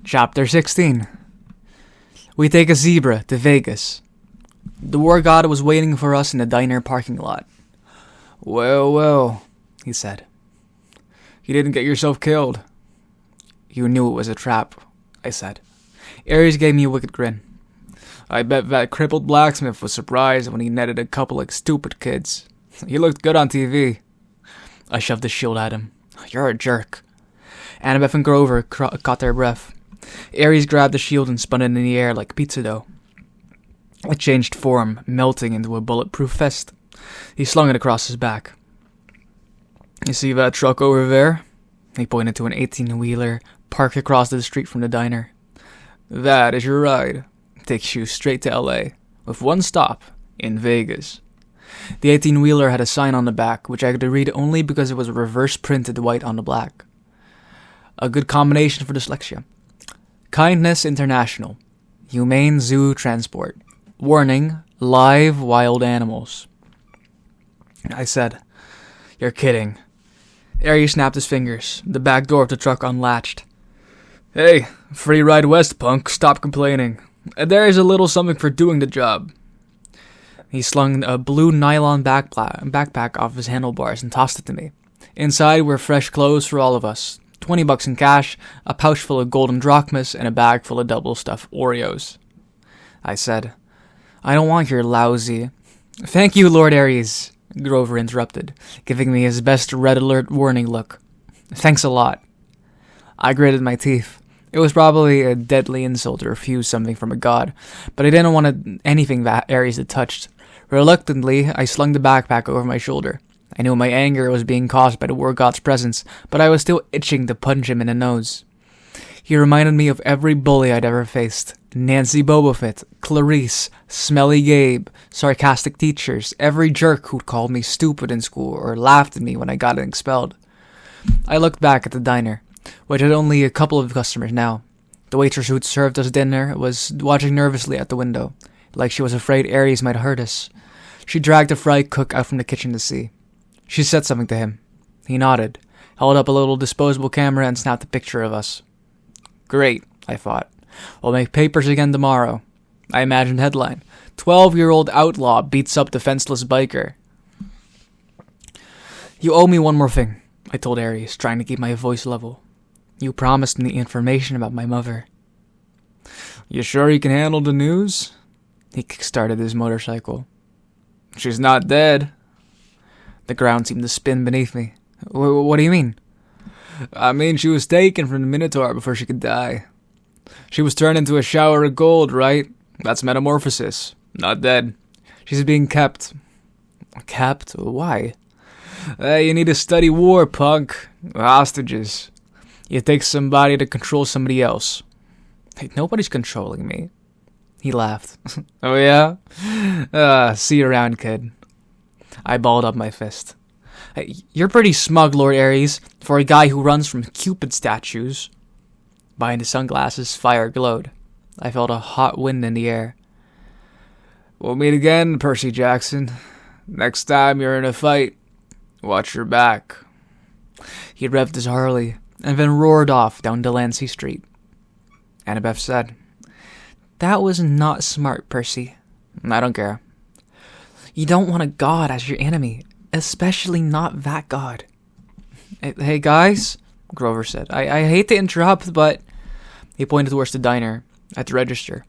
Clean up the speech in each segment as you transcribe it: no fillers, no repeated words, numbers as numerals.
Chapter 16. We take a zebra to Vegas. The war god was waiting for us in the diner parking lot. "Well, well," he said. "You didn't get yourself killed." "You knew it was a trap," I said. Aries gave me a wicked grin. "I bet that crippled blacksmith was surprised when he netted a couple of stupid kids. He looked good on TV." I shoved the shield at him. "You're a jerk." Annabeth and Grover caught their breath. Aries grabbed the shield and spun it in the air like pizza dough. It changed form, melting into a bulletproof vest. He slung it across his back. "You see that truck over there?" He pointed to an 18-wheeler parked across the street from the diner. "That is your ride. Takes you straight to LA, with one stop in Vegas." The 18-wheeler had a sign on the back, which I could read only because it was reverse printed white on the black. A good combination for dyslexia. Kindness International. Humane Zoo Transport. Warning, live wild animals. I said, "You're kidding." Aries snapped his fingers. The back door of the truck unlatched. "Hey, free ride west, punk. Stop complaining. There is a little something for doing the job." He slung a blue nylon backpack off his handlebars and tossed it to me. Inside were fresh clothes for all of us. $20 in cash, a pouch full of golden drachmas, and a bag full of double-stuffed Oreos. I said, "I don't want your lousy—" "Thank you, Lord Aries," Grover interrupted, giving me his best red alert warning look. "Thanks a lot." I gritted my teeth. It was probably a deadly insult to refuse something from a god, but I didn't want anything that Aries had touched. Reluctantly, I slung the backpack over my shoulder. I knew my anger was being caused by the war god's presence, but I was still itching to punch him in the nose. He reminded me of every bully I'd ever faced. Nancy Bobofit, Clarice, Smelly Gabe, sarcastic teachers, every jerk who'd called me stupid in school or laughed at me when I got expelled. I looked back at the diner, which had only a couple of customers now. The waitress who'd served us dinner was watching nervously out the window, like she was afraid Aries might hurt us. She dragged a fry cook out from the kitchen to see. She said something to him. He nodded, held up a little disposable camera, and snapped a picture of us. Great, I thought. We'll make papers again tomorrow. I imagined headline: 12-year-old outlaw beats up defenseless biker. "You owe me one more thing," I told Aries, trying to keep my voice level. "You promised me information about my mother." "You sure you can handle the news?" He kick-started his motorcycle. "She's not dead." The ground seemed to spin beneath me. What do you mean?" "I mean, she was taken from the Minotaur before she could die. She was turned into a shower of gold, right? That's metamorphosis. Not dead. She's being kept." "Kept? Why?" You need to study war, punk. Hostages. You take somebody to control somebody else." "Hey, nobody's controlling me." He laughed. "Oh yeah? See you around, kid." I balled up my fist. "Hey, you're pretty smug, Lord Aries, for a guy who runs from Cupid statues." Behind his sunglasses, fire glowed. I felt a hot wind in the air. "We'll meet again, Percy Jackson. Next time you're in a fight, watch your back." He revved his Harley, and then roared off down Delancey Street. Annabeth said, "That was not smart, Percy." "I don't care." "You don't want a god as your enemy, especially not that god." Hey guys," Grover said. I hate to interrupt, but..." He pointed towards the diner, at the register.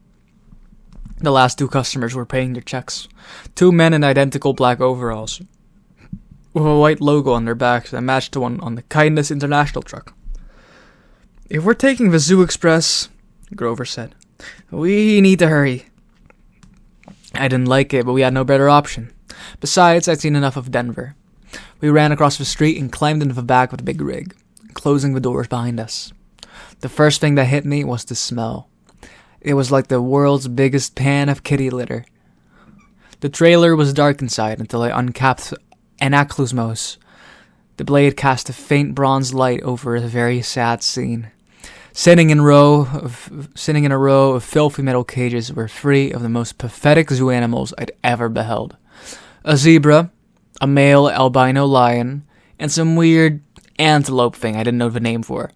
The last two customers were paying their checks. Two men in identical black overalls, with a white logo on their backs that matched the one on the Kindness International truck. "If we're taking the Zoo Express," Grover said, "we need to hurry." I didn't like it, but we had no better option. Besides, I'd seen enough of Denver. We ran across the street and climbed into the back of the big rig, closing the doors behind us. The first thing that hit me was the smell. It was like the world's biggest pan of kitty litter. The trailer was dark inside until I uncapped Anaclusmos. The blade cast a faint bronze light over a very sad scene. Sitting in a row of filthy metal cages were three of the most pathetic zoo animals I'd ever beheld. A zebra, a male albino lion, and some weird antelope thing I didn't know the name for.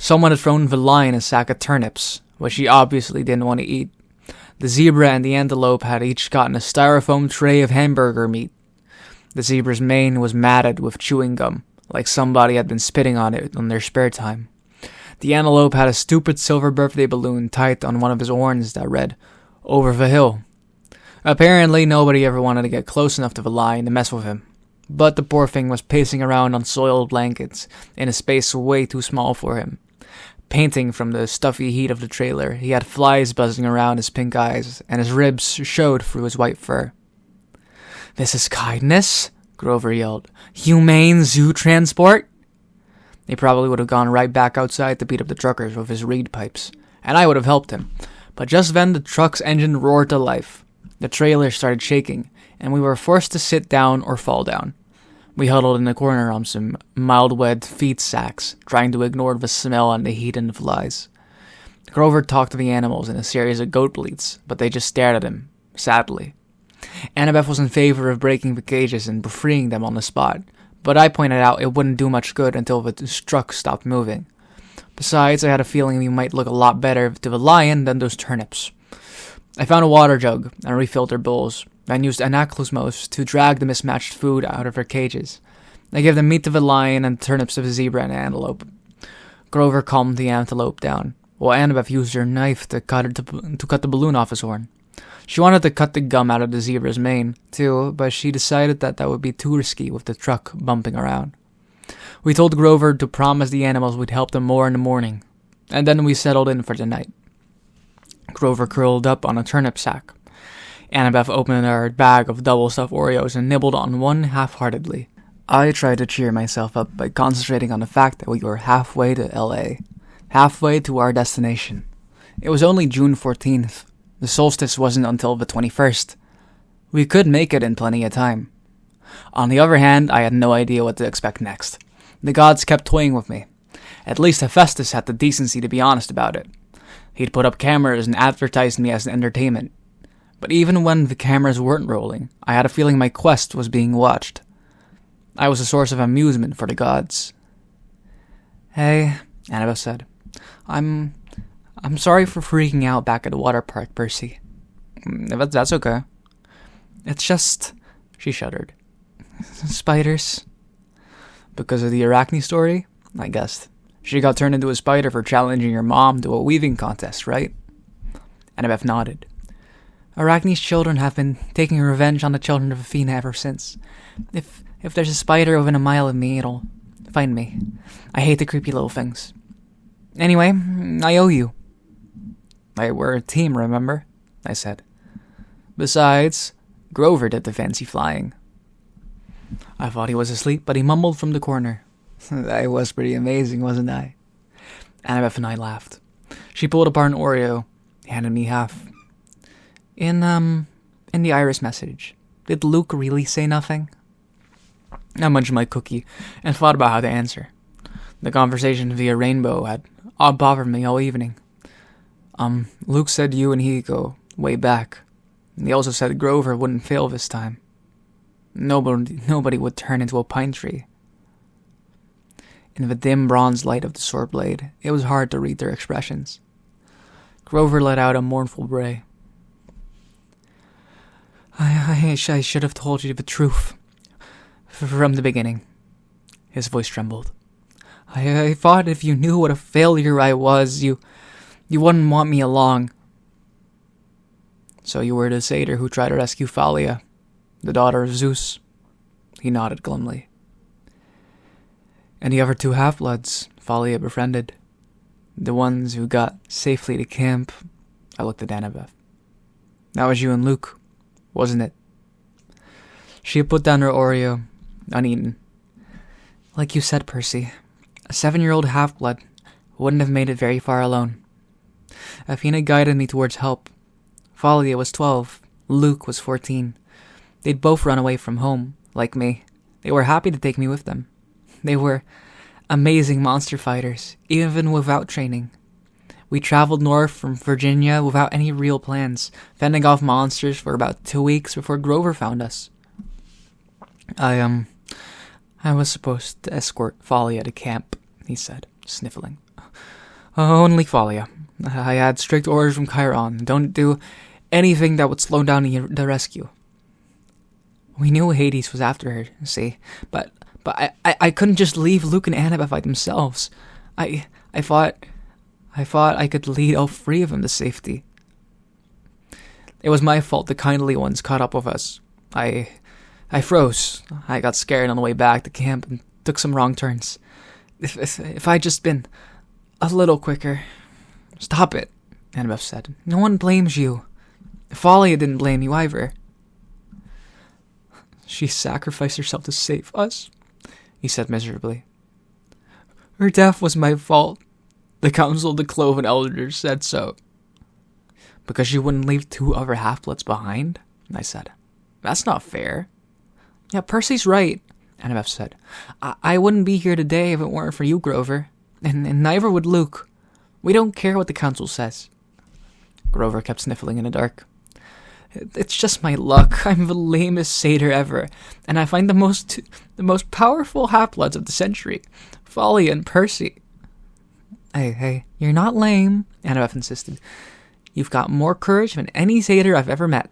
Someone had thrown the lion a sack of turnips, which he obviously didn't want to eat. The zebra and the antelope had each gotten a styrofoam tray of hamburger meat. The zebra's mane was matted with chewing gum, like somebody had been spitting on it in their spare time. The antelope had a stupid silver birthday balloon tied on one of his horns that read, "Over the hill." Apparently, nobody ever wanted to get close enough to the lion to mess with him. But the poor thing was pacing around on soiled blankets, in a space way too small for him. Panting from the stuffy heat of the trailer, he had flies buzzing around his pink eyes, and his ribs showed through his white fur. "This is kindness?" Grover yelled. "Humane zoo transport?" He probably would have gone right back outside to beat up the truckers with his reed pipes, and I would have helped him. But just then the truck's engine roared to life. The trailer started shaking, and we were forced to sit down or fall down. We huddled in the corner on some mild wet feed sacks, trying to ignore the smell and the heat and the flies. Grover talked to the animals in a series of goat bleats, but they just stared at him, sadly. Annabeth was in favor of breaking the cages and freeing them on the spot, but I pointed out it wouldn't do much good until the truck stopped moving. Besides, I had a feeling we might look a lot better to the lion than those turnips. I found a water jug and refilled their bowls, and used anaclosmos to drag the mismatched food out of their cages. I gave the meat to the lion and turnips to the zebra and antelope. Grover calmed the antelope down, while Annabeth used her knife to cut the balloon off his horn. She wanted to cut the gum out of the zebra's mane, too, but she decided that would be too risky with the truck bumping around. We told Grover to promise the animals we'd help them more in the morning, and then we settled in for the night. Grover curled up on a turnip sack. Annabeth opened our bag of double-stuffed Oreos and nibbled on one half-heartedly. I tried to cheer myself up by concentrating on the fact that we were halfway to L.A., halfway to our destination. It was only June 14th. The solstice wasn't until the 21st. We could make it in plenty of time. On the other hand, I had no idea what to expect next. The gods kept toying with me. At least Hephaestus had the decency to be honest about it. He'd put up cameras and advertised me as an entertainment. But even when the cameras weren't rolling, I had a feeling my quest was being watched. I was a source of amusement for the gods. "Hey," Annabeth said. I'm sorry for freaking out back at the water park, Percy." That's okay." "It's just," she shuddered. "Spiders." "Because of the Arachne story?" I guessed. "She got turned into a spider for challenging her mom to a weaving contest, right?" Annabeth nodded. "Arachne's children have been taking revenge on the children of Athena ever since. If there's a spider within a mile of me, it'll find me. I hate the creepy little things. Anyway, I owe you." "We're a team, remember?" I said. "Besides, Grover did the fancy flying." I thought he was asleep, but he mumbled from the corner. "I was pretty amazing, wasn't I?" Annabeth and I laughed. She pulled apart an Oreo, handed me half. In the iris message, did Luke really say nothing?" I munched my cookie and thought about how to answer. The conversation via Rainbow had bothered me all evening. Luke said you and he go way back. And he also said Grover wouldn't fail this time. Nobody would turn into a pine tree. In the dim bronze light of the sword blade, it was hard to read their expressions. Grover let out a mournful bray. I should have told you the truth. From the beginning." His voice trembled. I thought if you knew what a failure I was, you wouldn't want me along." "So you were the satyr who tried to rescue Thalia, the daughter of Zeus?" He nodded glumly. "And the other two half-bloods Thalia befriended, the ones who got safely to camp?" I looked at Annabeth. "That was you and Luke, wasn't it?" She had put down her Oreo, uneaten. "Like you said, Percy, a 7-year-old half-blood wouldn't have made it very far alone. Athena guided me towards help. Thalia was 12, Luke was 14. They'd both run away from home, like me. They were happy to take me with them. They were amazing monster fighters, even without training. We traveled north from Virginia without any real plans, fending off monsters for about 2 weeks before Grover found us. I was supposed to escort Thalia to camp," he said, sniffling. Only Thalia. I had strict orders from Chiron. Don't do anything that would slow down the rescue. We knew Hades was after her, see, but I couldn't just leave Luke and Annabeth by themselves. I thought I could lead all three of them to safety. It was my fault the kindly ones caught up with us. I froze. I got scared on the way back to camp and took some wrong turns. If I'd just been a little quicker. Stop it, Annabeth said. No one blames you. Thalia didn't blame you either. She sacrificed herself to save us, he said miserably. Her death was my fault. The Council of the Cloven Elders said so. Because she wouldn't leave 2 other half-bloods behind? I said. That's not fair. Yeah, Percy's right, Annabeth said. I wouldn't be here today if it weren't for you, Grover. And neither would Luke. We don't care what the Council says. Grover kept sniffling in the dark. It's just my luck. I'm the lamest satyr ever, and I find the most powerful half-bloods of the century, Thalia and Percy. Hey, you're not lame, Annabeth insisted. You've got more courage than any satyr I've ever met.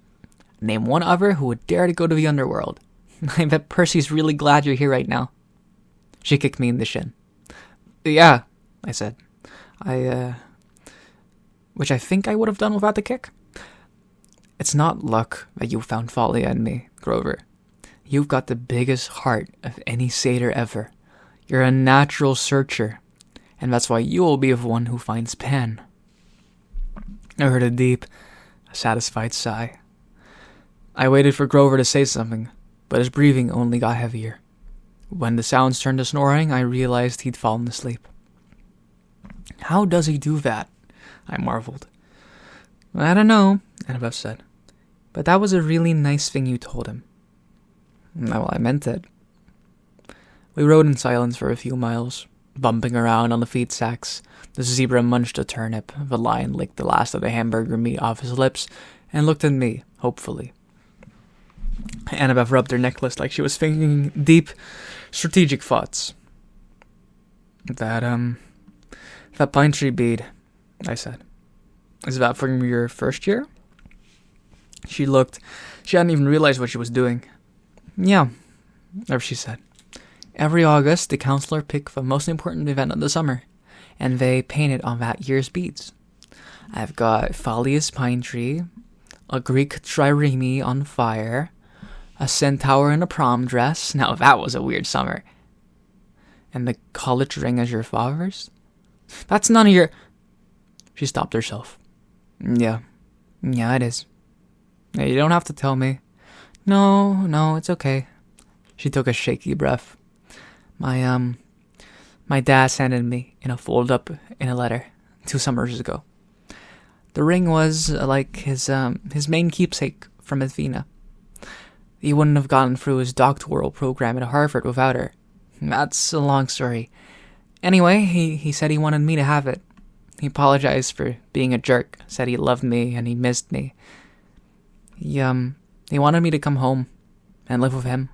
Name one other who would dare to go to the underworld. I bet Percy's really glad you're here right now. She kicked me in the shin. Yeah, I said. Which I think I would have done without the kick. It's not luck that you found Thalia and me, Grover. You've got the biggest heart of any satyr ever. You're a natural searcher, and that's why you'll be the one who finds Pan. I heard a deep, satisfied sigh. I waited for Grover to say something, but his breathing only got heavier. When the sounds turned to snoring, I realized he'd fallen asleep. How does he do that? I marveled. I don't know, Annabeth said. But that was a really nice thing you told him. Well, I meant it. We rode in silence for a few miles, bumping around on the feed sacks. The zebra munched a turnip. The lion licked the last of the hamburger meat off his lips and looked at me, hopefully. Annabeth rubbed her necklace like she was thinking deep, strategic thoughts. That pine tree bead, I said. Is that from your first year? She looked. She hadn't even realized what she was doing. Yeah, she said. Every August, the counselor picked the most important event of the summer, and they painted on that year's beads. I've got Thalia's pine tree, a Greek trireme on fire, a centaur in a prom dress. Now that was a weird summer. And the college ring as your father's? That's none of your... She stopped herself. Yeah, it is. You don't have to tell me. No, it's okay. She took a shaky breath. My dad sent it me in a fold-up in a letter 2 summers ago. The ring was like his main keepsake from Athena. He wouldn't have gotten through his doctoral program at Harvard without her. That's a long story. Anyway, he said he wanted me to have it. He apologized for being a jerk, said he loved me and he missed me. He wanted me to come home and live with him.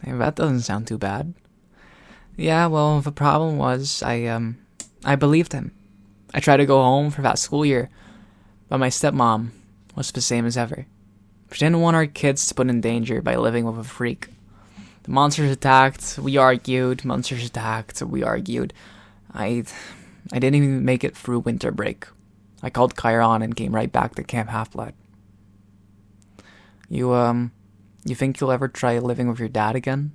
Hey, that doesn't sound too bad. Yeah, well, the problem was I believed him. I tried to go home for that school year, but my stepmom was the same as ever. She didn't want our kids to put in danger by living with a freak. The monsters attacked, we argued, monsters attacked, we argued. I didn't even make it through winter break. I called Chiron and came right back to Camp Half-Blood. You think you'll ever try living with your dad again?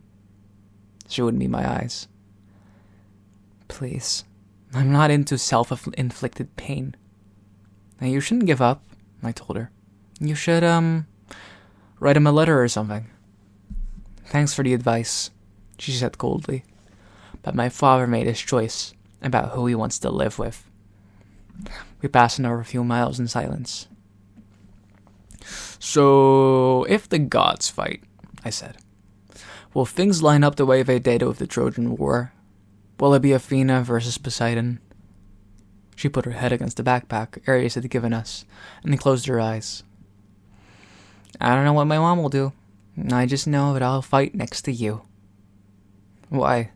She wouldn't meet my eyes. Please. I'm not into self-inflicted pain. Now, you shouldn't give up, I told her. You should, write him a letter or something. Thanks for the advice, she said coldly. But my father made his choice about who he wants to live with. We passed another few miles in silence. So, if the gods fight, I said, will things line up the way they did with the Trojan War? Will it be Athena versus Poseidon? She put her head against the backpack Ares had given us, and then closed her eyes. I don't know what my mom will do. I just know that I'll fight next to you. Why?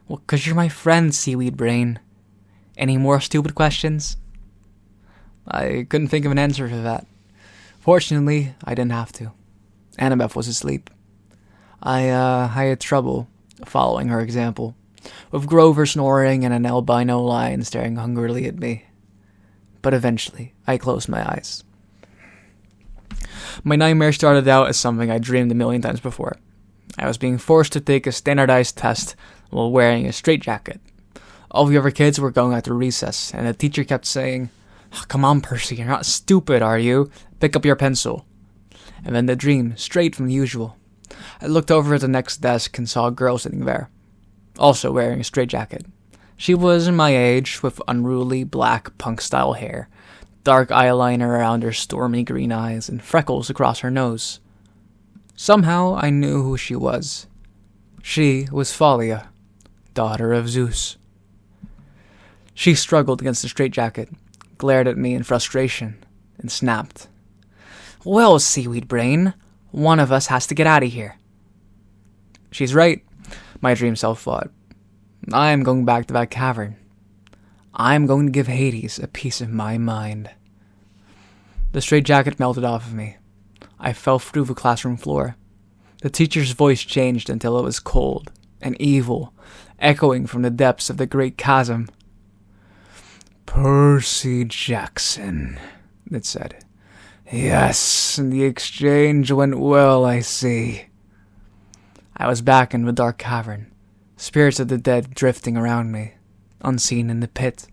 Well, 'cause you're my friend, Seaweed Brain. Any more stupid questions? I couldn't think of an answer to that. Fortunately, I didn't have to. Annabeth was asleep. I had trouble following her example, with Grover snoring and an albino lion staring hungrily at me. But eventually, I closed my eyes. My nightmare started out as something I dreamed a million times before. I was being forced to take a standardized test while wearing a straitjacket. All the other kids were going out to recess, and the teacher kept saying, "Come on, Percy, you're not stupid, are you? Pick up your pencil." And then the dream strayed from the usual. I looked over at the next desk and saw a girl sitting there, also wearing a straitjacket. She was my age, with unruly black punk-style hair, dark eyeliner around her stormy green eyes, and freckles across her nose. Somehow I knew who she was. She was Thalia, daughter of Zeus. She struggled against the straitjacket, glared at me in frustration, and snapped. "Well, seaweed brain, one of us has to get out of here." She's right, my dream self thought. I am going back to that cavern. I am going to give Hades a piece of my mind. The straitjacket melted off of me. I fell through the classroom floor. The teacher's voice changed until it was cold and evil, echoing from the depths of the great chasm. "Percy Jackson," it said. "Yes, and the exchange went well, I see." I was back in the dark cavern, spirits of the dead drifting around me. Unseen in the pit,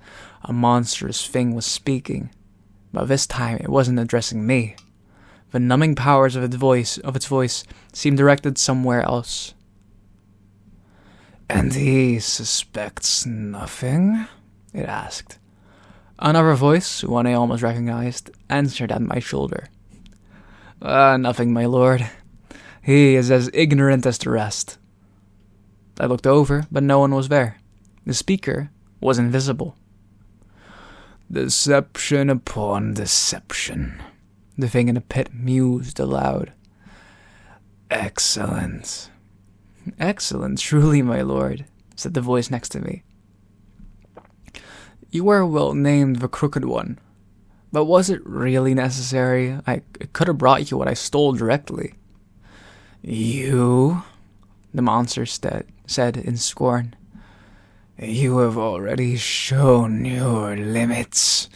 a monstrous thing was speaking, but this time it wasn't addressing me. The numbing powers of its voice seemed directed somewhere else. "And he suspects nothing?" it asked. Another voice, one I almost recognized, answered at my shoulder. "Nothing, my lord. He is as ignorant as the rest." I looked over, but no one was there. The speaker was invisible. "Deception upon deception," the thing in the pit mused aloud. "Excellent." "Excellent, truly, my lord," said the voice next to me. "You were well named the Crooked One, but was it really necessary? I could have brought you what I stole directly." "You?" the monster said in scorn. "You have already shown your limits.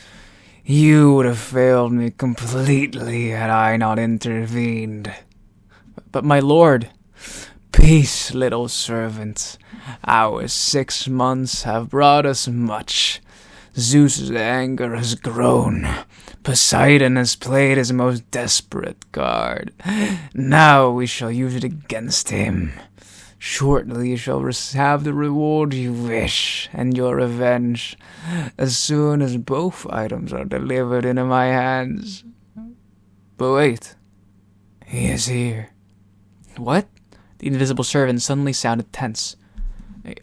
You would have failed me completely had I not intervened." "But my lord..." "Peace, little servant. Our 6 months have brought us much. Zeus's anger has grown. Poseidon has played his most desperate card. Now we shall use it against him. Shortly you shall have the reward you wish, and your revenge, as soon as both items are delivered into my hands." "But wait, he is here." "What?" The invisible servant suddenly sounded tense.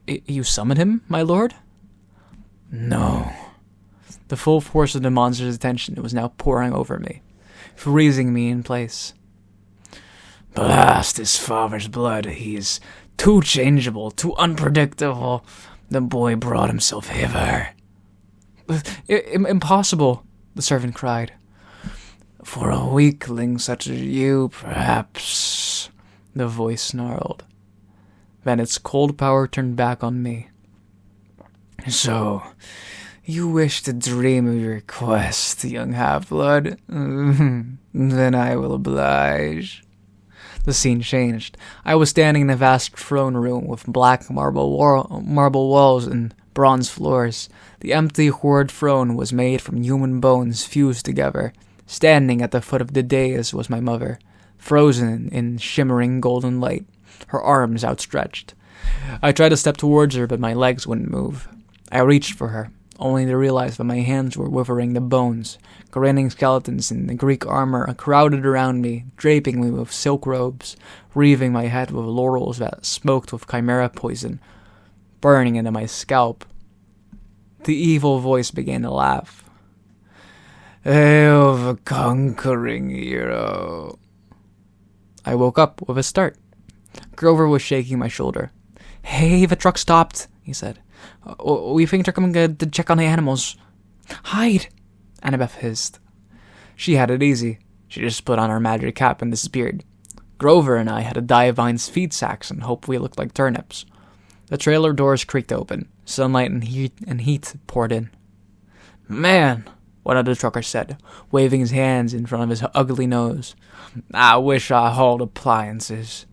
"You summoned him, my lord?" "No." The full force of the monster's attention was now pouring over me, freezing me in place. "Blast his father's blood, he is too changeable, too unpredictable. The boy brought himself hither." "Impossible," the servant cried. "For a weakling such as you, perhaps," the voice snarled. Then its cold power turned back on me. "So, you wish to dream of your quest, young half-blood? Then I will oblige." The scene changed. I was standing in a vast throne room with black marble walls and bronze floors. The empty hoard throne was made from human bones fused together. Standing at the foot of the dais was my mother, frozen in shimmering golden light, her arms outstretched. I tried to step towards her, but my legs wouldn't move. I reached for her, only to realize that my hands were withering the bones. Grinning skeletons in the Greek armor crowded around me, draping me with silk robes, wreathing my head with laurels that smoked with chimera poison, burning into my scalp. The evil voice began to laugh. "Hail the conquering hero." I woke up with a start. Grover was shaking my shoulder. "Hey, the truck stopped," he said. We think they're coming to check on the animals. Hide! Annabeth hissed. She had it easy. She just put on her magic cap and disappeared. Grover and I had to dye Vine's feed sacks and hope we looked like turnips. The trailer doors creaked open. Sunlight and heat poured in. Man, one of the truckers said, waving his hands in front of his ugly nose. I wish I hauled appliances.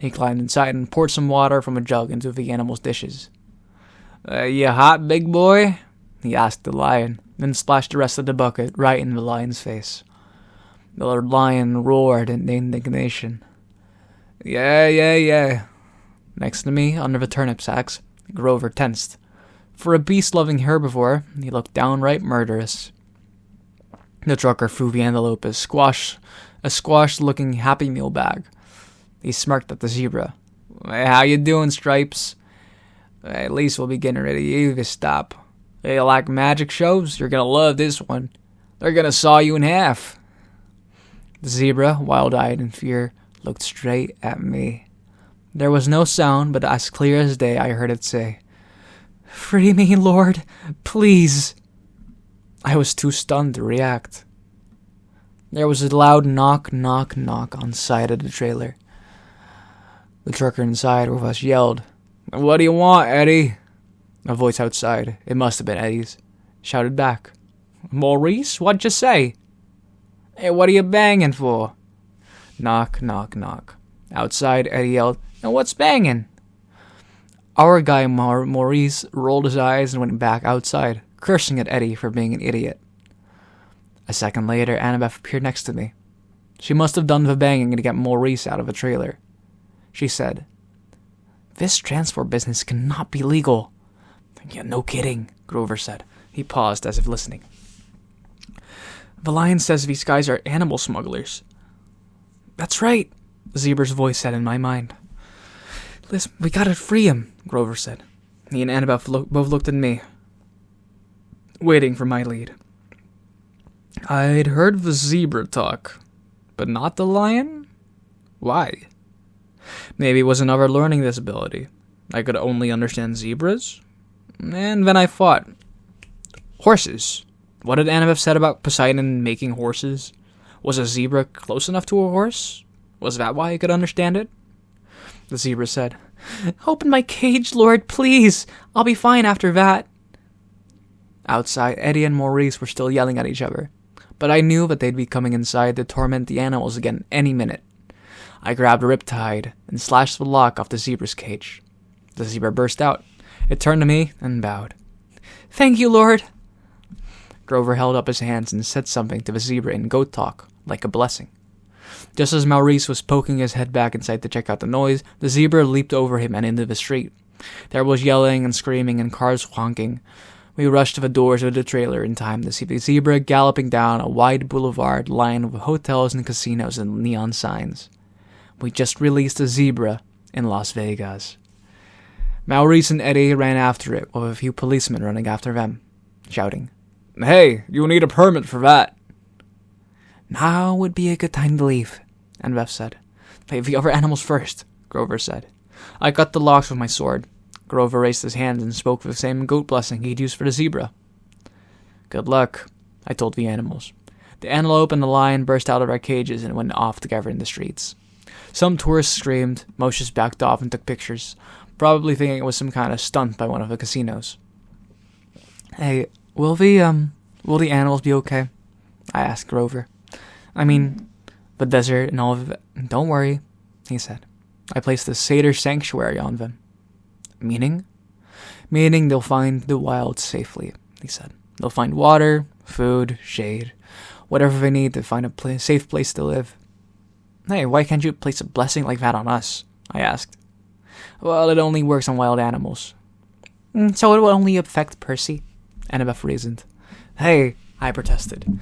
He climbed inside and poured some water from a jug into the animal's dishes. You hot, big boy? He asked the lion, then splashed the rest of the bucket right in the lion's face. The lion roared in indignation. Yeah. Next to me, under the turnip sacks, Grover tensed. For a beast-loving herbivore, he looked downright murderous. The trucker threw the antelope a squashed-looking Happy Meal bag. He smirked at the zebra. Hey, how you doing, Stripes? At least we'll be getting rid of you this stop. Hey, you like magic shows? You're gonna love this one. They're gonna saw you in half. The zebra, wild-eyed in fear, looked straight at me. There was no sound, but as clear as day I heard it say, Free me, Lord, please. I was too stunned to react. There was a loud knock on the side of the trailer. The trucker inside with us yelled, What do you want, Eddie? A voice outside, it must have been Eddie's, shouted back, Maurice, what'd you say? Hey, what are you banging for? Knock. Outside, Eddie yelled, And what's banging? Our guy, Maurice, rolled his eyes and went back outside, cursing at Eddie for being an idiot. A second later, Annabeth appeared next to me. She must have done the banging to get Maurice out of the trailer. She said, This transport business cannot be legal. Yeah, no kidding, Grover said. He paused as if listening. The lion says these guys are animal smugglers. That's right, the zebra's voice said in my mind. Listen, we gotta free him, Grover said. He and Annabeth both looked at me, waiting for my lead. I'd heard the zebra talk, but not the lion? Why? Maybe it was another learning disability. I could only understand zebras? And then I thought, horses. What had Annabeth said about Poseidon making horses? Was a zebra close enough to a horse? Was that why I could understand it? The zebra said, Open my cage, Lord, please. I'll be fine after that. Outside, Eddie and Maurice were still yelling at each other, but I knew that they'd be coming inside to torment the animals again any minute. I grabbed a riptide and slashed the lock off the zebra's cage. The zebra burst out. It turned to me and bowed. Thank you, Lord. Grover held up his hands and said something to the zebra in goat talk, like a blessing. Just as Maurice was poking his head back inside to check out the noise, the zebra leaped over him and into the street. There was yelling and screaming and cars honking. We rushed to the doors of the trailer in time to see the zebra galloping down a wide boulevard lined with hotels and casinos and neon signs. We just released a zebra in Las Vegas. Maurice and Eddie ran after it, with a few policemen running after them, shouting, Hey, you need a permit for that. Now would be a good time to leave, Annabeth said. Leave the other animals first, Grover said. I cut the locks with my sword. Grover raised his hand and spoke the same goat blessing he'd used for the zebra. Good luck, I told the animals. The antelope and the lion burst out of their cages and went off together in the streets. Some tourists screamed, most just backed off and took pictures, probably thinking it was some kind of stunt by one of the casinos. Hey, will the animals be okay? I asked Grover. I mean, the desert and all of it. Don't worry, he said. I placed a satyr sanctuary on them. Meaning? Meaning they'll find the wild safely, he said. They'll find water, food, shade, whatever they need to find a safe place to live. Hey, why can't you place a blessing like that on us? I asked. Well, it only works on wild animals. So it will only affect Percy, Annabeth reasoned. Hey, I protested.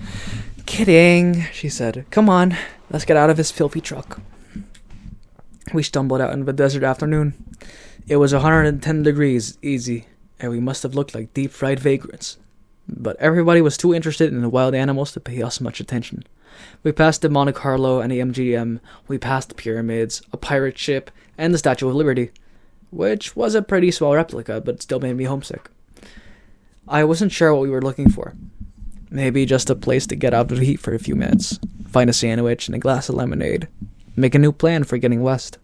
Kidding, she said. Come on, let's get out of this filthy truck. We stumbled out in the desert afternoon. It was 110 degrees, easy, and we must have looked like deep-fried vagrants. But everybody was too interested in the wild animals to pay us much attention. We passed the Monte Carlo and the MGM. We passed the pyramids, a pirate ship, and the Statue of Liberty. which was a pretty small replica, but still made me homesick. I wasn't sure what we were looking for. Maybe just a place to get out of the heat for a few minutes, find a sandwich and a glass of lemonade, make a new plan for getting west.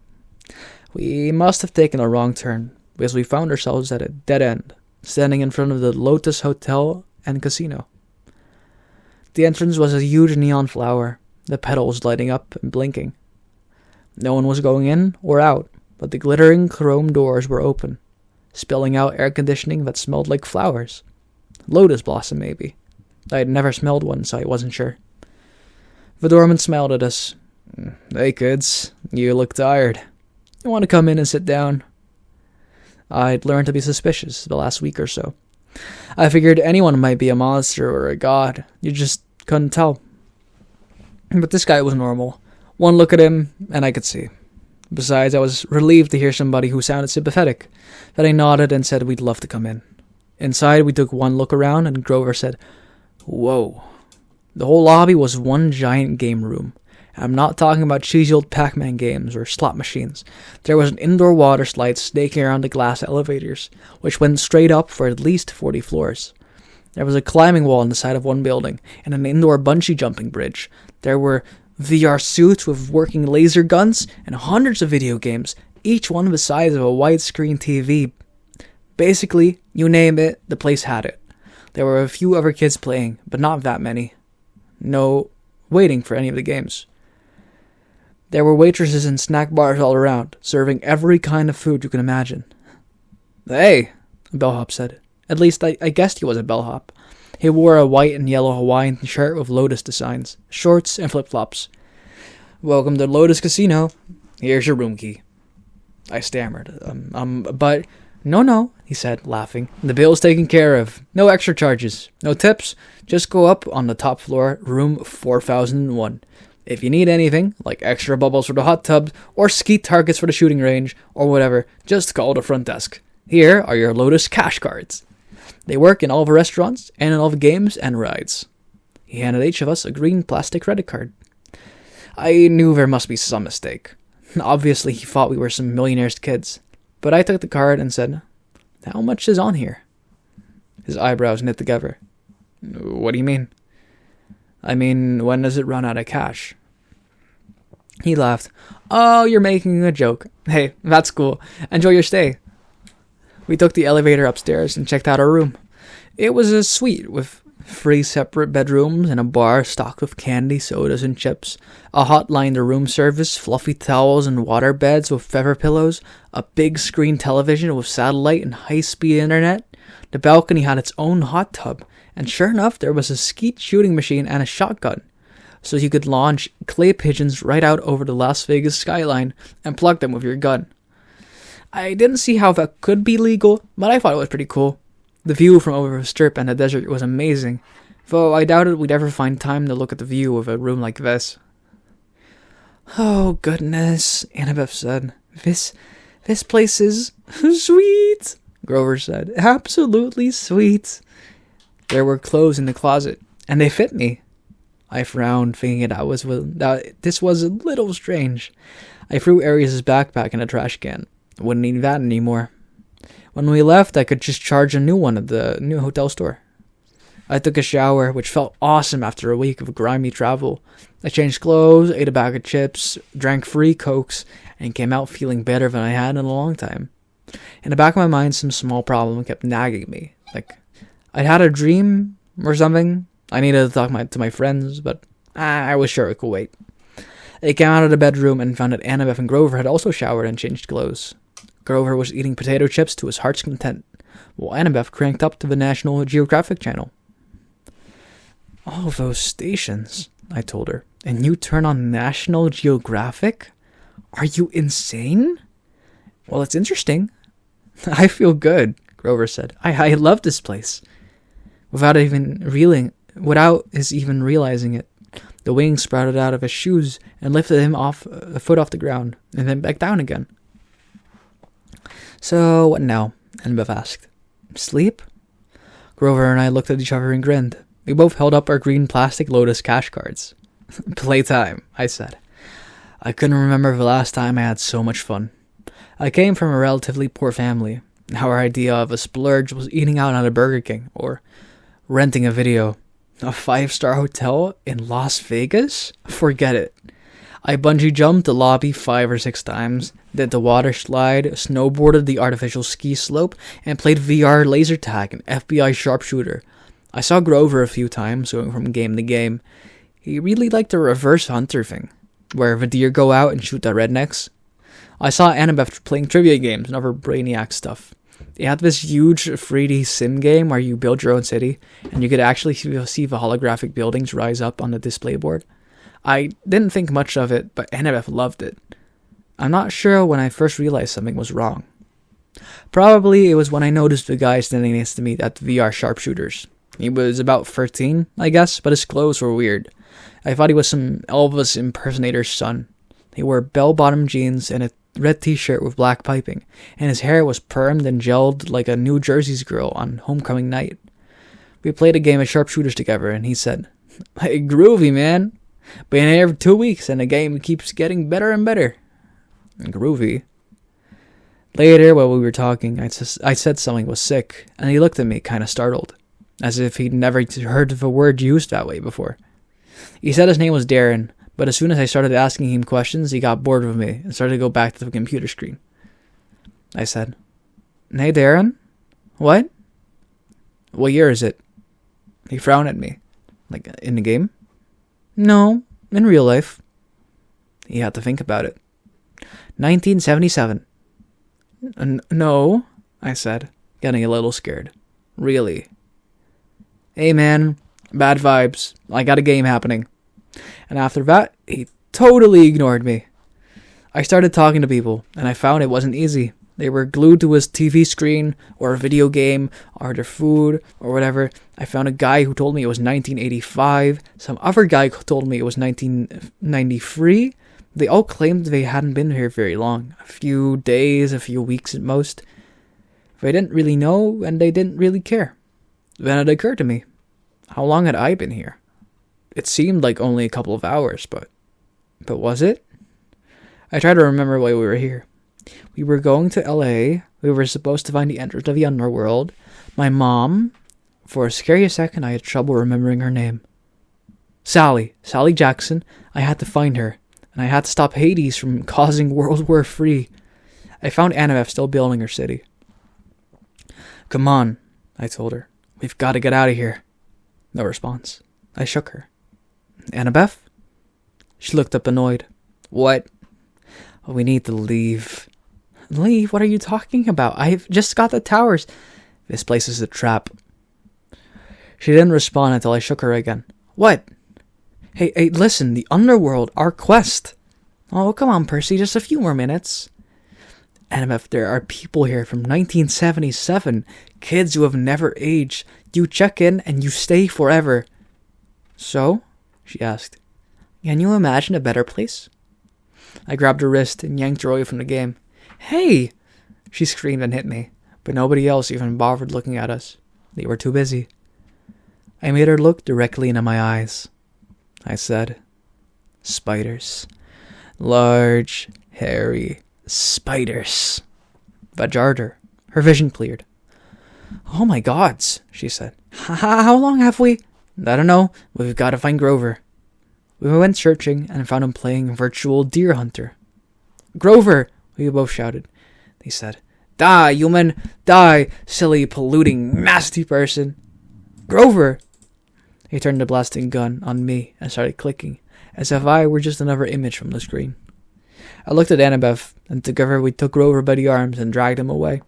We must have taken a wrong turn, because we found ourselves at a dead end, standing in front of the Lotus Hotel and Casino. The entrance was a huge neon flower, the petals lighting up and blinking. No one was going in or out, but the glittering chrome doors were open, spilling out air conditioning that smelled like flowers. Lotus blossom, maybe. I had never smelled one, so I wasn't sure. The doorman smiled at us. "Hey, kids, you look tired. You want to come in and sit down?" I'd learned to be suspicious the last week or so. I figured anyone might be a monster or a god. You just couldn't tell. But this guy was normal. One look at him, and I could see. Besides, I was relieved to hear somebody who sounded sympathetic. Then I nodded and said we'd love to come in. Inside, we took one look around, and Grover said, "Whoa." The whole lobby was one giant game room. I'm not talking about cheesy old Pac-Man games or slot machines. There was an indoor water slide snaking around the glass elevators, which went straight up for at least 40 floors. There was a climbing wall on the side of one building, and an indoor bungee jumping bridge. There were VR suits with working laser guns, and hundreds of video games, each one the size of a widescreen TV. Basically, you name it, the place had it. There were a few other kids playing, but not that many. No waiting for any of the games. There were waitresses and snack bars all around, serving every kind of food you can imagine. "Hey," a bellhop said. At least I guessed he was a bellhop. He wore a white and yellow Hawaiian shirt with lotus designs, shorts, and flip-flops. "Welcome to Lotus Casino. Here's your room key." I stammered. But... No, he said, laughing. "The bill's taken care of. No extra charges. No tips. Just go up on the top floor, room 4001. If you need anything, like extra bubbles for the hot tub, or skeet targets for the shooting range, or whatever, just call the front desk. Here are your Lotus cash cards. They work in all the restaurants, and in all the games and rides." He handed each of us a green plastic credit card. I knew there must be some mistake. Obviously, he thought we were some millionaire's kids. But I took the card and said, "How much is on here?" His eyebrows knit together. "What do you mean?" "I mean, when does it run out of cash?" He laughed. "Oh, you're making a joke. Hey, that's cool. Enjoy your stay." We took the elevator upstairs and checked out our room. It was a suite with 3 separate bedrooms and a bar stocked with candy, sodas, and chips, a hotline to room service, fluffy towels and water beds with feather pillows, a big screen television with satellite and high-speed internet. The balcony had its own hot tub, and sure enough, there was a skeet shooting machine and a shotgun, so you could launch clay pigeons right out over the Las Vegas skyline and plug them with your gun. I didn't see how that could be legal, but I thought it was pretty cool. The view from over the strip and the desert was amazing, though I doubted we'd ever find time to look at the view of a room like this. "Oh, goodness," Annabeth said. This place is sweet," Grover said. "Absolutely sweet." There were clothes in the closet, and they fit me. I frowned, thinking that this was a little strange. I threw Arias' backpack in a trash can. Wouldn't need that anymore. When we left, I could just charge a new one at the new hotel store. I took a shower, which felt awesome after a week of grimy travel. I changed clothes, ate a bag of chips, drank 3 Cokes, and came out feeling better than I had in a long time. In the back of my mind, some small problem kept nagging me. Like, I'd had a dream or something. I needed to talk to my friends, but I was sure it could wait. I came out of the bedroom and found that Annabeth and Grover had also showered and changed clothes. Grover was eating potato chips to his heart's content, while Annabeth cranked up to the National Geographic channel. "All those stations," I told her, "and you turn on National Geographic? Are you insane?" "Well, it's interesting." "I feel good," Grover said. I love this place." Without his even realizing it, the wings sprouted out of his shoes and lifted him off a foot off the ground, and then back down again. "So, what now?" Annabeth asked. "Sleep?" Grover and I looked at each other and grinned. We both held up our green plastic Lotus cash cards. "Playtime," I said. I couldn't remember the last time I had so much fun. I came from a relatively poor family. Our idea of a splurge was eating out at a Burger King or renting a video. A 5-star hotel in Las Vegas? Forget it. I bungee jumped the lobby 5 or 6 times, did the water slide, snowboarded the artificial ski slope, and played VR laser tag and FBI sharpshooter. I saw Grover a few times going from game to game. He really liked the reverse hunter thing, where the deer go out and shoot the rednecks. I saw Annabeth playing trivia games and other brainiac stuff. They had this huge 3D sim game where you build your own city, and you could actually see the holographic buildings rise up on the display board. I didn't think much of it, but Annabeth loved it. I'm not sure when I first realized something was wrong. Probably it was when I noticed the guy standing next to me at the VR sharpshooters. He was about 13, I guess, but his clothes were weird. I thought he was some Elvis impersonator's son. He wore bell-bottom jeans and a red t-shirt with black piping, and his hair was permed and gelled like a New Jersey's girl on homecoming night. We played a game of sharpshooters together, and he said, "Hey, groovy, man. Been here for 2 weeks, and the game keeps getting better and better." Groovy. Later, while we were talking, I said something was sick, and he looked at me kind of startled, as if he'd never heard the word used that way before. He said his name was Darren, but as soon as I started asking him questions, he got bored with me and started to go back to the computer screen. I said, "Hey, Darren? What? What year is it?" He frowned at me. "Like, in the game?" "No, in real life." He had to think about it. 1977. No, I said, getting a little scared. "Really?" "Hey, man, bad vibes. I got a game happening." And after that, he totally ignored me. I started talking to people, and I found it wasn't easy. They were glued to his TV screen, or a video game, or their food, or whatever. I found a guy who told me it was 1985. Some other guy told me it was 1993. They all claimed they hadn't been here very long. A few days, a few weeks at most. They didn't really know, and they didn't really care. Then it occurred to me, how long had I been here? It seemed like only a couple of hours, but was it? I tried to remember why we were here. We were going to LA. We were supposed to find the entrance to the underworld. My mom, for a scary second, I had trouble remembering her name. Sally Jackson. I had to find her, and I had to stop Hades from causing World War III. I found Annabeth still building her city. "Come on," I told her. "We've got to get out of here." No response. I shook her. "Annabeth?" She looked up annoyed. "What?" "We need to leave." "Leave? What are you talking about? I've just got the towers." "This place is a trap." She didn't respond until I shook her again. "What?" Hey, listen, the underworld, our quest." "Oh, come on, Percy, just a few more minutes." "Annabeth, there are people here from 1977, kids who have never aged. You check in and you stay forever." "So?" she asked. "Can you imagine a better place?" I grabbed her wrist and yanked her away from the game. "Hey!" She screamed and hit me, but nobody else even bothered looking at us. They were too busy. I made her look directly into my eyes. I said, "Spiders. Large, hairy spiders." That jarred her. Her vision cleared. "Oh my gods," she said. How long have we?" "I don't know. We've got to find Grover." We went searching and found him playing virtual deer hunter. "Grover!" we both shouted. He said, "Die, human! Die, silly, polluting, nasty person!" "Grover!" He turned the blasting gun on me and started clicking, as if I were just another image from the screen. I looked at Annabeth, and together we took Grover by the arms and dragged him away.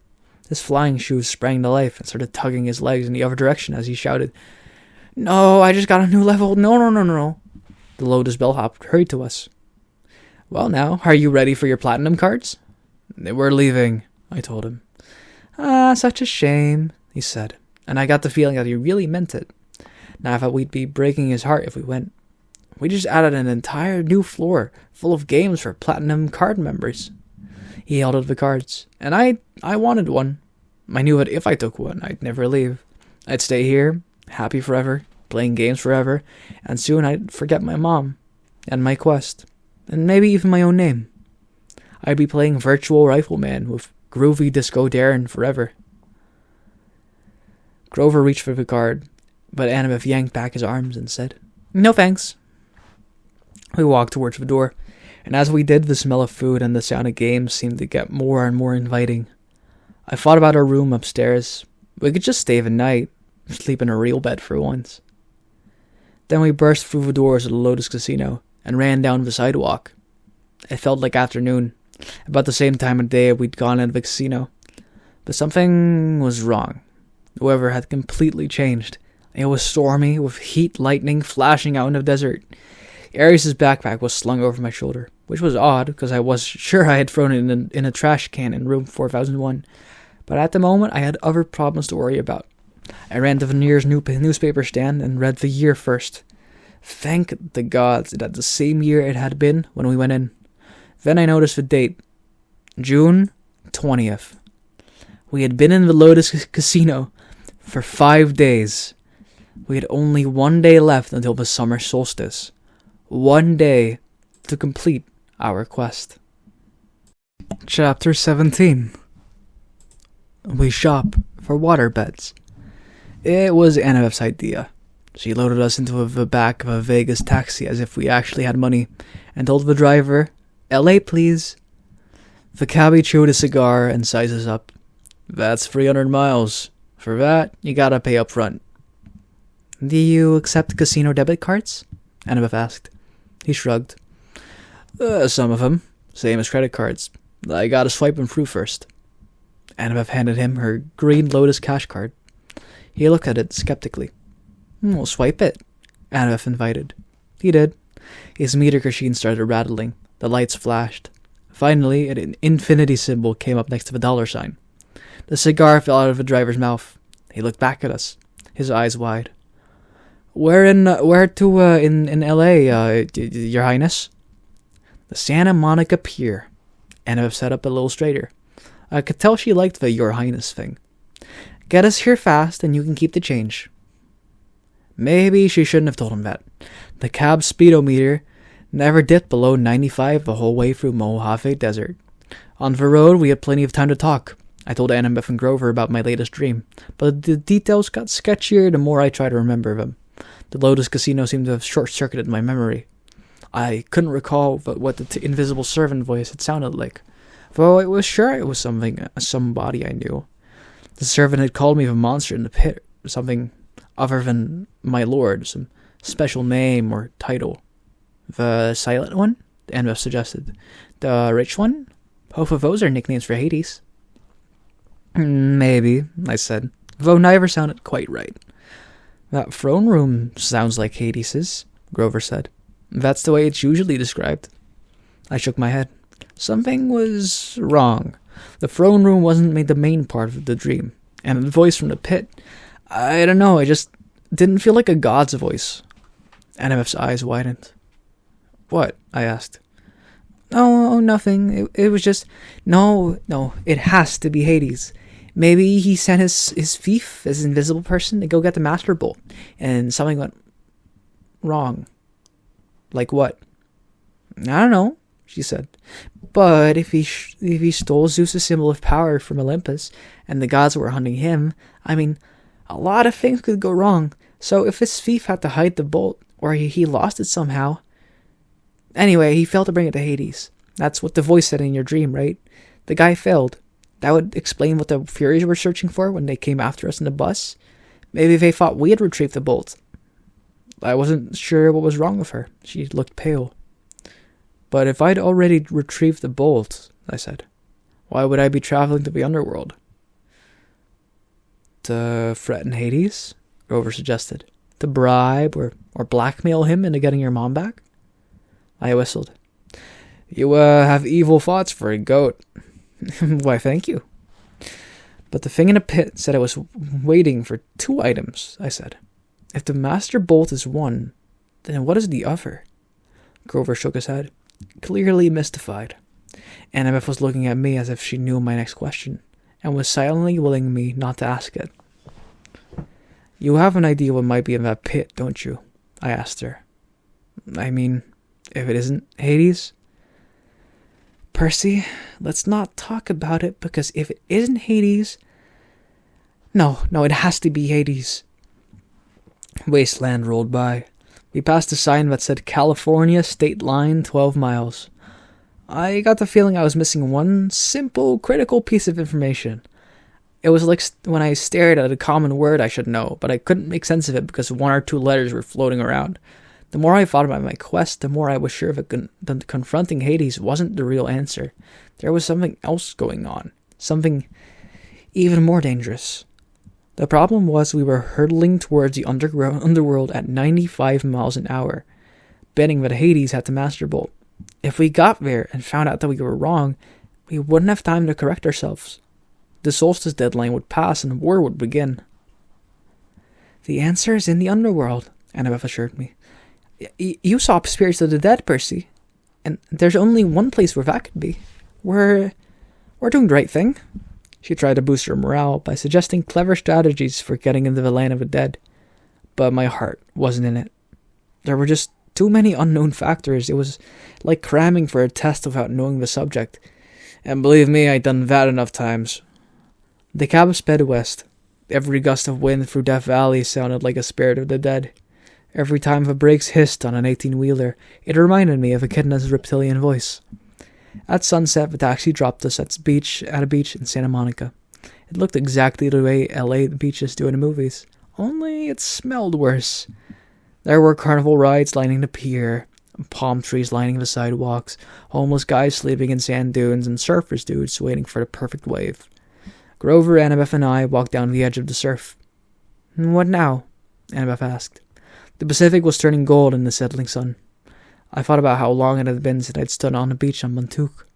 His flying shoes sprang to life and started tugging his legs in the other direction as he shouted, "No, I just got a new level. No. The Lotus bellhop hurried to us. "Well now, are you ready for your platinum cards?" "We're leaving," I told him. "Ah, such a shame," he said, and I got the feeling that he really meant it. Now I thought we'd be breaking his heart if we went. We just added an entire new floor full of games for platinum card members. He held out the cards, and I wanted one. I knew that if I took one, I'd never leave. I'd stay here, happy forever, playing games forever, and soon I'd forget my mom, and my quest, and maybe even my own name. I'd be playing Virtual Rifleman with Groovy Disco Darren forever. Grover reached for the card, but Annabeth yanked back his arms and said, "No thanks." We walked towards the door, and as we did, the smell of food and the sound of games seemed to get more and more inviting. I thought about our room upstairs. We could just stay the night, sleep in a real bed for once. Then we burst through the doors of the Lotus Casino and ran down the sidewalk. It felt like afternoon, about the same time of day we'd gone into the casino. But something was wrong. The weather had completely changed. It was stormy, with heat lightning flashing out in the desert. Arius' backpack was slung over my shoulder, which was odd, because I was sure I had thrown it in a trash can in room 4001. But at the moment, I had other problems to worry about. I ran to the nearest newspaper stand and read the year first. Thank the gods that the same year it had been when we went in. Then I noticed the date. June 20th. We had been in the Lotus Casino for 5 days. We had only 1 day left until the summer solstice. 1 day to complete our quest. Chapter 17. We shop for water beds. It was Annabeth's idea. She loaded us into the back of a Vegas taxi as if we actually had money, and told the driver, "LA, please." The cabbie chewed a cigar and sized us up. "That's 300 miles. For that, you gotta pay up front." "Do you accept casino debit cards?" Annabeth asked. He shrugged. Some of them. Same as credit cards. I gotta swipe them through first." Annabeth handed him her green Lotus cash card. He looked at it skeptically. "We'll swipe it," Annabeth invited. He did. His meter machine started rattling. The lights flashed. Finally, an infinity symbol came up next to the dollar sign. The cigar fell out of the driver's mouth. He looked back at us, his eyes wide. Where in LA, Your Highness?" "The Santa Monica Pier." Annabeth sat up a little straighter. I could tell she liked the Your Highness thing. "Get us here fast and you can keep the change." Maybe she shouldn't have told him that. The cab speedometer never dipped below 95 the whole way through Mojave Desert. On the road, we had plenty of time to talk. I told Annabeth and Grover about my latest dream, but the details got sketchier the more I tried to remember them. The Lotus Casino seemed to have short-circuited my memory. I couldn't recall what the invisible servant voice had sounded like, though I was sure it was somebody I knew. The servant had called me the monster in the pit, something other than my lord, some special name or title. "The silent one?" Annabeth suggested. "The rich one? Both of those are nicknames for Hades." "Maybe," I said, though neither sounded quite right. "That throne room sounds like Hades's," Grover said. "That's the way it's usually described." I shook my head. Something was wrong. The throne room wasn't made the main part of the dream. And the voice from the pit, I don't know, it just didn't feel like a god's voice. Annabeth's eyes widened. "What?" I asked. "Oh, nothing. It was just... No, it has to be Hades. Maybe he sent his thief, his invisible person, to go get the Master Bolt, and something went wrong." "Like what?" "I don't know," she said. "But if he stole Zeus' symbol of power from Olympus, and the gods were hunting him, I mean, a lot of things could go wrong. So if his thief had to hide the bolt, or he lost it somehow... Anyway, he failed to bring it to Hades. That's what the voice said in your dream, right? The guy failed. That would explain what the Furies were searching for when they came after us in the bus. Maybe they thought we had retrieved the bolt." I wasn't sure what was wrong with her. She looked pale. "But if I'd already retrieved the bolt," I said, "why would I be traveling to the underworld?" "To threaten Hades?" Grover suggested. "To bribe or blackmail him into getting your mom back?" I whistled. "You have evil thoughts for a goat." "Why, thank you." "But the thing in the pit said it was waiting for 2 items," I said. "If the Master Bolt is one, then what is the other?" Grover shook his head, clearly mystified. Annabeth was looking at me as if she knew my next question, and was silently willing me not to ask it. "You have an idea what might be in that pit, don't you?" I asked her. "I mean, if it isn't Hades?" Percy, let's not talk about it, because if it isn't Hades... No, it has to be Hades. Wasteland rolled by. We passed a sign that said California State Line 12 miles. I got the feeling I was missing one simple, critical piece of information. It was like when I stared at a common word I should know, but I couldn't make sense of it because one or two letters were floating around. The more I thought about my quest, the more I was sure that confronting Hades wasn't the real answer. There was something else going on. Something even more dangerous. The problem was we were hurtling towards the underworld at 95 miles an hour, betting that Hades had the Master Bolt. If we got there and found out that we were wrong, we wouldn't have time to correct ourselves. The solstice deadline would pass and war would begin. The answer is in the underworld, Annabeth assured me. You saw spirits of the dead, Percy, and there's only one place where that could be. We're doing the right thing. She tried to boost her morale by suggesting clever strategies for getting into the land of the dead, but my heart wasn't in it. There were just too many unknown factors. It was like cramming for a test without knowing the subject, and believe me, I'd done that enough times. The cab sped west. Every gust of wind through Death Valley sounded like a spirit of the dead. Every time the brakes hissed on an 18-wheeler, it reminded me of Echidna's reptilian voice. At sunset, the taxi dropped us at a beach in Santa Monica. It looked exactly the way LA beaches do in the movies, only it smelled worse. There were carnival rides lining the pier, palm trees lining the sidewalks, homeless guys sleeping in sand dunes, and surfers dudes waiting for the perfect wave. Grover, Annabeth, and I walked down the edge of the surf. "What now?" Annabeth asked. The Pacific was turning gold in the settling sun. I thought about how long it had been since I'd stood on a beach on Montauk,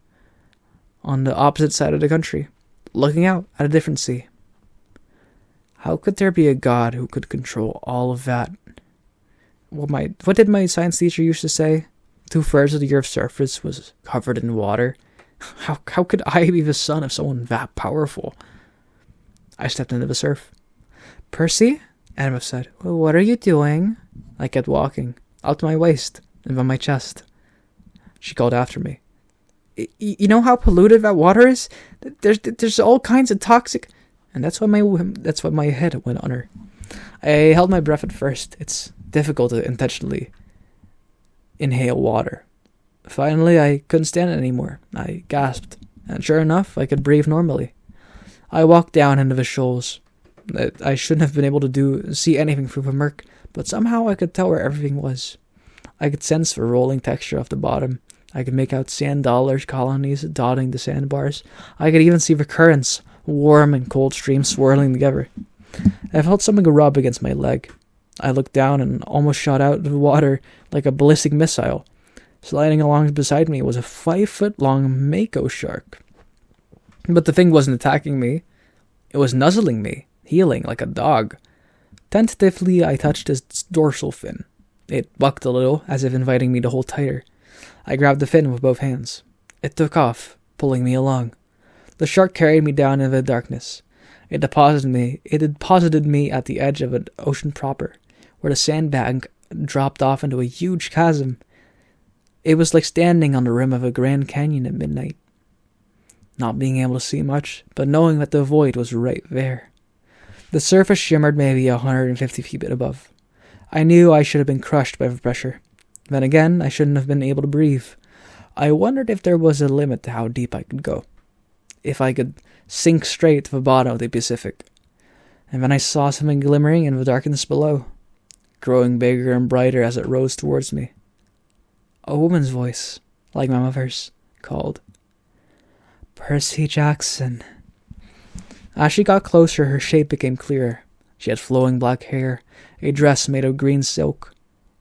on the opposite side of the country, looking out at a different sea. How could there be a god who could control all of that? What did my science teacher used to say? 2/3 of the Earth's surface was covered in water. How could I be the son of someone that powerful? I stepped into the surf. "Percy?" Annabeth said. "Well, what are you doing?" I kept walking, up to my waist, and by my chest. She called after me. You know how polluted that water is? There's all kinds of toxic..." And that's why my head went under. I held my breath at first. It's difficult to intentionally inhale water. Finally, I couldn't stand it anymore. I gasped, and sure enough, I could breathe normally. I walked down into the shoals. I shouldn't have been able to see anything through the murk, but somehow I could tell where everything was. I could sense the rolling texture of the bottom. I could make out sand dollars colonies dotting the sandbars. I could even see the currents, warm and cold streams swirling together. I felt something rub against my leg. I looked down and almost shot out of the water like a ballistic missile. Sliding along beside me was a 5-foot-long mako shark. But the thing wasn't attacking me. It was nuzzling me, heeling like a dog. Tentatively, I touched its dorsal fin. It bucked a little, as if inviting me to hold tighter. I grabbed the fin with both hands. It took off, pulling me along. The shark carried me down into the darkness. It deposited me at the edge of an ocean proper, where the sandbank dropped off into a huge chasm. It was like standing on the rim of a Grand Canyon at midnight. Not being able to see much, but knowing that the void was right there. The surface shimmered maybe 150 feet above. I knew I should have been crushed by the pressure. Then again, I shouldn't have been able to breathe. I wondered if there was a limit to how deep I could go. If I could sink straight to the bottom of the Pacific. And then I saw something glimmering in the darkness below, growing bigger and brighter as it rose towards me. A woman's voice, like my mother's, called, "Percy Jackson." As she got closer, her shape became clearer. She had flowing black hair, a dress made of green silk.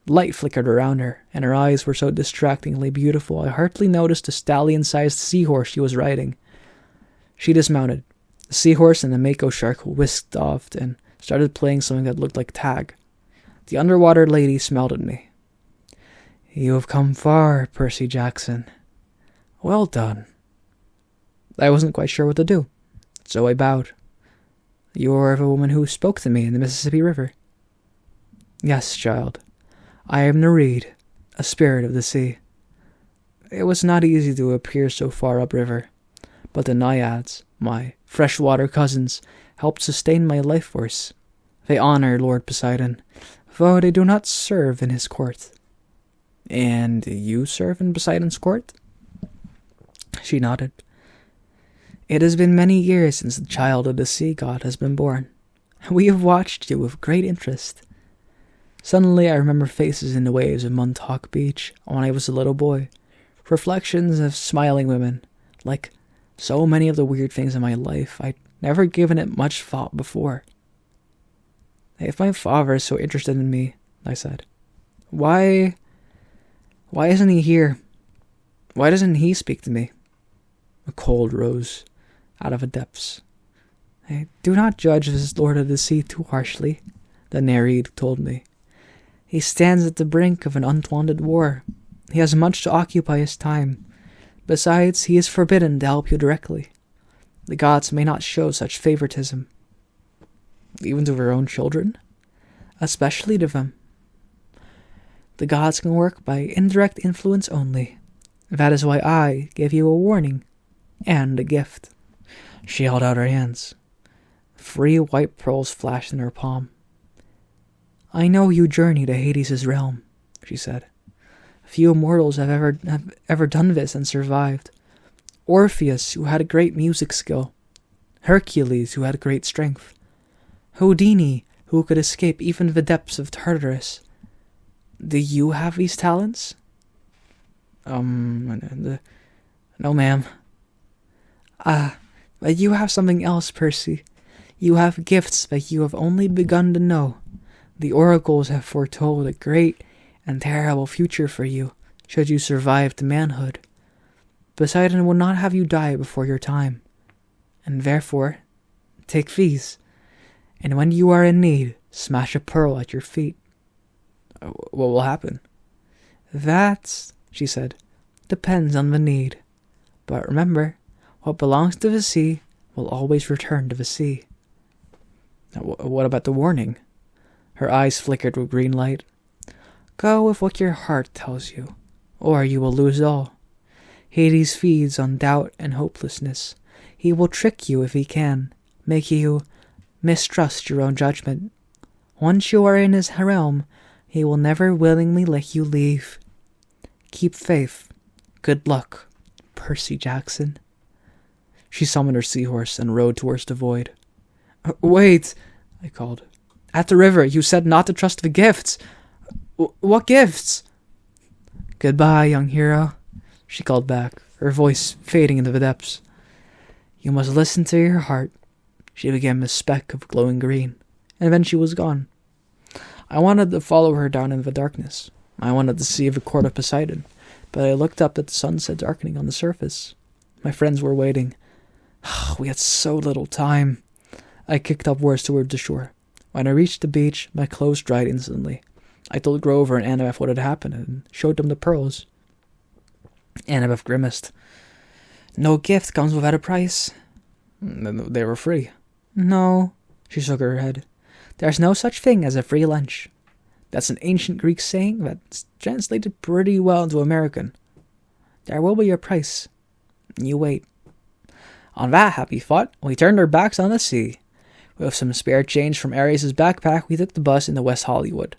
Light flickered around her, and her eyes were so distractingly beautiful I hardly noticed the stallion-sized seahorse she was riding. She dismounted. The seahorse and the mako shark whisked off and started playing something that looked like tag. The underwater lady smiled at me. "You have come far, Percy Jackson. Well done." I wasn't quite sure what to do, so I bowed. "You're the woman who spoke to me in the Mississippi River." "Yes, child. I am Nereid, a spirit of the sea." It was not easy to appear so far upriver, but the naiads, my freshwater cousins, helped sustain my life force. They honor Lord Poseidon, though they do not serve in his court. And you serve in Poseidon's court? She nodded. It has been many years since the child of the sea god has been born. We have watched you with great interest. Suddenly I remember faces in the waves of Montauk Beach when I was a little boy. Reflections of smiling women. Like so many of the weird things in my life, I'd never given it much thought before. If my father is so interested in me, I said, why isn't he here? Why doesn't he speak to me? A cold rose out of the depths. Do not judge this Lord of the Sea too harshly, the Nereid told me. He stands at the brink of an unwanted war. He has much to occupy his time. Besides, he is forbidden to help you directly. The gods may not show such favoritism. Even to their own children? Especially to them. The gods can work by indirect influence only. That is why I gave you a warning and a gift. She held out her hands. 3 white pearls flashed in her palm. I know you journey to Hades' realm, she said. Few mortals have ever done this and survived. Orpheus, who had a great music skill. Hercules, who had great strength. Houdini, who could escape even the depths of Tartarus. Do you have these talents? No, ma'am. But you have something else, Percy. You have gifts that you have only begun to know. The oracles have foretold a great and terrible future for you, should you survive to manhood. Poseidon will not have you die before your time. And therefore, take these, and when you are in need, smash a pearl at your feet. What will happen? That, she said, depends on the need. But remember, what belongs to the sea will always return to the sea. What about the warning? Her eyes flickered with green light. Go with what your heart tells you, or you will lose all. Hades feeds on doubt and hopelessness. He will trick you if he can, make you mistrust your own judgment. Once you are in his realm, he will never willingly let you leave. Keep faith. Good luck, Percy Jackson. She summoned her seahorse and rode towards the void. Wait, I called. At the river, you said not to trust the gifts. What gifts? Goodbye, young hero, she called back, her voice fading into the depths. You must listen to your heart. She became a speck of glowing green, and then she was gone. I wanted to follow her down in the darkness. I wanted to see the court of Poseidon, but I looked up at the sunset darkening on the surface. My friends were waiting. We had so little time. I kicked upwards toward the shore. When I reached the beach, my clothes dried instantly. I told Grover and Annabeth what had happened and showed them the pearls. Annabeth grimaced. No gift comes without a price. They were free. No, she shook her head. There's no such thing as a free lunch. That's an ancient Greek saying that's translated pretty well into American. There will be a price. You wait. On that happy thought, we turned our backs on the sea. With some spare change from Arias' backpack, we took the bus into West Hollywood.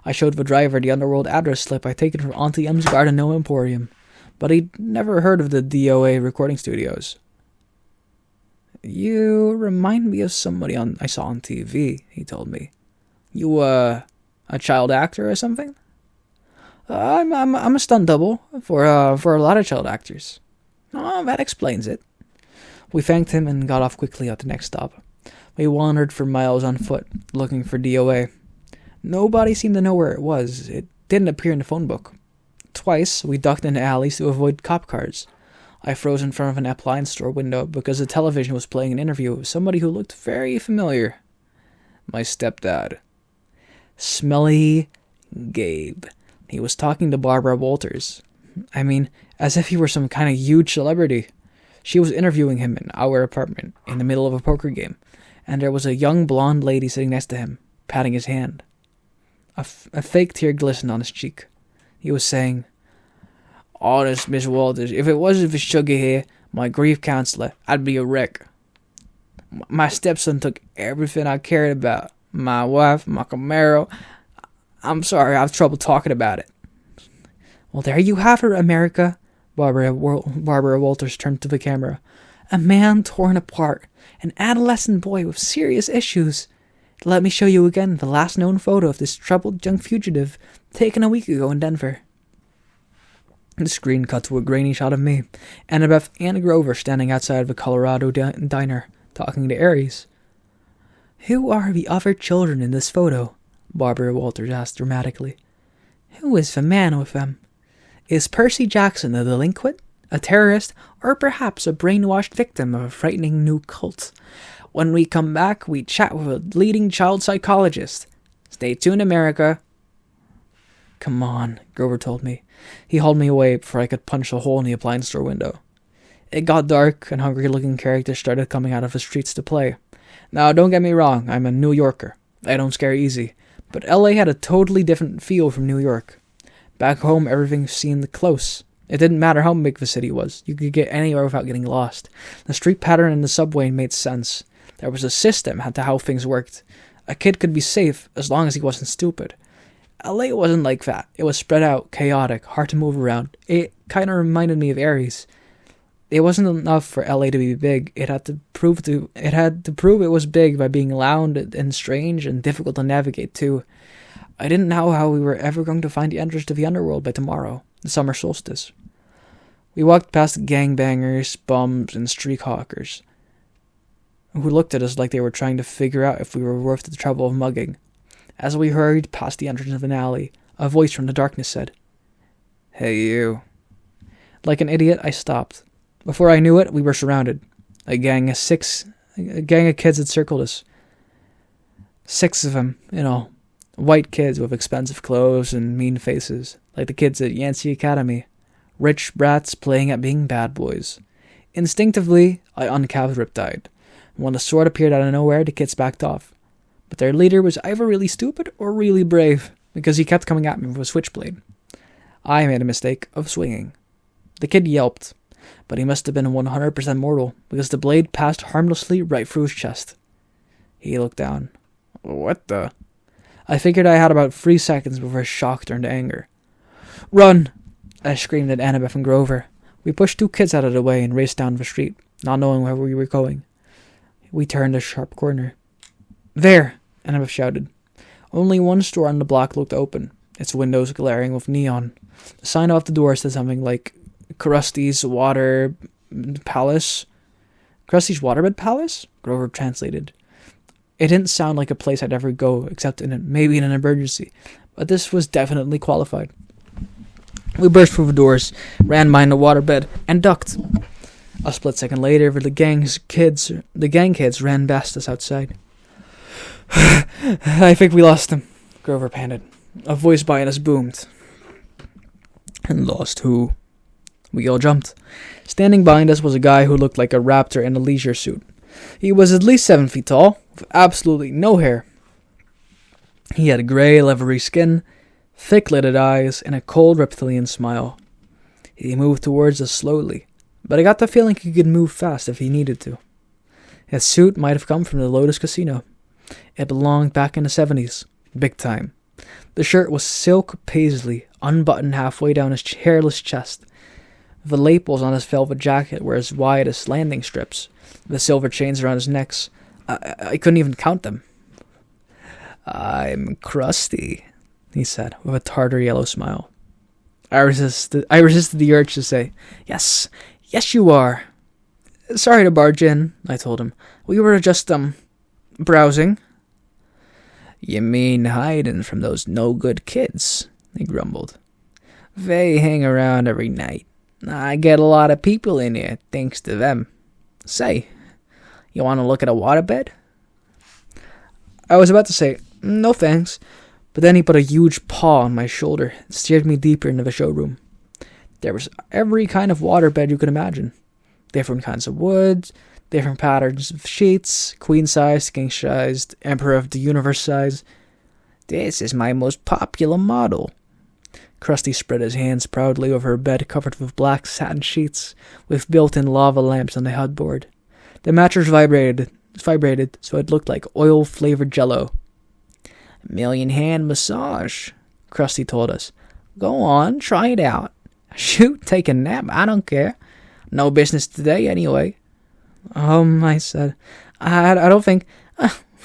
I showed the driver the underworld address slip I'd taken from Auntie M's Garden No Emporium, but he'd never heard of the DOA recording studios. You remind me of somebody I saw on TV, he told me. You, a child actor or something? I'm a stunt double for a lot of child actors. Oh, that explains it. We thanked him and got off quickly at the next stop. We wandered for miles on foot, looking for DOA. Nobody seemed to know where it was. It didn't appear in the phone book. Twice, we ducked into alleys to avoid cop cars. I froze in front of an appliance store window because the television was playing an interview with somebody who looked very familiar. My stepdad. Smelly Gabe. He was talking to Barbara Walters. I mean, as if he were some kind of huge celebrity. She was interviewing him in our apartment, in the middle of a poker game, and there was a young blonde lady sitting next to him, patting his hand. A fake tear glistened on his cheek. He was saying, Honest, Miss Walters, if it wasn't for Sugar here, my grief counselor, I'd be a wreck. My stepson took everything I cared about. My wife, my Camaro. I'm sorry, I have trouble talking about it. Well, there you have her, America. Barbara Walters turned to the camera. A man torn apart. An adolescent boy with serious issues. Let me show you again the last known photo of this troubled young fugitive taken a week ago in Denver. The screen cut to a grainy shot of me, Annabeth and Grover standing outside of a Colorado diner, talking to Aries. Who are the other children in this photo? Barbara Walters asked dramatically. Who is the man with them? Is Percy Jackson a delinquent, a terrorist, or perhaps a brainwashed victim of a frightening new cult? When we come back, we chat with a leading child psychologist. Stay tuned, America. Come on, Grover told me. He hauled me away before I could punch a hole in the appliance store window. It got dark, and hungry-looking characters started coming out of the streets to play. Now, don't get me wrong, I'm a New Yorker. I don't scare easy. But LA had a totally different feel from New York. Back home, everything seemed close. It didn't matter how big the city was. You could get anywhere without getting lost. The street pattern and the subway made sense. There was a system to how things worked. A kid could be safe as long as he wasn't stupid. LA wasn't like that. It was spread out, chaotic, hard to move around. It kind of reminded me of Aries. It wasn't enough for LA to be big. It had to prove it was big by being loud and strange and difficult to navigate too. I didn't know how we were ever going to find the entrance to the underworld by tomorrow, the summer solstice. We walked past gangbangers, bums, and street hawkers, who looked at us like they were trying to figure out if we were worth the trouble of mugging. As we hurried past the entrance of an alley, a voice from the darkness said, Hey, you. Like an idiot, I stopped. Before I knew it, we were surrounded. A gang of kids had circled us. 6 of them, in all. White kids with expensive clothes and mean faces, like the kids at Yancey Academy. Rich brats playing at being bad boys. Instinctively, I uncapped Riptide. When the sword appeared out of nowhere, the kids backed off. But their leader was either really stupid or really brave, because he kept coming at me with a switchblade. I made a mistake of swinging. The kid yelped, but he must have been 100% mortal, because the blade passed harmlessly right through his chest. He looked down. What the? I figured I had about 3 seconds before shock turned to anger. Run! I screamed at Annabeth and Grover. We pushed 2 kids out of the way and raced down the street, not knowing where we were going. We turned a sharp corner. There! Annabeth shouted. Only one store on the block looked open, its windows glaring with neon. The sign off the door said something like, Krusty's Water Palace? Krusty's Waterbed Palace? Grover translated. It didn't sound like a place I'd ever go, except maybe in an emergency, but this was definitely qualified. We burst through the doors, ran behind the waterbed, and ducked. A split second later, the gang kids ran past us outside. I think we lost him, Grover panted. A voice behind us boomed. And lost who? We all jumped. Standing behind us was a guy who looked like a raptor in a leisure suit. He was at least 7 feet tall, with absolutely no hair. He had grey, leathery skin, thick-lidded eyes, and a cold reptilian smile. He moved towards us slowly, but I got the feeling he could move fast if he needed to. His suit might have come from the Lotus Casino. It belonged back in the 70s, big time. The shirt was silk paisley, unbuttoned halfway down his hairless chest. The lapels on his velvet jacket were as wide as landing strips. The silver chains around his necks, I couldn't even count them. I'm crusty, he said, with a tartar yellow smile. I resisted the urge to say, Yes, you are. Sorry to barge in, I told him. We were just, browsing. You mean hiding from those no-good kids, he grumbled. They hang around every night. I get a lot of people in here, thanks to them. Say, you want to look at a waterbed? I was about to say, no thanks, but then he put a huge paw on my shoulder and steered me deeper into the showroom. There was every kind of waterbed you could imagine. Different kinds of woods, different patterns of sheets, queen-sized, king-sized, emperor of the universe size. This is my most popular model. Krusty spread his hands proudly over a bed covered with black satin sheets, with built-in lava lamps on the headboard. The mattress vibrated, so it looked like oil-flavored jello. "Million hand massage," Krusty told us. "Go on, try it out. Shoot, take a nap, I don't care. No business today, anyway." I said. I don't think...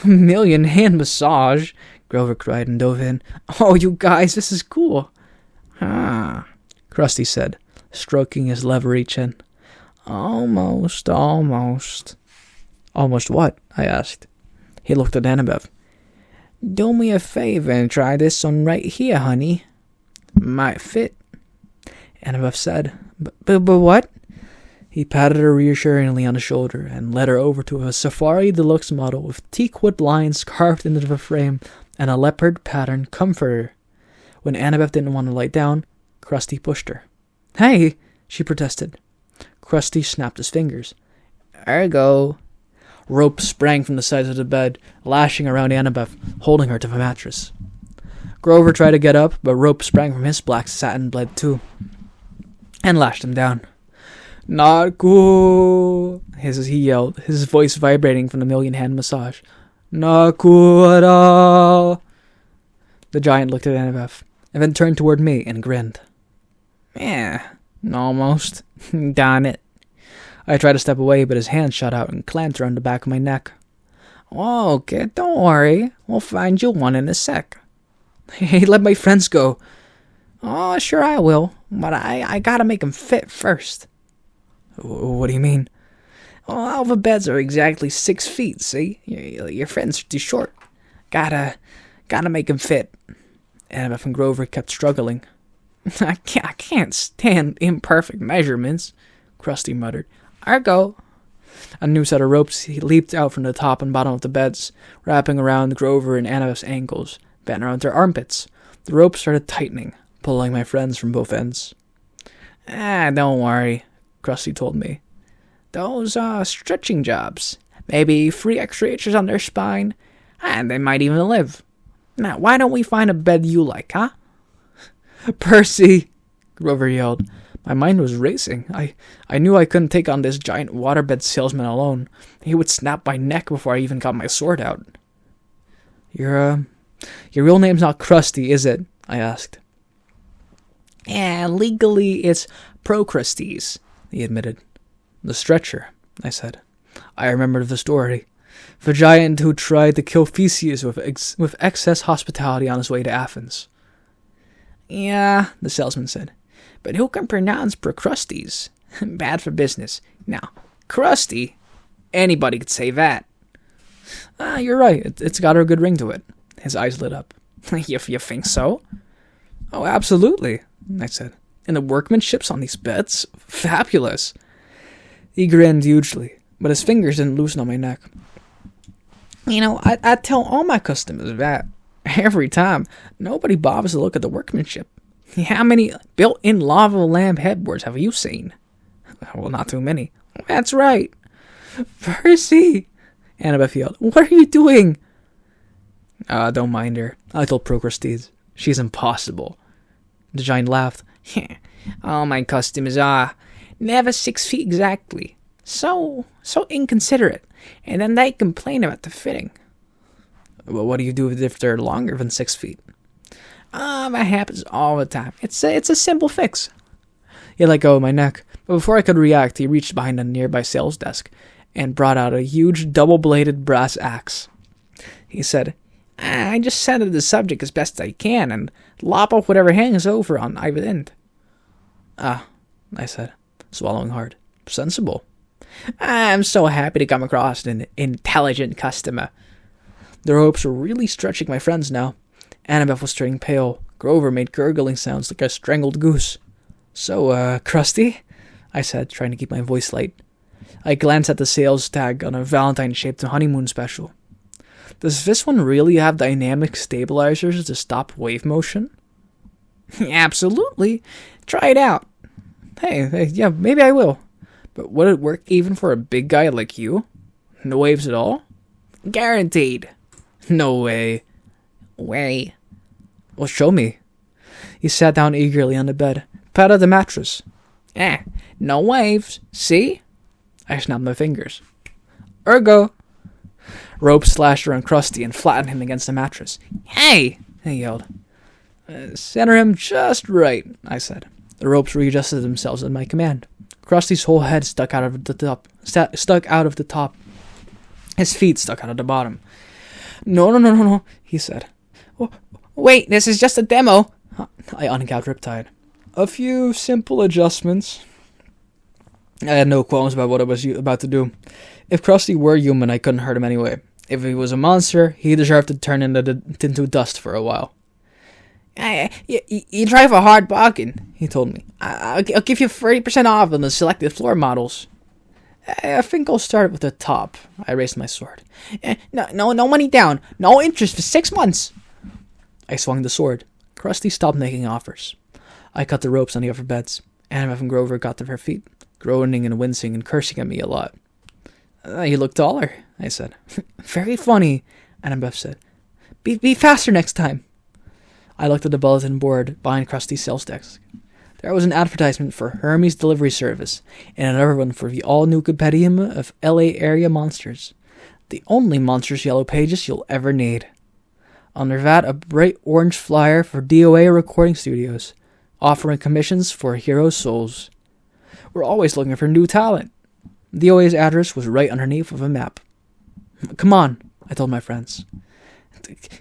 million hand massage," Grover cried and dove in. "Oh, you guys, this is cool." "Ah," Krusty said, stroking his leathery chin. Almost. "Almost what?" I asked. He looked at Annabeth. "Do me a favor and try this one right here, honey. Might fit." Annabeth said. But what?" He patted her reassuringly on the shoulder and led her over to a Safari Deluxe model with teakwood lines carved into the frame and a leopard pattern comforter. When Annabeth didn't want to lie down, Krusty pushed her. "Hey!" she protested. Krusty snapped his fingers. "Ergo." Rope sprang from the sides of the bed, lashing around Annabeth, holding her to the mattress. Grover tried to get up, but Rope sprang from his black satin bed too, and lashed him down. "Not cool," he yelled, his voice vibrating from the million-hand massage. "Not cool at all." The giant looked at Annabeth, and then turned toward me and grinned. "Yeah, almost. Darn it." I tried to step away, but his hand shot out and clamped around the back of my neck. "Oh, kid, don't worry. We'll find you one in a sec." "Hey, let my friends go." "Oh, sure I will, but I gotta make 'em fit first." "What do you mean?" "All the beds are exactly 6 feet, see? Your friends are too short. Gotta make 'em fit." Annabeth and Grover kept struggling. I can't stand imperfect measurements," Krusty muttered. "Ergo." A new set of ropes leaped out from the top and bottom of the beds, wrapping around Grover and Annabeth's ankles, bent around their armpits. The rope started tightening, pulling my friends from both ends. Don't worry," Krusty told me. "Those are stretching jobs. Maybe 3 extra inches on their spine, and they might even live. Now, why don't we find a bed you like, huh?" "Percy!" Grover yelled. My mind was racing. I knew I couldn't take on this giant waterbed salesman alone. He would snap my neck before I even got my sword out. Your real name's not Krusty, is it?" I asked. "Yeah, legally it's Procrustes," he admitted. "The stretcher," I said. I remembered the story. The giant who tried to kill Theseus with excess hospitality on his way to Athens. "Yeah," the salesman said, "but who can pronounce Procrustes? Bad for business. Now, Krusty, anybody could say that." "You're right. It's got a good ring to it." His eyes lit up. You think so?" "Oh, absolutely," I said. "And the workmanship's on these beds? Fabulous." He grinned hugely, but his fingers didn't loosen on my neck. I tell all my customers that. Every time. Nobody bothers to look at the workmanship. How many built-in lava lamp headboards have you seen?" "Well, not too many." "That's right." "Percy!" Annabeth yelled. "What are you doing?" Don't mind her," I told Procrustes. "She's impossible." The giant laughed. "All my customers are never 6 feet exactly. So inconsiderate. And then they complain about the fitting." "Well, what do you do if they're longer than 6 feet?" That happens all the time. It's a simple fix." He let go of my neck, but before I could react, he reached behind a nearby sales desk and brought out a huge double-bladed brass axe. He said, "I just settle the subject as best I can and lop off whatever hangs over on either end." I said, swallowing hard. "Sensible." "I'm so happy to come across an intelligent customer." The ropes were really stretching my friends now. Annabeth was turning pale. Grover made gurgling sounds like a strangled goose. "So, Krusty?" I said, trying to keep my voice light. I glanced at the sales tag on a Valentine-shaped honeymoon special. "Does this one really have dynamic stabilizers to stop wave motion?" "Absolutely. Try it out." Hey, yeah, maybe I will. But would it work even for a big guy like you? No waves at all?" "Guaranteed." "No way." "Way." "Well, show me." He sat down eagerly on the bed, patted the mattress. No waves, see? I snapped my fingers. Ergo! Rope slashed around Krusty and flattened him against the mattress. Hey! He yelled. Center him just right, I said. The ropes readjusted themselves at my command. Krusty's whole head stuck out of the top. His feet stuck out of the bottom. No, he said. Wait, this is just a demo. I uncapped Riptide. A few simple adjustments. I had no qualms about what I was about to do. If Krusty were human, I couldn't hurt him anyway. If he was a monster, he deserved to turn into dust for a while. You drive a hard bargain, he told me. I'll give you 30% off on the selected floor models. I think I'll start with the top. I raised my sword. No money down. No interest for 6 months. I swung the sword. Krusty stopped making offers. I cut the ropes on the other beds. Annabeth and Grover got to their feet, groaning and wincing and cursing at me a lot. You look taller, I said. Very funny, Annabeth said. Be faster next time. I looked at the bulletin board behind Krusty's sales desk. There was an advertisement for Hermes Delivery Service and another one for the all-new compendium of LA area monsters. The only monsters yellow pages you'll ever need. Under that, a bright orange flyer for DOA recording studios, offering commissions for hero souls. We're always looking for new talent. DOA's address was right underneath of a map. Come on, I told my friends.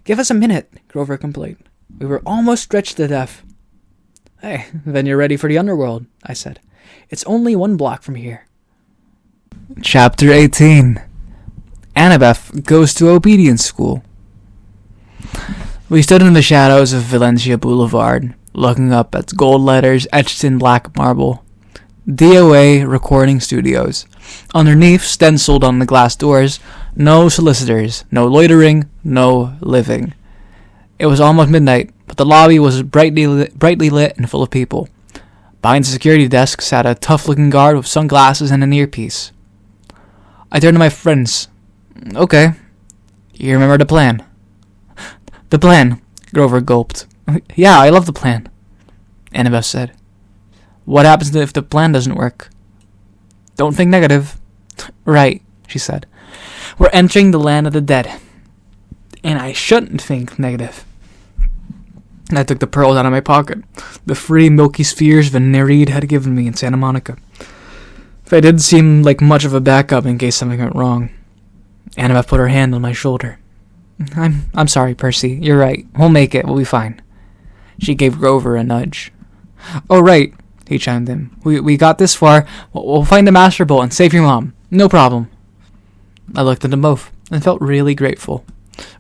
Give us a minute, Grover complained. We were almost stretched to death. Hey, then you're ready for the underworld, I said. It's only 1 block from here. Chapter 18. Annabeth goes to obedience school. We stood in the shadows of Valencia Boulevard, looking up at gold letters etched in black marble. DOA Recording Studios. Underneath, stenciled on the glass doors, no solicitors, no loitering, no living. It was almost midnight, but the lobby was brightly lit and full of people. Behind the security desk sat a tough-looking guard with sunglasses and an earpiece. I turned to my friends. Okay, you remember the plan? The plan, Grover gulped. Yeah, I love the plan, Annabeth said. What happens if the plan doesn't work? Don't think negative. Right, she said. We're entering the land of the dead. And I shouldn't think negative. I took the pearls out of my pocket. The free milky spheres Nereid had given me in Santa Monica. They did seem like much of a backup in case something went wrong. Annabeth put her hand on my shoulder. I'm sorry, Percy. You're right. We'll make it. We'll be fine. She gave Grover a nudge. Oh, right, he chimed in. We got this far. We'll find the Master Bolt and save your mom. No problem. I looked at them both and felt really grateful.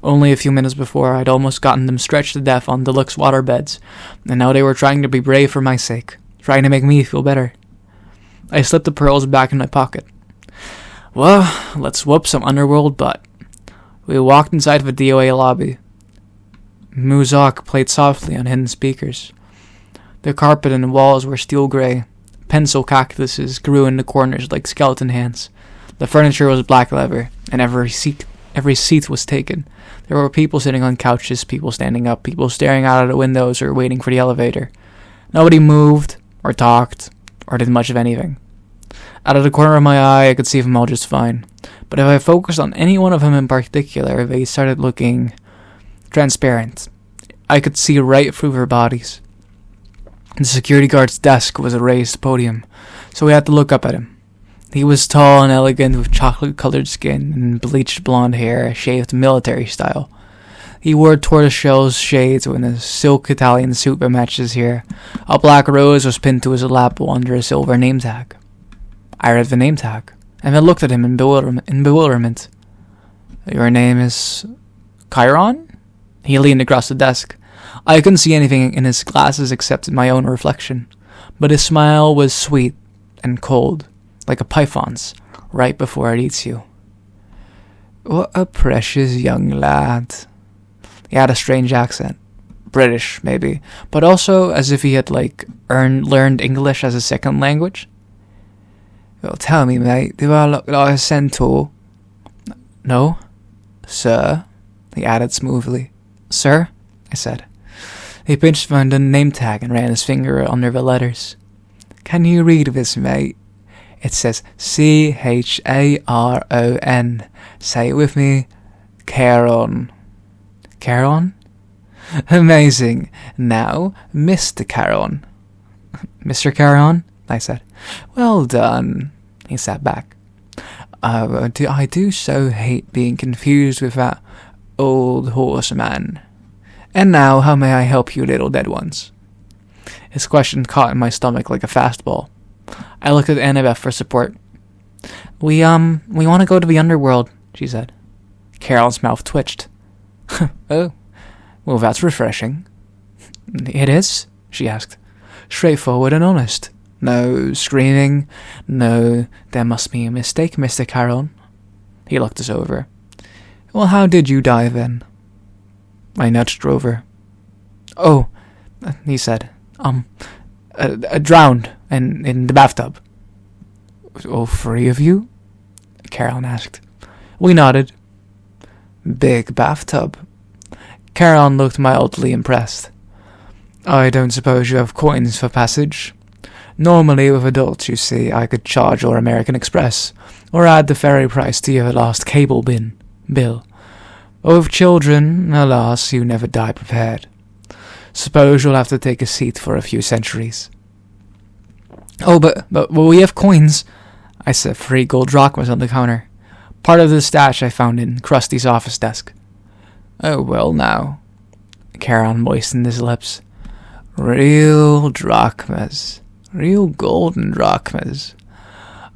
Only a few minutes before, I'd almost gotten them stretched to death on deluxe water beds, and now they were trying to be brave for my sake, trying to make me feel better. I slipped the pearls back in my pocket. Well, let's whoop some underworld butt. We walked inside of a DOA lobby. Muzak played softly on hidden speakers. The carpet and the walls were steel gray. Pencil cactuses grew in the corners like skeleton hands. The furniture was black leather, and every seat was taken. There were people sitting on couches, people standing up, people staring out of the windows or waiting for the elevator. Nobody moved, or talked, or did much of anything. Out of the corner of my eye, I could see them all just fine. But if I focused on any one of them in particular, they started looking transparent. I could see right through their bodies. The security guard's desk was a raised podium, so we had to look up at him. He was tall and elegant with chocolate-colored skin and bleached blonde hair, shaved military style. He wore tortoiseshell shades with a silk Italian suit that matched his hair. A black rose was pinned to his lapel under a silver name tag. I read the name tag, and then looked at him in bewilderment. Your name is Chiron? He leaned across the desk. I couldn't see anything in his glasses except my own reflection, but his smile was sweet and cold, like a python's, right before it eats you. What a precious young lad. He had a strange accent. British, maybe, but also as if he had, learned English as a second language. Well, tell me, mate, do I look like a centaur? No, sir, he added smoothly. Sir? I said. He pinched from the name tag and ran his finger under the letters. Can you read this, mate? It says Charon. Say it with me. Charon. Charon? Amazing. Now, Mr. Charon. Mr. Charon? I said. Well done. He sat back. I do so hate being confused with that old horseman. And now, how may I help you, little dead ones? His question caught in my stomach like a fastball. I looked at Annabeth for support. We want to go to the underworld, she said. Carol's mouth twitched. Oh, well, that's refreshing. It is? She asked. Straightforward and honest. No screaming. No, there must be a mistake, Mr. Caron. He looked us over. Well, how did you die then? I nudged Rover. Oh, he said. Drowned in the bathtub. All three of you? Caron asked. We nodded. Big bathtub. Caron looked mildly impressed. I don't suppose you have coins for passage? Normally, with adults, you see, I could charge your American Express, or add the ferry price to your last cable bill. But with children, alas, you never die prepared. Suppose you'll have to take a seat for a few centuries. Oh, but we have coins. I set 3 gold drachmas on the counter. Part of the stash I found in Krusty's office desk. Oh, well now. Caron moistened his lips. Real drachmas. Real golden drachmas.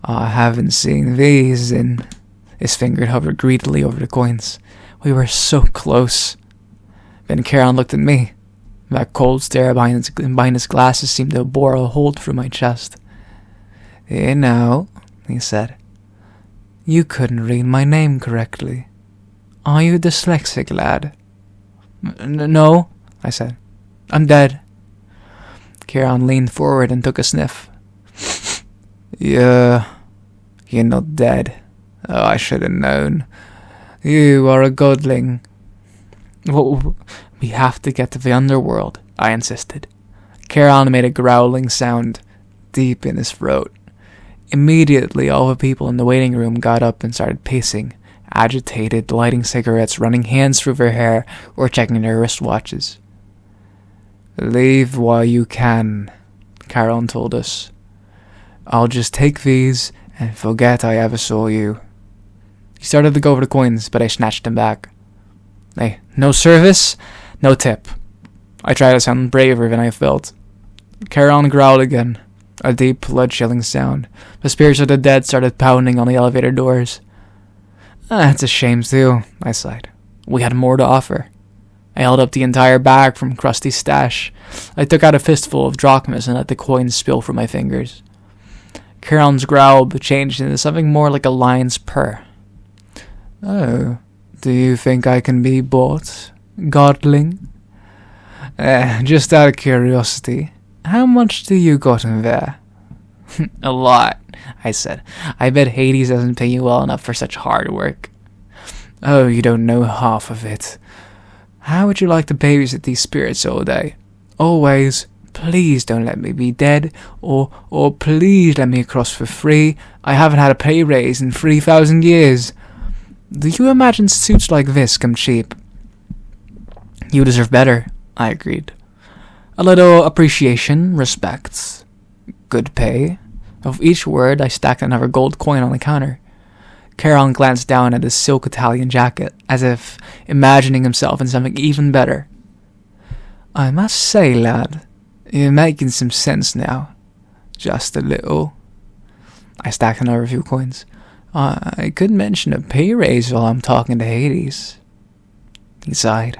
I haven't seen these in... His finger hovered greedily over the coins. We were so close. Then Caron looked at me. That cold stare behind his glasses seemed to bore a hole through my chest. You know, he said, you couldn't read my name correctly. Are you dyslexic, lad? No, I said. I'm dead. Caron leaned forward and took a sniff. Yeah, you're not dead. Oh, I should have known. You are a godling. Well, we have to get to the underworld, I insisted. Caron made a growling sound deep in his throat. Immediately, all the people in the waiting room got up and started pacing, agitated, lighting cigarettes, running hands through their hair, or checking their wristwatches. Leave while you can, Caron told us. I'll just take these and forget I ever saw you. He started to go over the coins, but I snatched him back. Hey, no service, no tip. I tried to sound braver than I felt. Caron growled again, a deep, blood-chilling sound. The spirits of the dead started pounding on the elevator doors. That's a shame, too, I sighed. We had more to offer. I held up the entire bag from Krusty's stash. I took out a fistful of drachmas and let the coins spill from my fingers. Caron's growl changed into something more like a lion's purr. Oh, do you think I can be bought, godling? Just out of curiosity, how much do you got in there? A lot, I said. I bet Hades doesn't pay you well enough for such hard work. Oh, you don't know half of it. How would you like to babysit these spirits all day? Always, please don't let me be dead, or please let me cross for free. I haven't had a pay raise in 3,000 years. Do you imagine suits like this come cheap? You deserve better, I agreed. A little appreciation, respect, good pay. Of each word, I stacked another gold coin on the counter. Caron glanced down at his silk Italian jacket, as if imagining himself in something even better. I must say, lad, you're making some sense now. Just a little. I stacked another few coins. I could mention a pay raise while I'm talking to Hades. He sighed.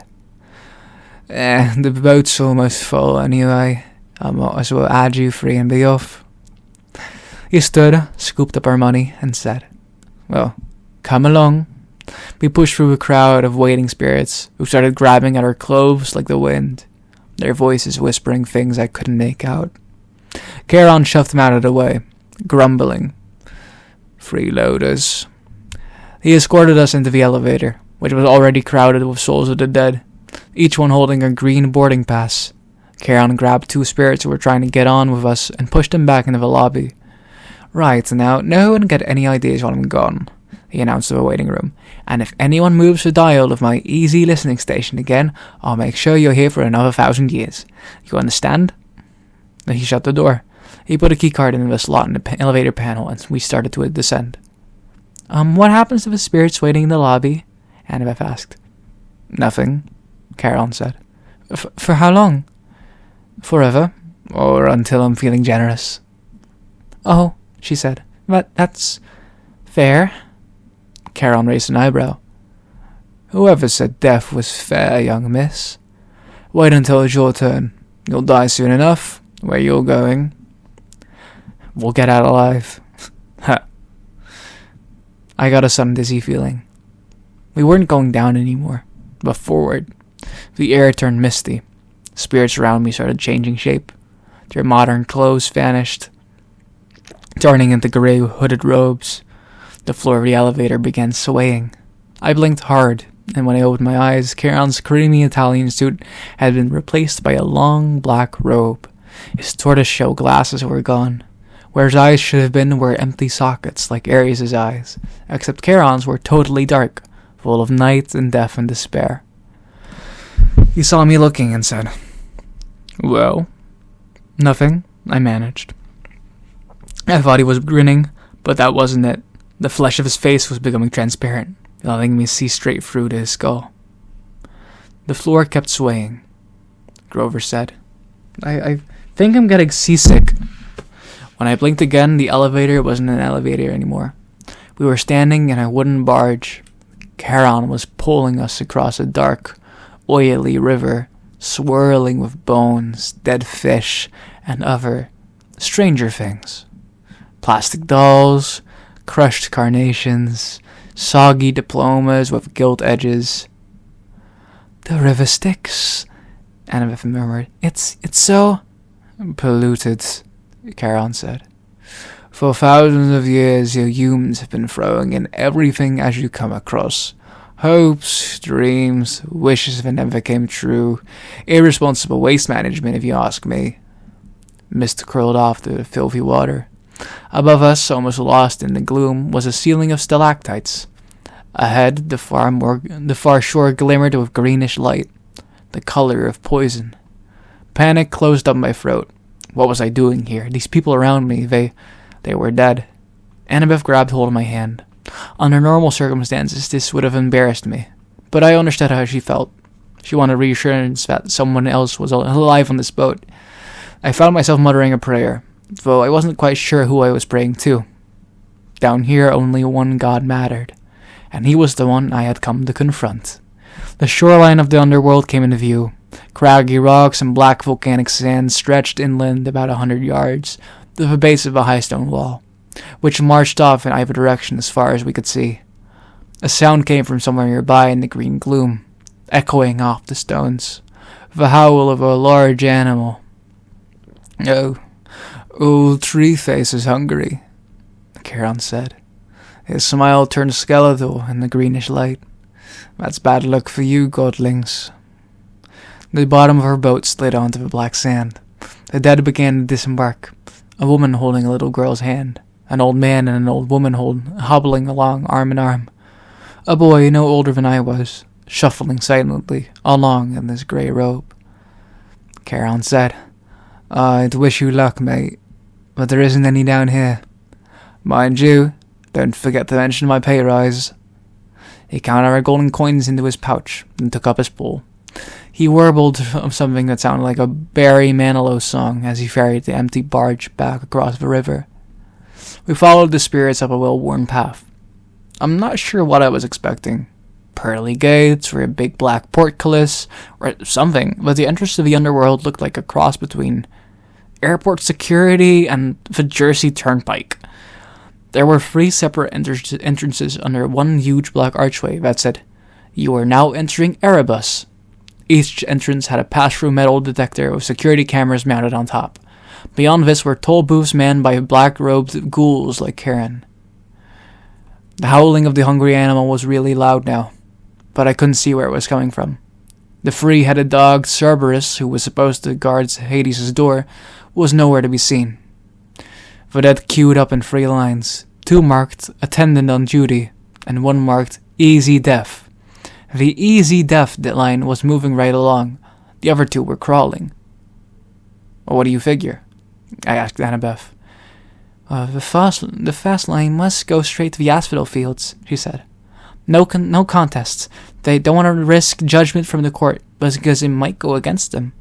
The boat's almost full anyway. I might as well add you 3 and be off. He stood, scooped up our money, and said, Well, come along. We pushed through a crowd of waiting spirits who started grabbing at our clothes like the wind, their voices whispering things I couldn't make out. Caron shoved them out of the way, grumbling. Freeloaders. He escorted us into the elevator, which was already crowded with souls of the dead, each one holding a green boarding pass, Karen grabbed 2 spirits who were trying to get on with us and pushed them back into the lobby. Right, now, no one get any ideas while I'm gone, he announced to the waiting room. And if anyone moves the dial of my easy listening station again, I'll make sure you're here for another 1,000 years. You understand? Then he shut the door. He put a keycard in the slot in the elevator panel, and we started to descend. What happens to the spirits waiting in the lobby? Annabeth asked. Nothing, Caroline said. For how long? Forever, or until I'm feeling generous. Oh, she said. That's fair. Caroline raised an eyebrow. Whoever said death was fair, young miss? Wait until it's your turn. You'll die soon enough. Where you're going? We'll get out alive. Ha. I got a sudden dizzy feeling. We weren't going down anymore, but forward. The air turned misty. Spirits around me started changing shape. Their modern clothes vanished, turning into grey hooded robes. The floor of the elevator began swaying. I blinked hard, and when I opened my eyes, Kieran's creamy Italian suit had been replaced by a long black robe. His tortoiseshell glasses were gone. Where his eyes should have been were empty sockets, like Ares' eyes, except Kieran's were totally dark, full of night and death and despair. He saw me looking and said, Well? Nothing, I managed. I thought he was grinning, but that wasn't it. The flesh of his face was becoming transparent, letting me see straight through to his skull. The floor kept swaying, Grover said. I think I'm getting seasick. When I blinked again, the elevator wasn't an elevator anymore. We were standing in a wooden barge. Charon was pulling us across a dark, oily river, swirling with bones, dead fish, and other stranger things. Plastic dolls, crushed carnations, soggy diplomas with gilt edges. The river Styx, Annabeth murmured. It's so polluted, Charon said. For thousands of years, you humans have been throwing in everything as you come across. Hopes, dreams, wishes that never came true. Irresponsible waste management, if you ask me. Mist curled off the filthy water. Above us, almost lost in the gloom, was a ceiling of stalactites. Ahead, the far shore glimmered with greenish light, the color of poison. Panic closed up my throat. What was I doing here? These people around me, they were dead. Annabeth grabbed hold of my hand. Under normal circumstances, this would have embarrassed me, but I understood how she felt. She wanted reassurance that someone else was alive on this boat. I found myself muttering a prayer, though I wasn't quite sure who I was praying to. Down here, only one God mattered, and he was the one I had come to confront. The shoreline of the underworld came into view. Craggy rocks and black volcanic sand stretched inland about 100 yards, to the base of a high stone wall, which marched off in either direction as far as we could see. A sound came from somewhere nearby in the green gloom, echoing off the stones. The howl of a large animal. Oh, old Tree-Face is hungry, Charon said. His smile turned skeletal in the greenish light. That's bad luck for you, godlings. The bottom of her boat slid onto the black sand. The dead began to disembark, a woman holding a little girl's hand, an old man and an old woman hobbling along arm in arm, a boy no older than I was, shuffling silently along in this grey robe. Charon said, I'd wish you luck, mate, but there isn't any down here. Mind you, don't forget to mention my pay rise. He counted our golden coins into his pouch and took up his pole. He warbled something that sounded like a Barry Manilow song as he ferried the empty barge back across the river. We followed the spirits up a well-worn path. I'm not sure what I was expecting. Pearly gates, or a big black portcullis, or something, but the entrance to the underworld looked like a cross between airport security and the Jersey Turnpike. There were 3 separate entrances under one huge black archway that said, You are now entering Erebus. Each entrance had a pass-through metal detector with security cameras mounted on top. Beyond this were toll booths manned by black-robed ghouls like Karen. The howling of the hungry animal was really loud now, but I couldn't see where it was coming from. The free-headed dog, Cerberus, who was supposed to guard Hades' door, was nowhere to be seen. Vedette queued up in 3 lines, 2 marked attendant on duty, and 1 marked easy deaf. The easy deaf line was moving right along. The other 2 were crawling. Well, what do you figure? I asked Annabeth. The fast line must go straight to the asphodel fields, she said. No contests. They don't want to risk judgment from the court, because it might go against them.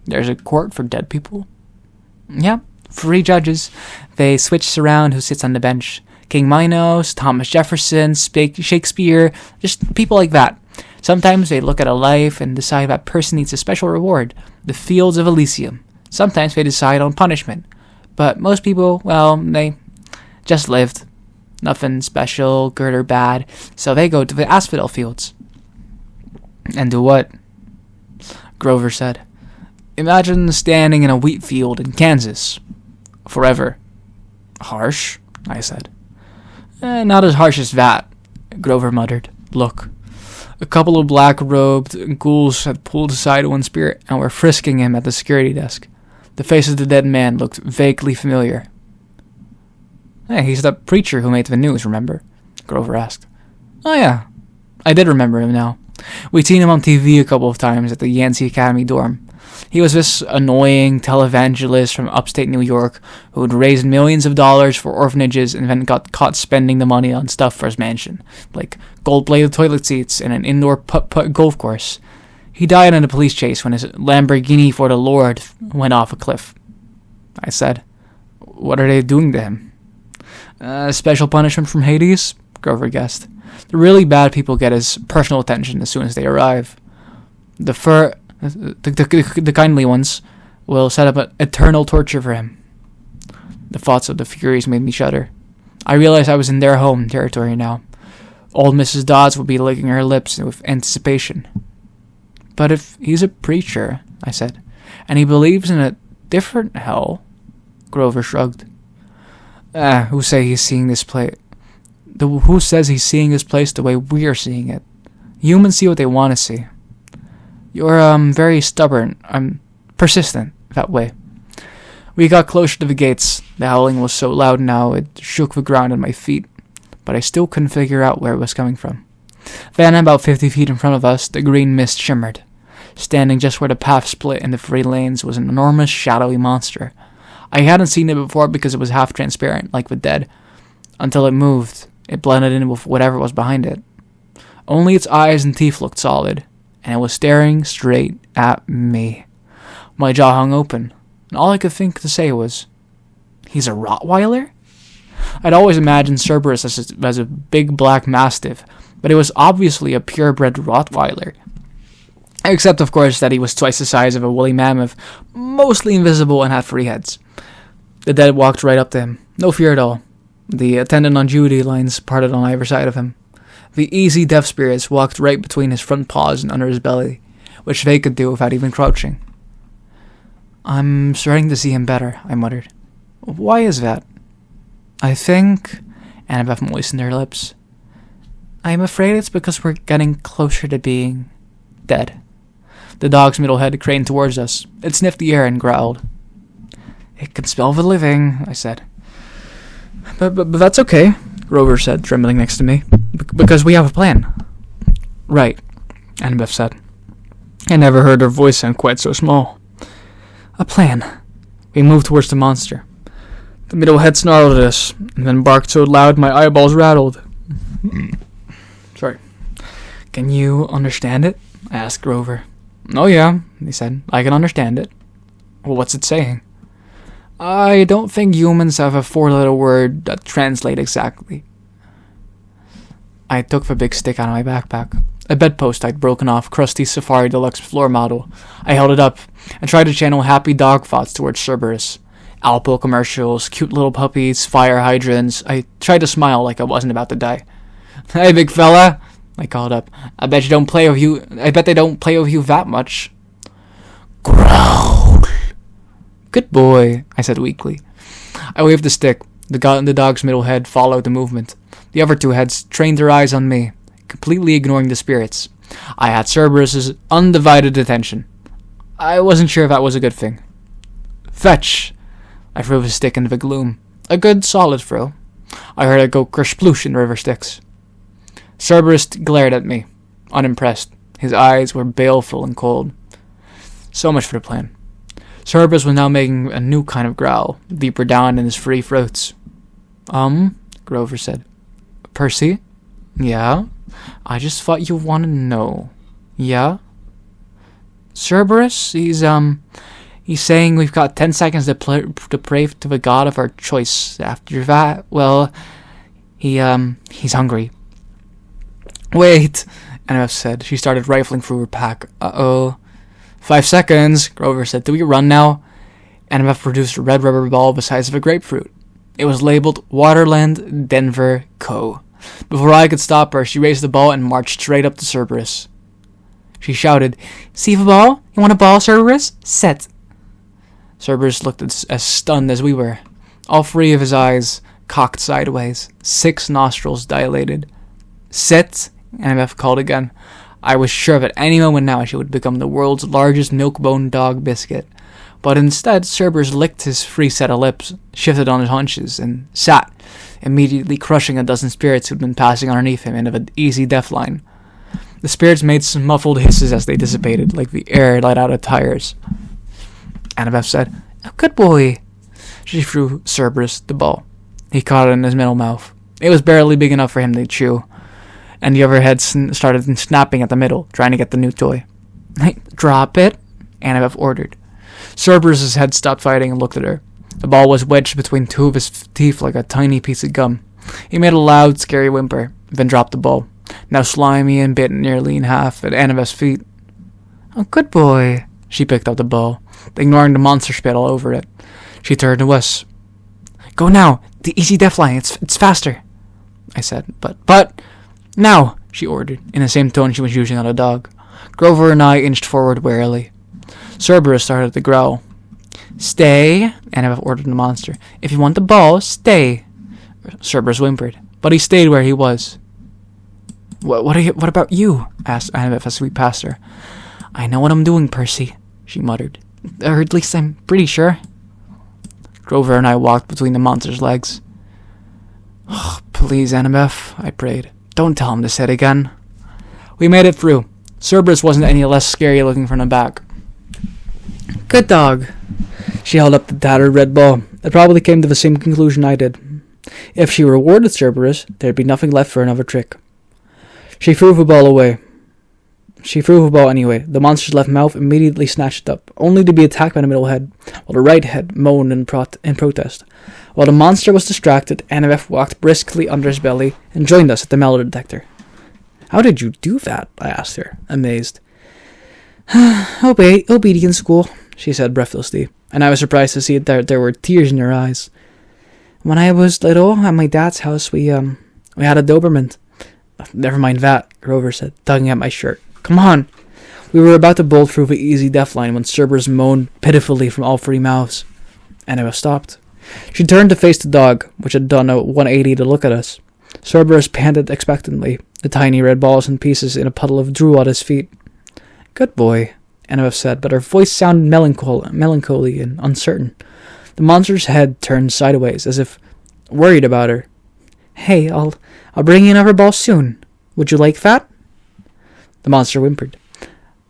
There's a court for dead people? Yeah, 3 judges. They switch around who sits on the bench. King Minos, Thomas Jefferson, Shakespeare, just people like that. Sometimes they look at a life and decide that person needs a special reward, the fields of Elysium. Sometimes they decide on punishment. But most people, well, they just lived. Nothing special, good or bad, so they go to the asphodel fields. And do what? Grover said. Imagine standing in a wheat field in Kansas. Forever. Harsh, I said. Not as harsh as that, Grover muttered. Look. A couple of black-robed ghouls had pulled aside one spirit and were frisking him at the security desk. The face of the dead man looked vaguely familiar. Hey, he's that preacher who made the news, remember? Grover asked. Oh yeah, I did remember him now. We'd seen him on TV a couple of times at the Yancey Academy dorm. He was this annoying televangelist from upstate New York who had raised millions of dollars for orphanages and then got caught spending the money on stuff for his mansion, like gold-plated toilet seats and an indoor putt-putt golf course. He died in a police chase when his Lamborghini for the Lord went off a cliff. I said, what are they doing to him? Special punishment from Hades? Grover guessed. The really bad people get his personal attention as soon as they arrive. The kindly ones will set up an eternal torture for him. The thoughts of the Furies made me shudder. I realized I was in their home territory now. Old Mrs. Dodds would be licking her lips with anticipation. But if he's a preacher, I said, and he believes in a different hell, Grover shrugged. Who says he's seeing this place the way we're seeing it? Humans see what they want to see. You're very stubborn. I'm persistent that way. We got closer to the gates. The howling was so loud now it shook the ground at my feet, but I still couldn't figure out where it was coming from. Then, about 50 feet in front of us, the green mist shimmered. Standing just where the path split into 3 lanes was an enormous, shadowy monster. I hadn't seen it before because it was half transparent, like the dead. Until it moved, it blended in with whatever was behind it. Only its eyes and teeth looked solid, and it was staring straight at me. My jaw hung open, and all I could think to say was, he's a Rottweiler? I'd always imagined Cerberus as a big black mastiff, but it was obviously a purebred Rottweiler. Except, of course, that he was twice the size of a woolly mammoth, mostly invisible and had 3 heads. The dead walked right up to him, no fear at all. The attendant on duty lines parted on either side of him. The easy deaf spirits walked right between his front paws and under his belly, which they could do without even crouching. I'm starting to see him better, I muttered. Why is that? I think... Annabeth moistened her lips. I'm afraid it's because we're getting closer to being dead. The dog's middle head craned towards us. It sniffed the air and growled. It can smell the living, I said. But that's okay, Grover said, trembling next to me. Because we have a plan. Right, Annabeth said. I never heard her voice sound quite so small. A plan. We moved towards the monster. The middle head snarled at us, and then barked so loud my eyeballs rattled. Sorry. Can you understand it? I asked Grover. Oh yeah, he said. I can understand it. Well, what's it saying? I don't think humans have a 4-letter word that translates exactly. I took the big stick out of my backpack. A bedpost I'd broken off Krusty's Safari Deluxe floor model. I held it up and tried to channel happy dog thoughts towards Cerberus. Alpo commercials, cute little puppies, fire hydrants. I tried to smile like I wasn't about to die. Hey, big fella, I called up. I bet they don't play with you that much. Growl. Good boy, I said weakly. I waved the stick. The dog's middle head followed the movement. The other 2 heads trained their eyes on me, completely ignoring the spirits. I had Cerberus's undivided attention. I wasn't sure if that was a good thing. Fetch! I threw his stick into the gloom. A good solid throw. I heard it go kersplosh in the river Styx. Cerberus glared at me, unimpressed. His eyes were baleful and cold. So much for the plan. Cerberus was now making a new kind of growl, deeper down in his free throats. Grover said. Percy? Yeah? I just thought you wanted to know. Yeah? Cerberus? He's saying we've got 10 seconds to pray to the god of our choice. After that, well, he's hungry. Wait, Annabeth said. She started rifling through her pack. 5 seconds, Grover said. Do we run now? Annabeth produced a red rubber ball the size of a grapefruit. It was labeled Waterland Denver Co. Before I could stop her, she raised the ball and marched straight up to Cerberus. She shouted, See the ball? You want a ball, Cerberus? Set. Cerberus looked as stunned as we were. All three of his eyes cocked sideways. 6 nostrils dilated. Set, Annabeth called again. I was sure that any moment now she would become the world's largest milk-bone dog biscuit. But instead, Cerberus licked his free set of lips, shifted on his haunches, and sat, immediately crushing a dozen spirits who'd been passing underneath him into the easy death line. The spirits made some muffled hisses as they dissipated, like the air let out of tires. Annabeth said, Good boy. She threw Cerberus the ball. He caught it in his middle mouth. It was barely big enough for him to chew, and the other head started snapping at the middle, trying to get the new toy. Hey, drop it, Annabeth ordered. Cerberus's head stopped fighting and looked at her. The ball was wedged between 2 of his teeth like a tiny piece of gum. He made a loud, scary whimper, then dropped the ball, now slimy and bit nearly in half, at Annabeth's feet. Good boy. She picked up the ball, ignoring the monster spit all over it. She turned to us. Go now, the easy death line, it's faster, I said. But, now, she ordered, in the same tone she was using on a dog. Grover and I inched forward warily. Cerberus started to growl. Stay, Annabeth ordered the monster. If you want the ball, stay. Cerberus whimpered, but he stayed where he was. What about you? Asked Annabeth as we passed her. I know what I'm doing, Percy, she muttered. Or at least I'm pretty sure. Grover and I walked between the monster's legs. Oh, please, Annabeth, I prayed. Don't tell him to sit again. We made it through. Cerberus wasn't any less scary looking from the back. Good dog. She held up the tattered red ball. It probably came to the same conclusion I did. If she rewarded Cerberus, there'd be nothing left for another trick. She threw the ball away. She threw the ball anyway. The monster's left mouth immediately snatched it up, only to be attacked by the middle head, while the right head moaned in protest. While the monster was distracted, Annabeth walked briskly under his belly and joined us at the metal detector. How did you do that? I asked her, amazed. Obedience school, she said breathlessly, and I was surprised to see that there were tears in her eyes. When I was little, at my dad's house, we had a Doberman. Never mind that, Grover said, tugging at my shirt. Come on. We were about to bolt through the easy death line when Cerberus moaned pitifully from all 3 mouths. Annabeth stopped. She turned to face the dog, which had done a 180 to look at us. Cerberus panted expectantly, the tiny red balls and pieces in a puddle of drool at his feet. Good boy, Annabeth said, but her voice sounded melancholy and uncertain. The monster's head turned sideways, as if worried about her. Hey, I'll bring you another ball soon. Would you like that? The monster whimpered.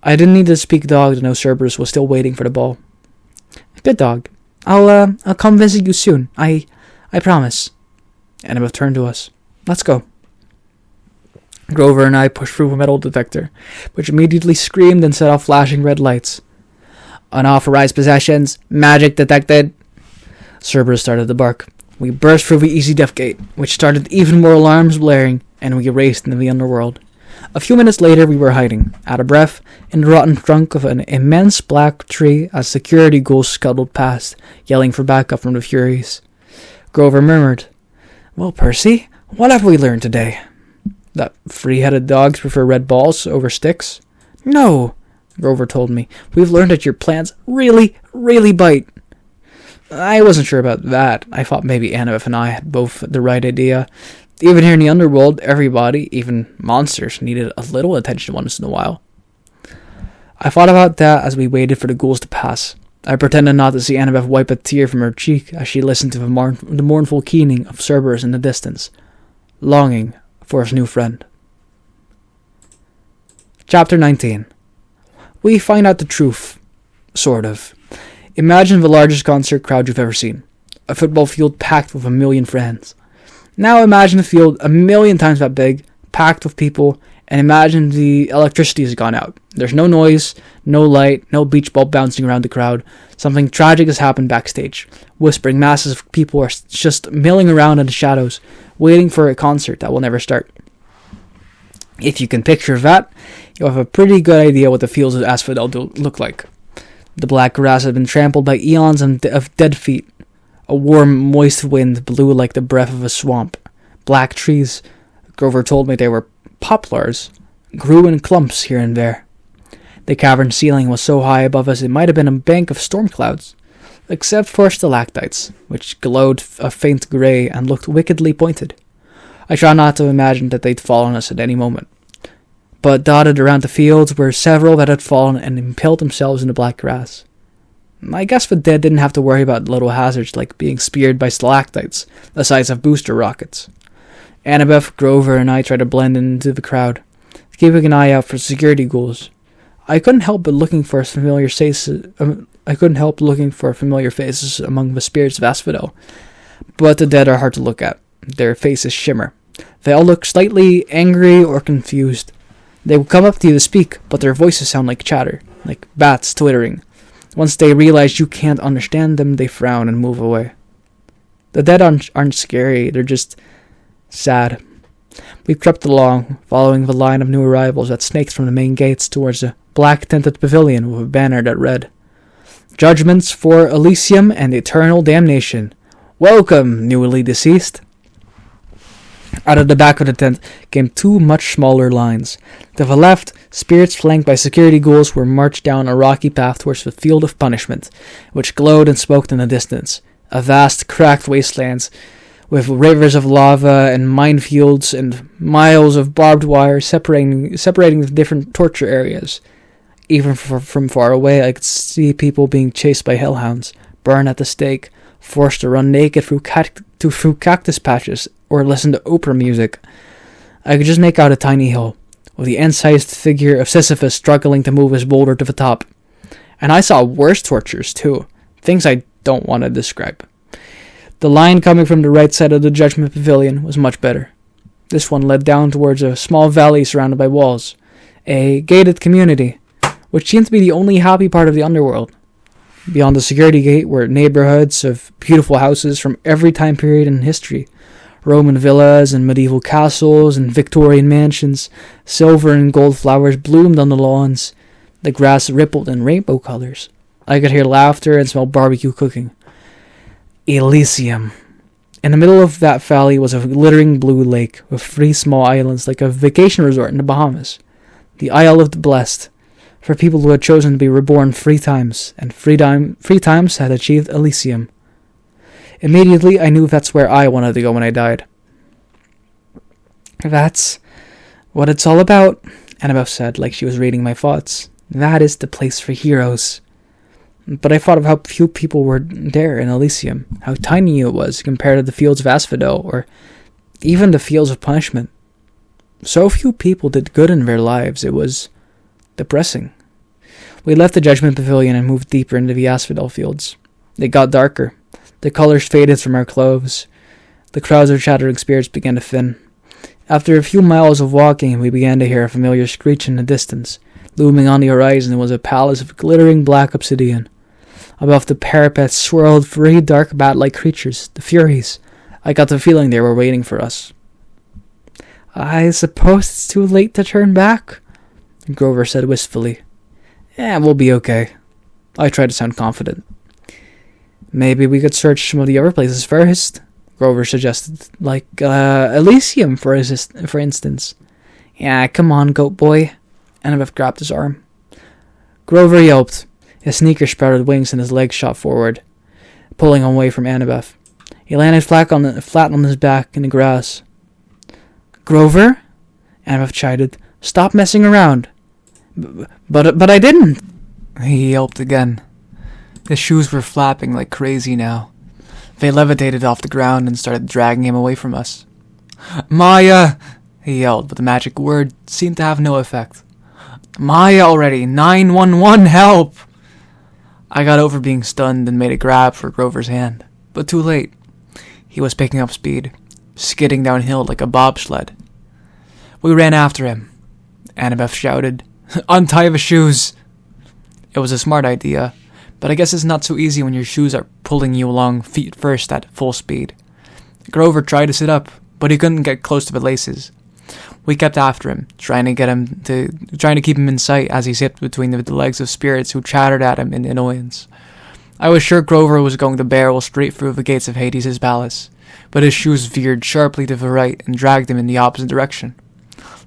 I didn't need to speak dog to know Cerberus was still waiting for the ball. Good dog. I'll come visit you soon. I promise. Annabeth turned to us. Let's go. Grover and I pushed through a metal detector, which immediately screamed and set off flashing red lights. Unauthorized possessions. Magic detected. Cerberus started to bark. We burst through the easy death gate, which started even more alarms blaring, and we raced into the underworld. A few minutes later, we were hiding, out of breath, in the rotten trunk of an immense black tree as security ghouls scuttled past, yelling for backup from the Furies. Grover murmured, Well, Percy, what have we learned today? That 3-headed dogs prefer red balls over sticks? No, Grover told me. We've learned that your plants really, really bite. I wasn't sure about that. I thought maybe Annabeth and I had both the right idea. Even here in the underworld, everybody, even monsters, needed a little attention once in a while. I thought about that as we waited for the ghouls to pass. I pretended not to see Annabeth wipe a tear from her cheek as she listened to the mournful keening of Cerberus in the distance, longing for his new friend. Chapter 19. We find out the truth. Sort of. Imagine the largest concert crowd you've ever seen. A football field packed with 1 million fans. Now imagine a field 1 million times that big, packed with people, and imagine the electricity has gone out. There's no noise, no light, no beach ball bouncing around the crowd. Something tragic has happened backstage. Whispering masses of people are just milling around in the shadows, waiting for a concert that will never start. If you can picture that, you'll have a pretty good idea what the fields of Asphodel look like. The black grass had been trampled by eons of dead feet. A warm, moist wind blew like the breath of a swamp. Black trees, Grover told me they were poplars, grew in clumps here and there. The cavern ceiling was so high above us it might have been a bank of storm clouds, except for stalactites, which glowed a faint grey and looked wickedly pointed. I tried not to imagine that they'd fall on us at any moment. But dotted around the fields were several that had fallen and impaled themselves in the black grass. I guess the dead didn't have to worry about little hazards like being speared by stalactites, the size of booster rockets. Annabeth, Grover, and I tried to blend into the crowd, keeping an eye out for security ghouls. I couldn't help looking for familiar faces among the spirits of Asphodel, but the dead are hard to look at. Their faces shimmer. They all look slightly angry or confused. They will come up to you to speak, but their voices sound like chatter, like bats twittering. Once they realize you can't understand them, they frown and move away. The dead aren't scary, they're just sad. We crept along, following the line of new arrivals that snaked from the main gates towards a black-tinted pavilion with a banner that read, "Judgments for Elysium and eternal damnation. Welcome, newly deceased." Out of the back of the tent came 2 much smaller lines. To the left, spirits flanked by security ghouls were marched down a rocky path towards the field of punishment, which glowed and smoked in the distance. A vast, cracked wasteland with rivers of lava and minefields and miles of barbed wire separating the different torture areas. Even from far away, I could see people being chased by hellhounds, burned at the stake, forced to run naked through cactus patches, or listen to opera music. I could just make out a tiny hill, with the ant-sized figure of Sisyphus struggling to move his boulder to the top. And I saw worse tortures, too. Things I don't want to describe. The line coming from the right side of the Judgment Pavilion was much better. This one led down towards a small valley surrounded by walls. A gated community, which seemed to be the only happy part of the underworld. Beyond the security gate were neighborhoods of beautiful houses from every time period in history. Roman villas and medieval castles and Victorian mansions. Silver and gold flowers bloomed on the lawns. The grass rippled in rainbow colors. I could hear laughter and smell barbecue cooking. Elysium. In the middle of that valley was a glittering blue lake with 3 small islands like a vacation resort in the Bahamas. The Isle of the Blessed, for people who had chosen to be reborn 3 times, and 3 times had achieved Elysium. Immediately, I knew that's where I wanted to go when I died. "That's what it's all about," Annabeth said, like she was reading my thoughts. "That is the place for heroes." But I thought of how few people were there in Elysium, how tiny it was compared to the fields of Asphodel, or even the fields of punishment. So few people did good in their lives, it was depressing. We left the Judgment Pavilion and moved deeper into the Asphodel fields. It got darker. The colors faded from our clothes. The crowds of chattering spirits began to thin. After a few miles of walking, we began to hear a familiar screech in the distance. Looming on the horizon was a palace of glittering black obsidian. Above the parapet swirled 3 dark bat-like creatures, the Furies. I got the feeling they were waiting for us. "I suppose it's too late to turn back?" Grover said wistfully. We'll be okay." I tried to sound confident. "Maybe we could search some of the other places first," Grover suggested. "Like, Elysium, for instance." "Yeah, come on, goat boy." Annabeth grabbed his arm. Grover yelped. His sneakers sprouted wings and his legs shot forward, pulling away from Annabeth. He landed flat on his back in the grass. Grover? Annabeth chided. Stop messing around. But I didn't. He yelped again. His shoes were flapping like crazy now. They levitated off the ground and started dragging him away from us. Maya! He yelled, but the magic word seemed to have no effect. Maya already! 911, help! I got over being stunned and made a grab for Grover's hand, but too late. He was picking up speed, skidding downhill like a bobsled. We ran after him. Annabeth shouted, Untie the shoes! It was a smart idea, but I guess it's not so easy when your shoes are pulling you along feet first at full speed. Grover tried to sit up, but he couldn't get close to the laces. We kept after him, trying to keep him in sight as he zipped between the legs of spirits who chattered at him in annoyance. I was sure Grover was going to barrel straight through the gates of Hades' palace, but his shoes veered sharply to the right and dragged him in the opposite direction.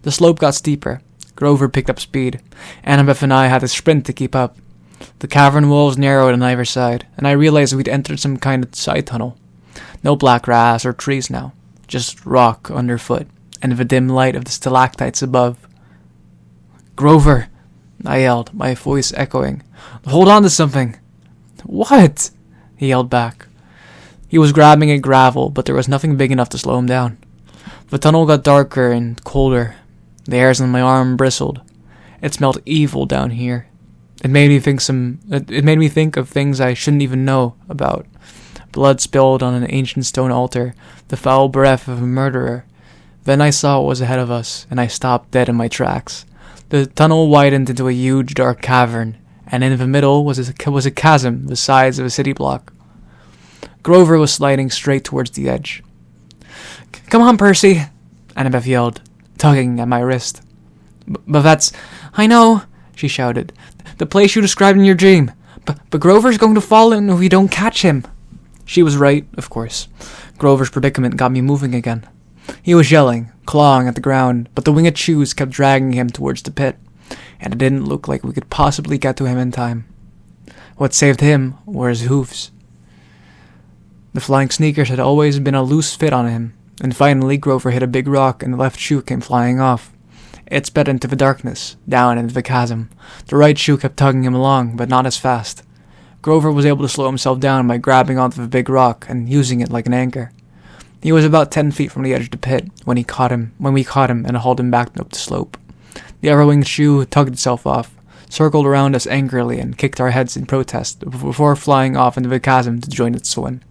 The slope got steeper. Grover picked up speed. Annabeth and I had to sprint to keep up. The cavern walls narrowed on either side, and I realized we'd entered some kind of side tunnel. No black grass or trees now, just rock underfoot, and the dim light of the stalactites above. Grover! I yelled, my voice echoing. Hold on to something! What? He yelled back. He was grabbing at gravel, but there was nothing big enough to slow him down. The tunnel got darker and colder. The hairs on my arm bristled. It smelled evil down here. It made me think of things I shouldn't even know about. Blood spilled on an ancient stone altar, the foul breath of a murderer. Then I saw what was ahead of us, and I stopped dead in my tracks. The tunnel widened into a huge dark cavern, and in the middle was a chasm the size of a city block. Grover was sliding straight towards the edge. Come on, Percy! Annabeth yelled, tugging at my wrist. But that's... I know, she shouted. The place you described in your dream. But Grover's going to fall in if we don't catch him. She was right, of course. Grover's predicament got me moving again. He was yelling, clawing at the ground, but the winged shoes kept dragging him towards the pit, and it didn't look like we could possibly get to him in time. What saved him were his hooves. The flying sneakers had always been a loose fit on him, and finally Grover hit a big rock and the left shoe came flying off. It sped into the darkness, down into the chasm. The right shoe kept tugging him along, but not as fast. Grover was able to slow himself down by grabbing onto the big rock and using it like an anchor. He was about 10 feet from the edge of the pit when we caught him and hauled him back up the slope. The other winged shoe tugged itself off, circled around us angrily, and kicked our heads in protest before flying off into the chasm to join its swim.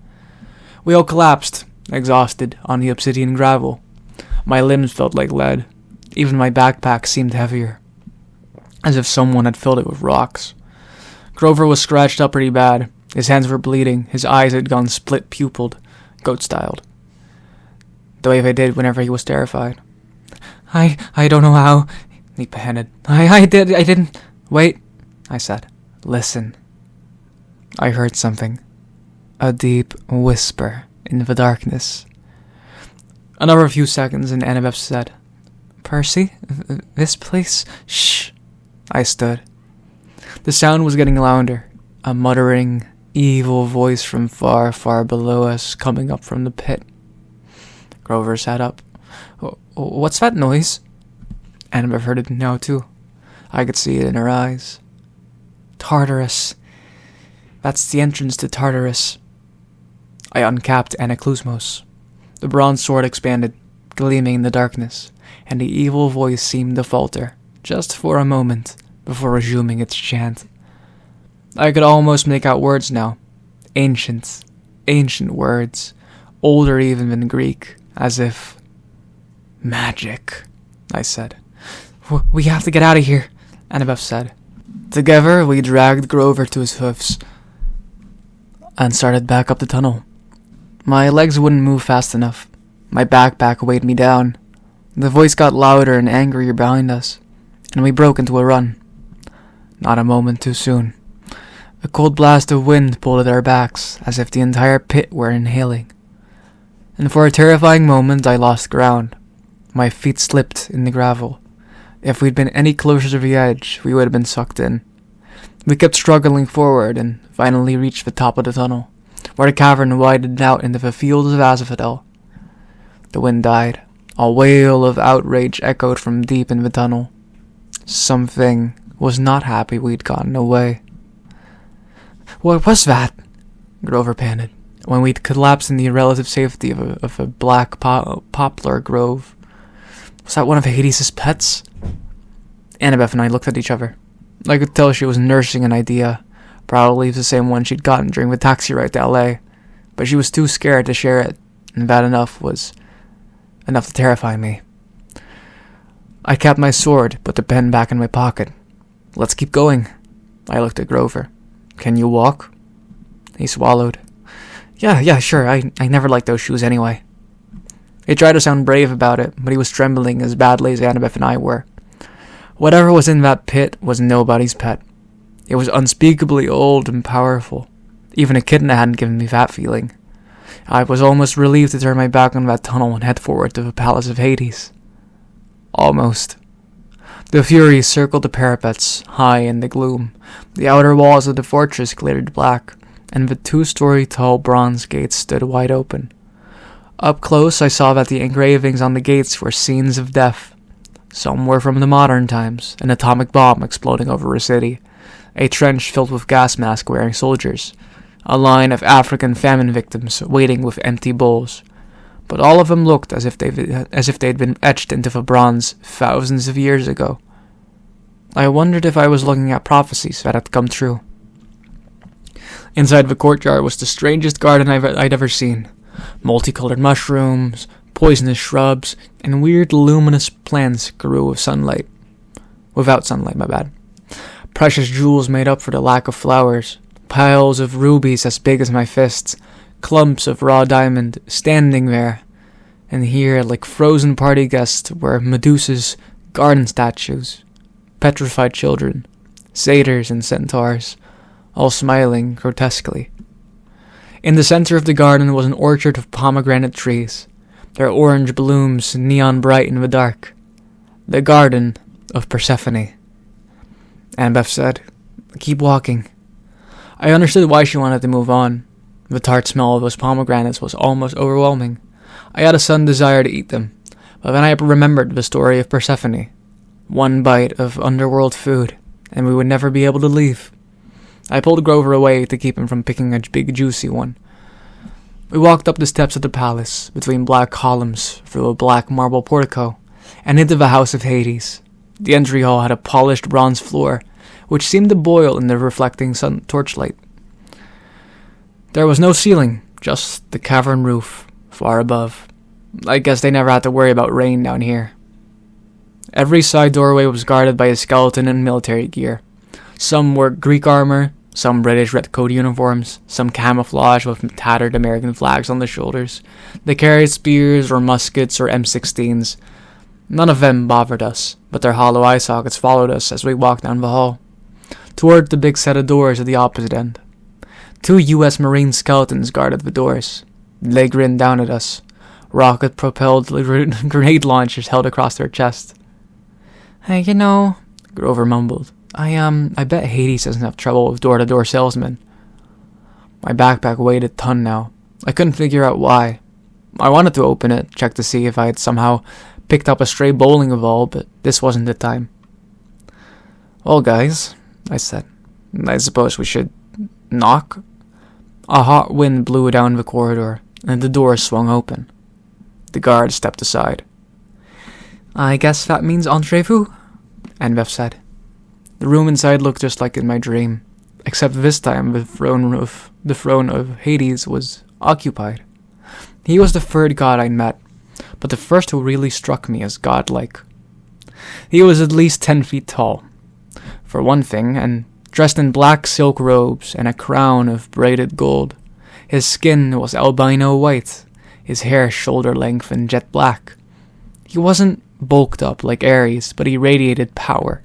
We all collapsed, exhausted, on the obsidian gravel. My limbs felt like lead. Even my backpack seemed heavier, as if someone had filled it with rocks. Grover was scratched up pretty bad. His hands were bleeding. His eyes had gone split-pupilled, goat-styled, the way they did whenever he was terrified. I don't know how, he panted. I didn't... Wait, I said. Listen. I heard something. A deep whisper in the darkness. Another few seconds and Annabeth said, Percy, this place... Shh. I stood. The sound was getting louder. A muttering, evil voice from far, far below us coming up from the pit. Grover sat up. What's that noise? Annabeth heard it now too. I could see it in her eyes. Tartarus. That's the entrance to Tartarus. I uncapped Anaklusmos. The bronze sword expanded, gleaming in the darkness, and the evil voice seemed to falter, just for a moment, before resuming its chant. I could almost make out words now. Ancient words, older even than Greek, as if... Magic, I said. We have to get out of here, Annabeth said. Together, we dragged Grover to his hoofs and started back up the tunnel. My legs wouldn't move fast enough. My backpack weighed me down. The voice got louder and angrier behind us, and we broke into a run. Not a moment too soon. A cold blast of wind pulled at our backs, as if the entire pit were inhaling. And for a terrifying moment, I lost ground. My feet slipped in the gravel. If we'd been any closer to the edge, we would have been sucked in. We kept struggling forward and finally reached the top of the tunnel, where the cavern widened out into the fields of asphodel. The wind died. A wail of outrage echoed from deep in the tunnel. Something was not happy we'd gotten away. "What was that?" Grover panted, when we'd collapsed in the relative safety of a black poplar grove. "Was that one of Hades' pets?" Annabeth and I looked at each other. I could tell she was nursing an idea, probably the same one she'd gotten during the taxi ride to LA, but she was too scared to share it, and that was enough to terrify me. I kept my sword, put the pen back in my pocket. "Let's keep going." I looked at Grover. "Can you walk?" He swallowed. Yeah, sure. I never liked those shoes anyway." He tried to sound brave about it, but he was trembling as badly as Annabeth and I were. Whatever was in that pit was nobody's pet. It was unspeakably old and powerful. Even a kitten hadn't given me that feeling. I was almost relieved to turn my back on that tunnel and head forward to the Palace of Hades. Almost. The Furies circled the parapets, high in the gloom. The outer walls of the fortress glittered black, and the 2-story tall bronze gates stood wide open. Up close, I saw that the engravings on the gates were scenes of death. Some were from the modern times, an atomic bomb exploding over a city, a trench filled with gas mask-wearing soldiers, a line of African famine victims waiting with empty bowls. But all of them looked as if they'd been etched into the bronze thousands of years ago. I wondered if I was looking at prophecies that had come true. Inside the courtyard was the strangest garden I'd ever seen. Multicolored mushrooms, poisonous shrubs, and weird luminous plants grew without sunlight. Precious jewels made up for the lack of flowers. Piles of rubies as big as my fists, clumps of raw diamond standing there. And here, like frozen party guests, were Medusa's garden statues, petrified children, satyrs and centaurs, all smiling grotesquely. In the center of the garden was an orchard of pomegranate trees, their orange blooms neon bright in the dark. The garden of Persephone. Annabeth said, "Keep walking." I understood why she wanted to move on. The tart smell of those pomegranates was almost overwhelming. I had a sudden desire to eat them, but then I remembered the story of Persephone. One bite of underworld food, and we would never be able to leave. I pulled Grover away to keep him from picking a big juicy one. We walked up the steps of the palace, between black columns, through a black marble portico, and into the House of Hades. The entry hall had a polished bronze floor, which seemed to boil in the reflecting sun torchlight. There was no ceiling, just the cavern roof, far above. I guess they never had to worry about rain down here. Every side doorway was guarded by a skeleton in military gear. Some wore Greek armor, some British red coat uniforms, some camouflage with tattered American flags on the shoulders. They carried spears or muskets or M16s. None of them bothered us, but their hollow eye sockets followed us as we walked down the hall, toward the big set of doors at the opposite end. 2 U.S. Marine skeletons guarded the doors. They grinned down at us, rocket-propelled grenade launchers held across their chest. "Hey, Grover mumbled. I bet Hades doesn't have trouble with door-to-door salesmen." My backpack weighed a ton now. I couldn't figure out why. I wanted to open it, check to see if I had somehow picked up a stray bowling ball, but this wasn't the time. "Well, guys," I said, "I suppose we should knock?" A hot wind blew down the corridor, and the door swung open. The guard stepped aside. "I guess that means entrez-vous," Annabeth said. The room inside looked just like in my dream, except this time the throne of Hades was occupied. He was the third god I'd met, but the first who really struck me as godlike. He was at least 10 feet tall, for one thing, and dressed in black silk robes and a crown of braided gold. His skin was albino white, his hair shoulder length and jet black. He wasn't bulked up like Ares, but he radiated power.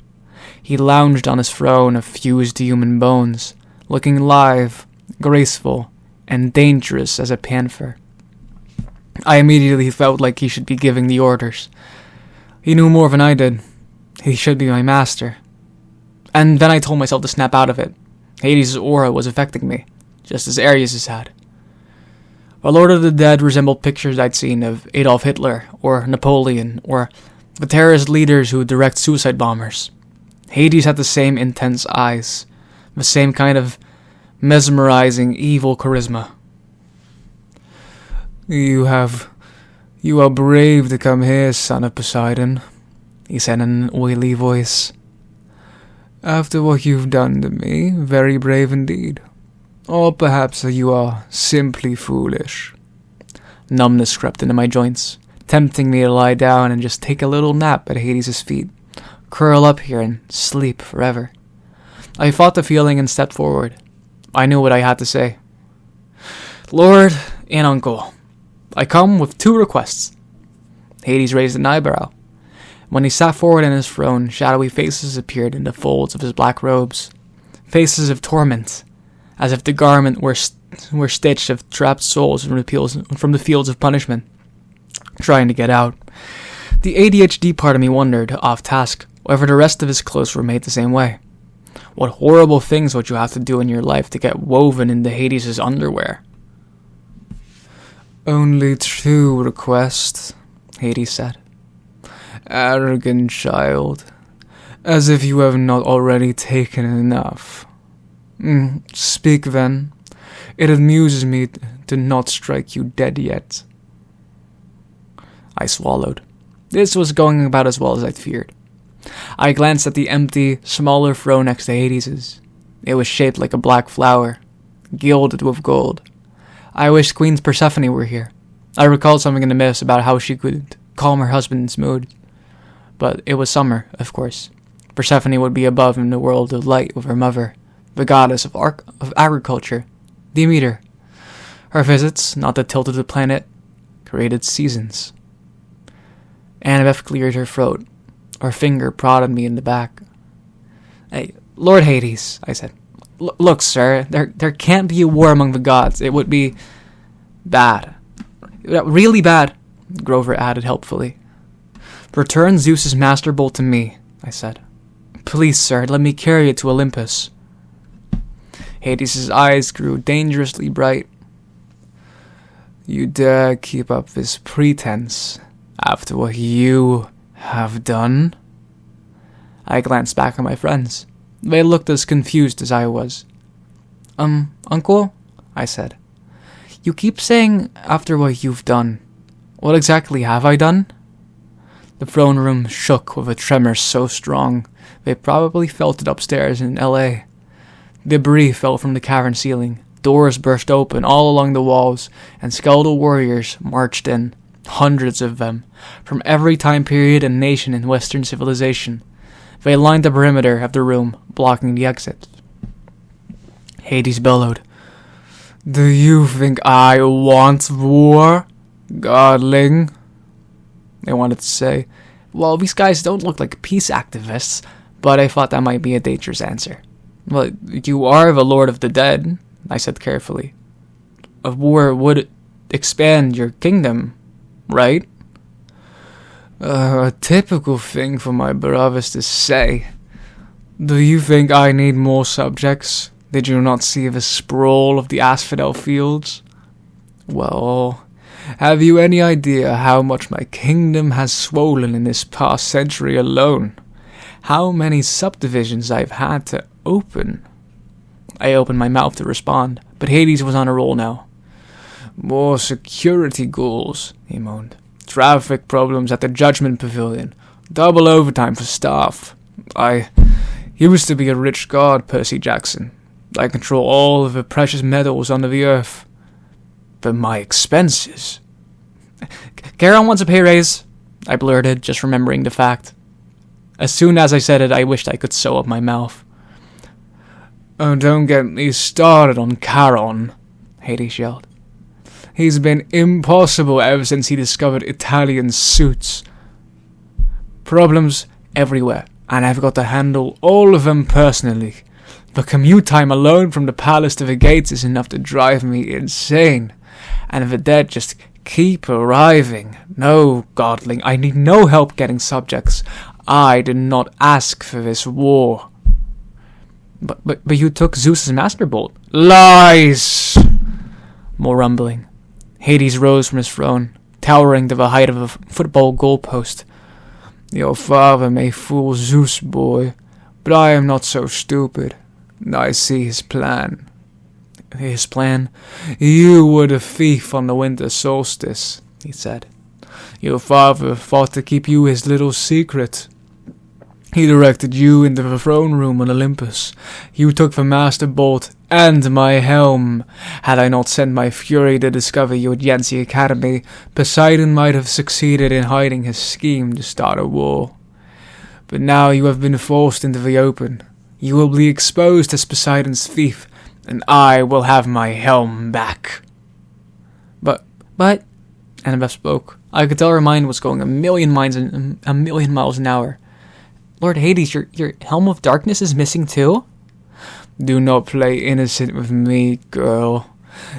He lounged on his throne of fused human bones, looking lithe, graceful, and dangerous as a panther. I immediately felt like he should be giving the orders. He knew more than I did. He should be my master. And then I told myself to snap out of it. Hades' aura was affecting me, just as Ares' had. A Lord of the Dead resembled pictures I'd seen of Adolf Hitler, or Napoleon, or the terrorist leaders who direct suicide bombers. Hades had the same intense eyes, the same kind of mesmerizing, evil charisma. You are brave to come here, son of Poseidon, he said in an oily voice. After what you've done to me, very brave indeed. Or perhaps you are simply foolish. Numbness crept into my joints, tempting me to lie down and just take a little nap at Hades' feet, curl up here and sleep forever. I fought the feeling and stepped forward. I knew what I had to say. Lord and Uncle, I come with 2 requests. Hades raised an eyebrow. When he sat forward in his throne, shadowy faces appeared in the folds of his black robes. Faces of torment, as if the garment were stitched of trapped souls from the fields of punishment, trying to get out. The ADHD part of me wondered, off task, whether the rest of his clothes were made the same way. What horrible things would you have to do in your life to get woven into Hades' underwear? Only 2 requests, Hades said. Arrogant child, as if you have not already taken enough. Speak then. It amuses me to not strike you dead yet. I swallowed. This was going about as well as I'd feared. I glanced at the empty, smaller throne next to Hades'. It was shaped like a black flower, gilded with gold. I wished Queen Persephone were here. I recalled something in the myths about how she could calm her husband's mood. But it was summer, of course. Persephone would be above in the world of light with her mother, the goddess of agriculture, Demeter. Her visits, not the tilt of the planet, created seasons. Annabeth cleared her throat. Her finger prodded me in the back. Hey, Lord Hades, I said. Look, sir, there can't be a war among the gods. It would be bad. Really bad, Grover added helpfully. Return Zeus's master bolt to me, I said. Please, sir, let me carry it to Olympus. Hades' eyes grew dangerously bright. You dare keep up this pretense after what you have done? I glanced back at my friends. They looked as confused as I was. Uncle? I said. You keep saying after what you've done. What exactly have I done? The throne room shook with a tremor so strong they probably felt it upstairs in L.A. Debris fell from the cavern ceiling. Doors burst open all along the walls, and skeletal warriors marched in, hundreds of them, from every time period and nation in Western civilization. They lined the perimeter of the room, blocking the exit. Hades bellowed. Do you think I want war, godling? I wanted to say, well, these guys don't look like peace activists, but I thought that might be a dangerous answer. Well, you are the Lord of the Dead, I said carefully. A war would expand your kingdom, right? A typical thing for my brothers to say. Do you think I need more subjects? Did you not see the sprawl of the asphodel fields? Well, have you any idea how much my kingdom has swollen in this past century alone? How many subdivisions I've had to open? I opened my mouth to respond, but Hades was on a roll now. More security ghouls, he moaned. Traffic problems at the Judgment Pavilion. Double overtime for staff. I used to be a rich god, Percy Jackson. I control all of the precious metals under the earth. But my expenses... Charon wants a pay raise, I blurted, just remembering the fact. As soon as I said it, I wished I could sew up my mouth. Oh, don't get me started on Charon, Hades yelled. He's been impossible ever since he discovered Italian suits. Problems everywhere, and I've got to handle all of them personally. The commute time alone from the palace to the gates is enough to drive me insane. And the dead just keep arriving. No, godling, I need no help getting subjects. I did not ask for this war. But you took Zeus's master bolt. Lies! More rumbling. Hades rose from his throne, towering to the height of a football goalpost. "Your father may fool Zeus, boy, but I am not so stupid. I see his plan." "His plan?" "You were the thief on the winter solstice," he said. "Your father thought to keep you his little secret. He directed you into the throne room on Olympus. You took the Master Bolt and my helm. Had I not sent my fury to discover you at Yancy Academy, Poseidon might have succeeded in hiding his scheme to start a war. But now you have been forced into the open. You will be exposed as Poseidon's thief, and I will have my helm back." But, Annabeth spoke. I could tell her mind was going a million miles an hour. "Lord Hades, your helm of darkness is missing too?" "Do not play innocent with me, girl.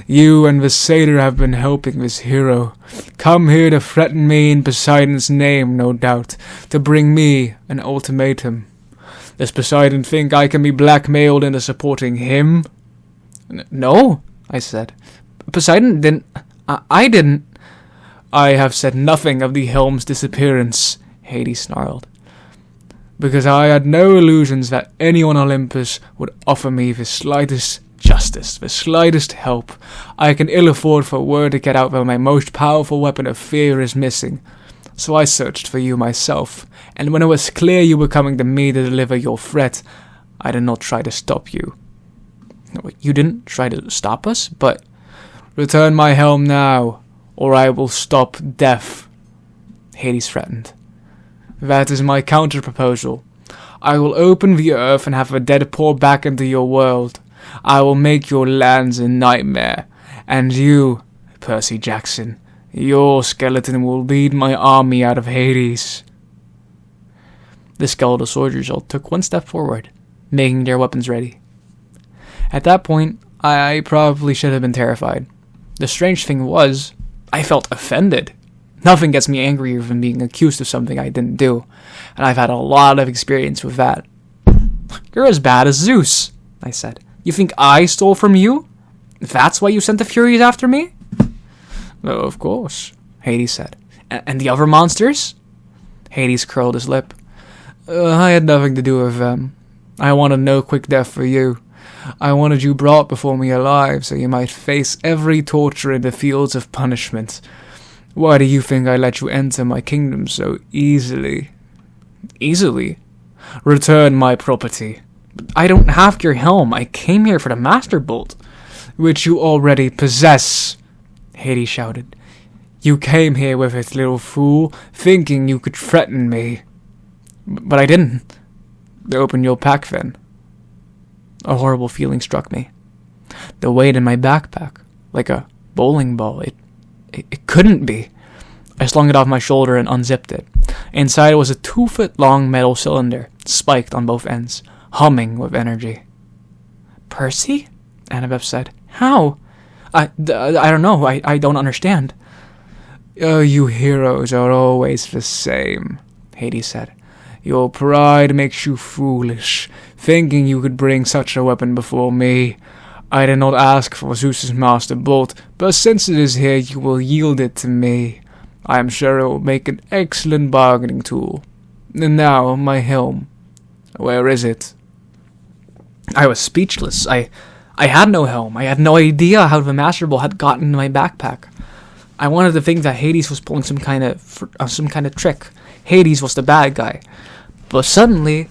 You and the satyr have been helping this hero. Come here to threaten me in Poseidon's name, no doubt, to bring me an ultimatum. Does Poseidon think I can be blackmailed into supporting him?" "No," I said. "Poseidon didn't... I didn't..." "I have said nothing of the helm's disappearance," Hades snarled, "because I had no illusions that anyone on Olympus would offer me the slightest justice, the slightest help. I can ill afford for word to get out that my most powerful weapon of fear is missing. So I searched for you myself, and when it was clear you were coming to me to deliver your threat, I did not try to stop you." "You didn't try to stop us? But..." "Return my helm now, or I will stop death," Hades threatened. "That is my counter-proposal. I will open the earth and have the dead pour back into your world. I will make your lands a nightmare. And you, Percy Jackson, your skeleton will lead my army out of Hades." The skeletal soldiers all took one step forward, making their weapons ready. At that point, I probably should have been terrified. The strange thing was, I felt offended. Nothing gets me angrier than being accused of something I didn't do, and I've had a lot of experience with that. "You're as bad as Zeus," I said. "You think I stole from you? That's why you sent the Furies after me?" "Oh, of course," Hades said. And the other monsters?" Hades curled his lip. "I had nothing to do with them. I wanted no quick death for you. I wanted you brought before me alive so you might face every torture in the fields of punishment. Why do you think I let you enter my kingdom so easily?" "Easily?" "Return my property." "I don't have your helm. I came here for the Master Bolt." "Which you already possess," Hades shouted. "You came here with it, little fool, thinking you could threaten me." "But I didn't." "Open your pack then." A horrible feeling struck me. The weight in my backpack, like a bowling ball, it couldn't be. I slung it off my shoulder and unzipped it. Inside was a 2-foot-long metal cylinder, spiked on both ends, humming with energy. "Percy?" Annabeth said. "How?" I don't know. I don't understand." "Oh, you heroes are always the same," Hades said. "Your pride makes you foolish, thinking you could bring such a weapon before me. I did not ask for Zeus's Master Bolt, but since it is here, you will yield it to me. I am sure it will make an excellent bargaining tool. And now, my helm. Where is it?" I was speechless. I had no helm. I had no idea how the Master Bolt had gotten into my backpack. I wanted to think that Hades was pulling some kind of trick. Hades was the bad guy. But suddenly,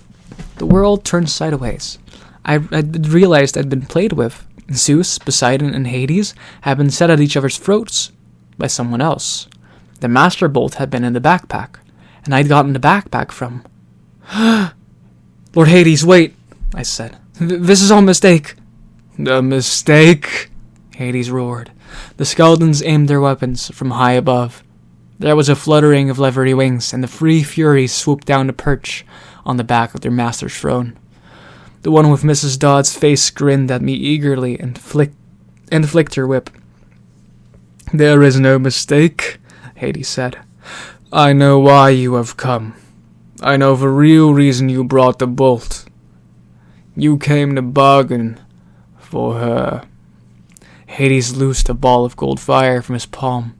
the world turned sideways. I realized I'd been played with. Zeus, Poseidon, and Hades had been set at each other's throats by someone else. The Master Bolt had been in the backpack, and I'd gotten the backpack from... "Lord Hades, wait," I said. "This is all a mistake." "A mistake?" Hades roared. The skeletons aimed their weapons from high above. There was a fluttering of leathery wings, and the 3 Furies swooped down to perch on the back of their master's throne. The one with Mrs. Dodd's face grinned at me eagerly and flicked her whip. "There is no mistake," Hades said. "I know why you have come. I know the real reason you brought the bolt. You came to bargain for her." Hades loosed a ball of gold fire from his palm.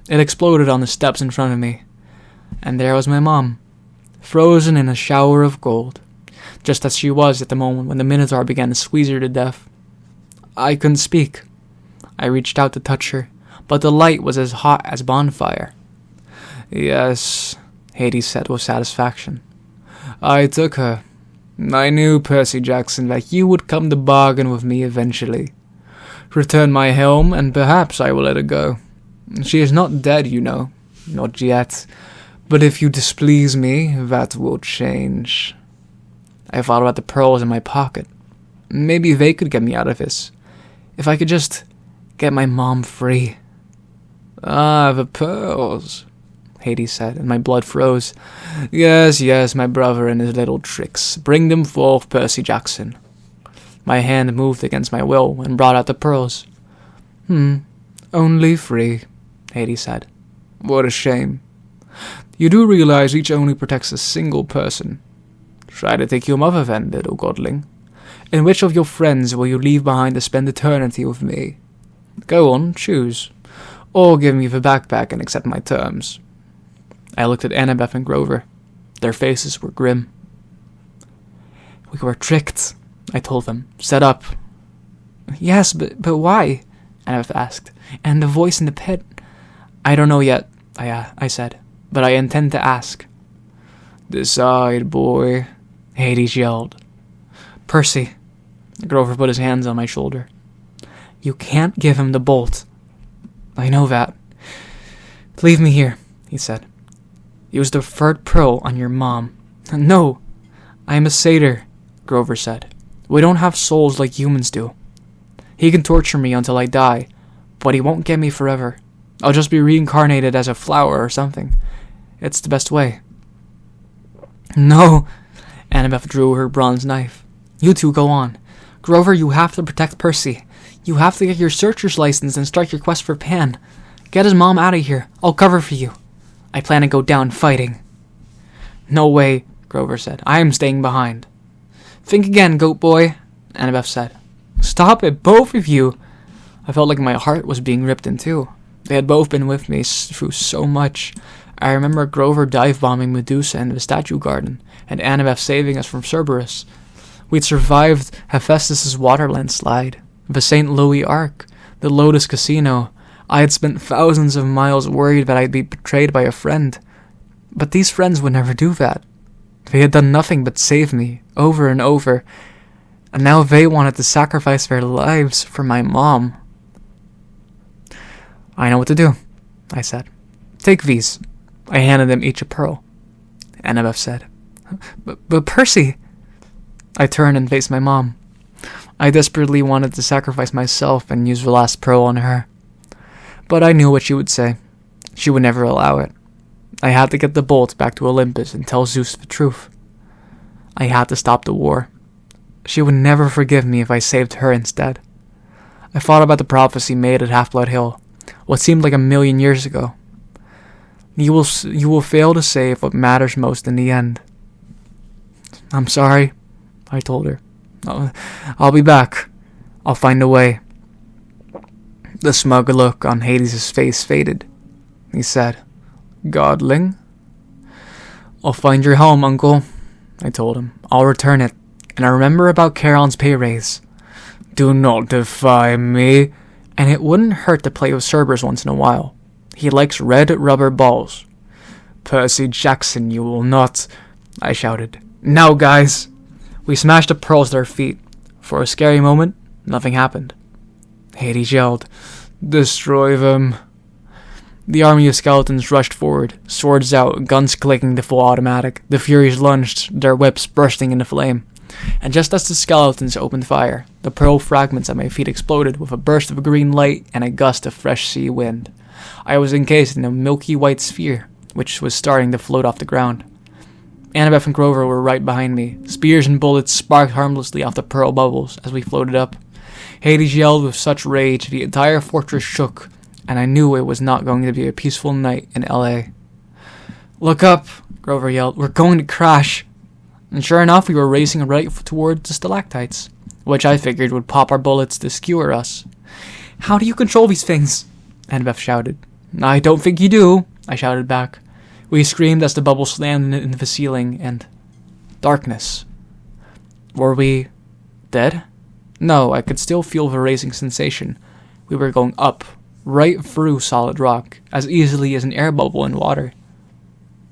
It exploded on the steps in front of me. And there was my mom, frozen in a shower of gold, just as she was at the moment when the Minotaur began to squeeze her to death. I couldn't speak. I reached out to touch her, but the light was as hot as bonfire. Yes, Hades said with satisfaction. I took her. I knew, Percy Jackson, that you would come to bargain with me eventually. Return my helm, and perhaps I will let her go. She is not dead, you know. Not yet. But if you displease me, that will change. I thought about the pearls in my pocket. Maybe they could get me out of this. If I could just get my mom free. Ah, the pearls, Hades said, and my blood froze. Yes, my brother and his little tricks. Bring them forth, Percy Jackson. My hand moved against my will and brought out the pearls. Only 3, Hades said. What a shame. You do realize each only protects a single person. Try to take your mother then, little godling. And which of your friends will you leave behind to spend eternity with me? Go on, choose. Or give me the backpack and accept my terms. I looked at Annabeth and Grover. Their faces were grim. We were tricked, I told them. Set up. Yes, but why? Annabeth asked. And the voice in the pit? I don't know yet, I said. But I intend to ask. Decide, boy, Hades yelled. Percy. Grover put his hands on my shoulder. You can't give him the bolt. I know that. Leave me here, he said. Use the third pearl on your mom. No, I am a satyr, Grover said. We don't have souls like humans do. He can torture me until I die, but he won't get me forever. I'll just be reincarnated as a flower or something. It's the best way. No, Annabeth drew her bronze knife. You two go on. Grover, you have to protect Percy. You have to get your searcher's license and start your quest for Pan. Get his mom out of here. I'll cover for you. I plan to go down fighting. No way, Grover said. I am staying behind. Think again, goat boy, Annabeth said. Stop it, both of you. I felt like my heart was being ripped in two. They had both been with me through so much. I remember Grover dive-bombing Medusa in the statue garden, and Annabeth saving us from Cerberus. We'd survived Hephaestus' water landslide, the St. Louis Ark, the Lotus Casino. I had spent thousands of miles worried that I'd be betrayed by a friend. But these friends would never do that. They had done nothing but save me, over and over, and now they wanted to sacrifice their lives for my mom. I know what to do, I said. Take these. I handed them each a pearl. Annabeth said. But Percy... I turned and faced my mom. I desperately wanted to sacrifice myself and use the last pearl on her. But I knew what she would say. She would never allow it. I had to get the bolt back to Olympus and tell Zeus the truth. I had to stop the war. She would never forgive me if I saved her instead. I thought about the prophecy made at Half-Blood Hill, what seemed like 1,000,000 years ago. You will fail to save what matters most in the end. I'm sorry, I told her. I'll be back. I'll find a way. The smug look on Hades' face faded. He said, Godling? I'll find your helm, Uncle, I told him. I'll return it. And I remember about Charon's pay raise. Do not defy me. And it wouldn't hurt to play with Cerberus once in a while. He likes red rubber balls. Percy Jackson, you will not, I shouted. Now, guys. We smashed the pearls at our feet. For a scary moment, nothing happened. Hades yelled, Destroy them. The army of skeletons rushed forward, swords out, guns clicking to full automatic. The Furies lunged, their whips bursting into flame. And just as the skeletons opened fire, the pearl fragments at my feet exploded with a burst of green light and a gust of fresh sea wind. I was encased in a milky white sphere, which was starting to float off the ground. Annabeth and Grover were right behind me. Spears and bullets sparked harmlessly off the pearl bubbles as we floated up. Hades yelled with such rage the entire fortress shook, and I knew it was not going to be a peaceful night in L.A. Look up, Grover yelled. We're going to crash. And sure enough, we were racing right towards the stalactites, which I figured would pop our bullets to skewer us. How do you control these things? Annabeth shouted. I don't think you do, I shouted back. We screamed as the bubble slammed into the ceiling, and darkness. Were we dead? No, I could still feel the racing sensation. We were going up, right through solid rock, as easily as an air bubble in water.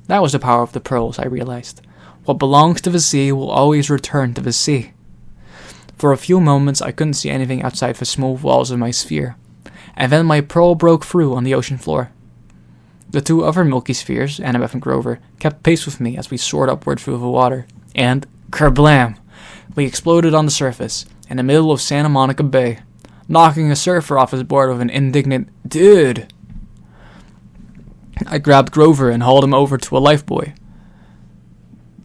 That was the power of the pearls, I realized. What belongs to the sea will always return to the sea. For a few moments, I couldn't see anything outside the smooth walls of my sphere, and then my pearl broke through on the ocean floor. The two other milky spheres, Annabeth and Grover, kept pace with me as we soared upward through the water, and kerblam! We exploded on the surface, in the middle of Santa Monica Bay, knocking a surfer off his board with an indignant, "Dude!" I grabbed Grover and hauled him over to a lifebuoy.